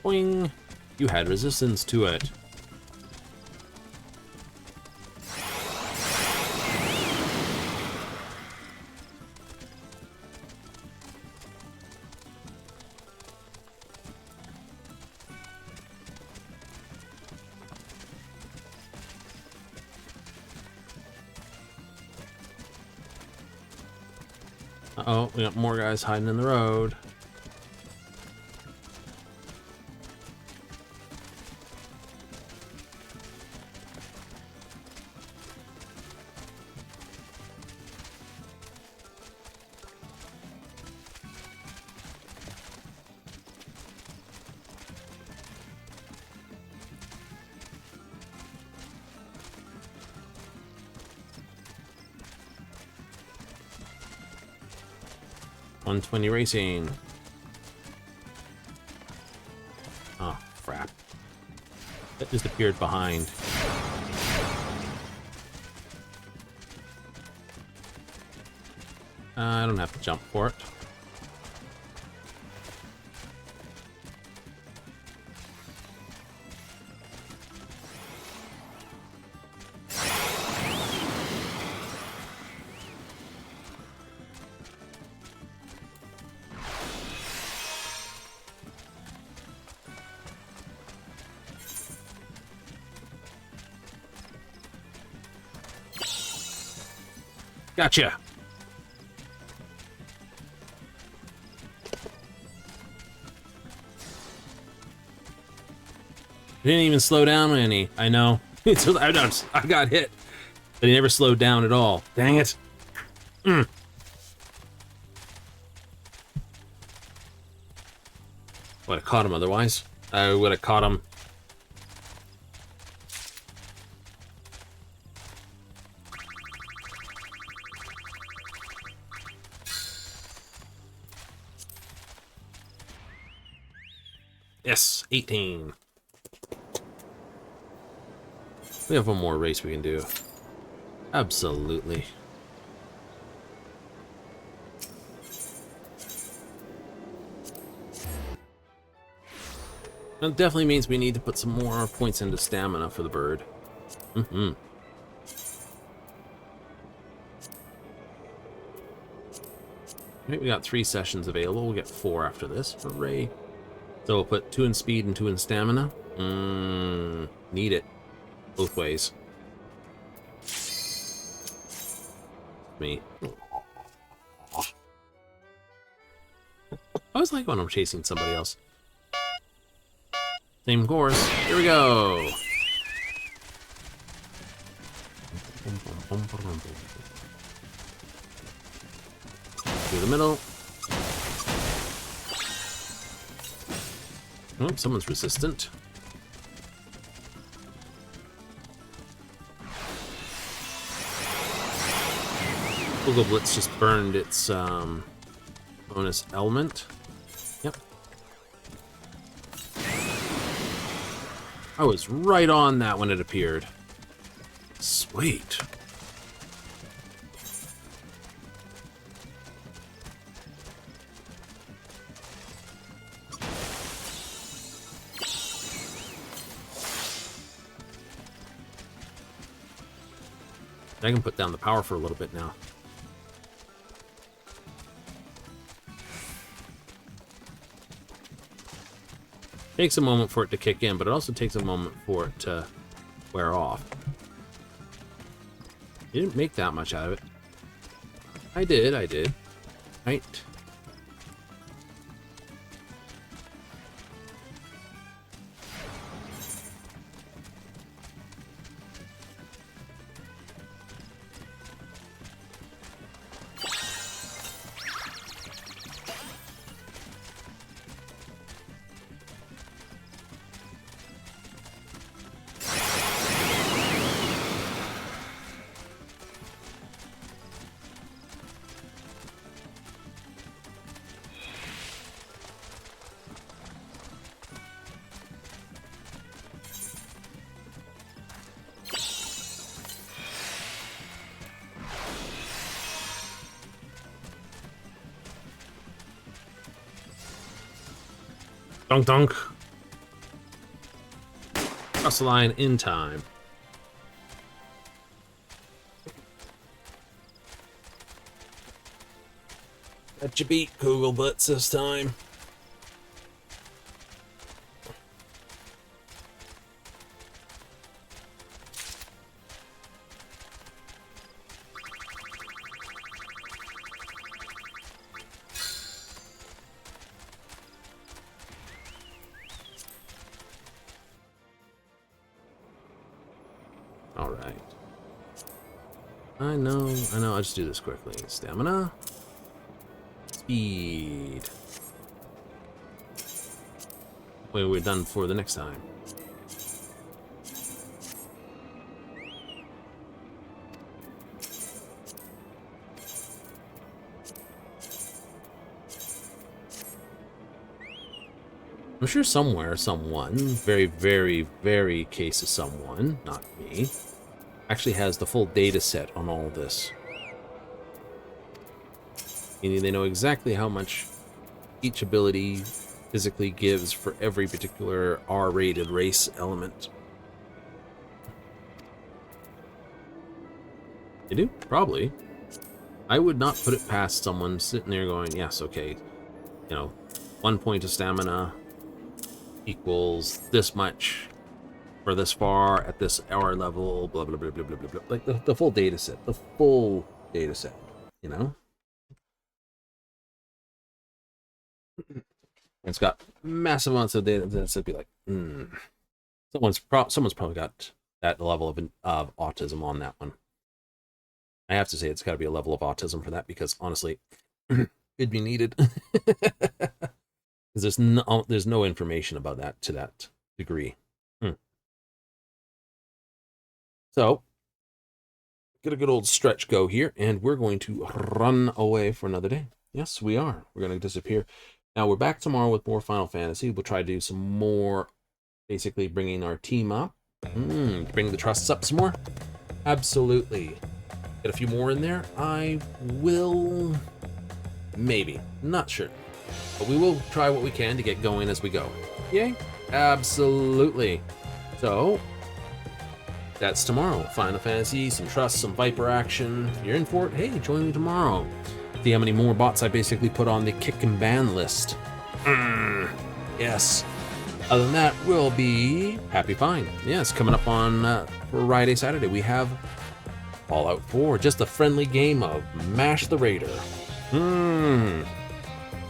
Boing. You had resistance to it. Uh-oh, we got more guys hiding in the road. .120 racing. Oh, crap. That just appeared behind. I don't have to jump for it. Gotcha. Didn't even slow down any. I know. I got hit. But he never slowed down at all. Dang it. Would have caught him otherwise. I would have caught him. Yes, 18. We have one more race we can do. Absolutely. That definitely means we need to put some more points into stamina for the bird. Mm-hmm. I think we got 3 sessions available. We'll get 4 after this. Hooray. So we'll put 2 in speed and 2 in stamina. Need it. Both ways. Me. I always like when I'm chasing somebody else. Same course. Here we go. Through the middle. Oh, someone's resistant. Google Blitz just burned its bonus element. Yep. I was right on that when it appeared. Sweet. I can put down the power for a little bit now. Takes a moment for it to kick in, but it also takes a moment for it to wear off. You didn't make that much out of it. I did. Right. Dunk dunk. Cross the line in time. Got you beat, Google Blitz, this time. All right. I know. I'll just do this quickly. Stamina. Speed. Wait, we're done for the next time. I'm sure somewhere, someone, very, very, very case of someone, not me, actually has the full data set on all this. Meaning they know exactly how much each ability physically gives for every particular R-rated race element. They do? Probably. I would not put it past someone sitting there going, yes, okay, you know, 1 point of stamina equals this much for this far at this hour level, blah, blah, blah, blah, blah, blah, blah. Like the full data set. The full data set, you know? It's got massive amounts of data that'd be like, someone's probably got that level of autism on that one. I have to say it's got to be a level of autism for that because honestly, it'd be needed. Because there's no information about that to that degree. So, get a good old stretch go here, and we're going to run away for another day. Yes, we are. We're going to disappear. Now, we're back tomorrow with more Final Fantasy. We'll try to do some more, basically bringing our team up. Bring the trusts up some more. Absolutely. Get a few more in there. I will... Maybe. Not sure. But we will try what we can to get going as we go. Yay? Absolutely. So, that's tomorrow. Final Fantasy, some trusts, some Viper action. If you're in for it, hey, join me tomorrow. See how many more bots I basically put on the kick and ban list. Yes. Other than that, we'll be happy fine. Yes, coming up on Friday, Saturday, we have Fallout 4. Just a friendly game of Mash the Raider.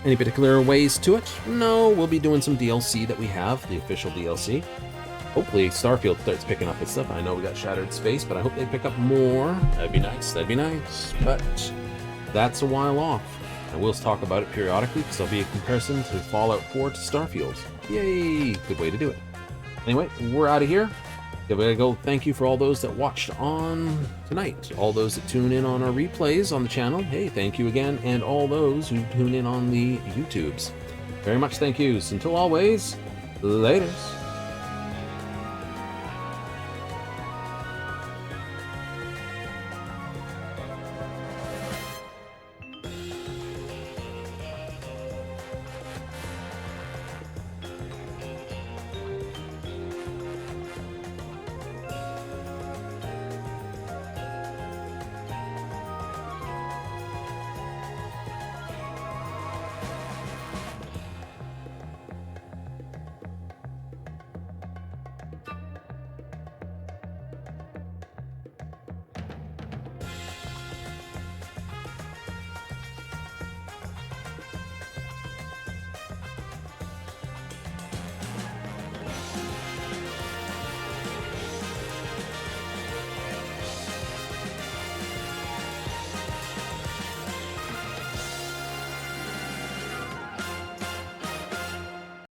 Any particular ways to it? No, we'll be doing some DLC that we have, the official DLC. Hopefully Starfield starts picking up its stuff. I know we got Shattered Space, but I hope they pick up more. That'd be nice, that'd be nice. But that's a while off. I will talk about it periodically because there'll be a comparison to Fallout 4 to Starfield. Yay! Good way to do it. Anyway, we're out of here. Gotta go. Thank you for all those that watched on tonight. All those that tune in on our replays on the channel. Hey, thank you again. And all those who tune in on the YouTubes. Very much thank yous. Until always, laters.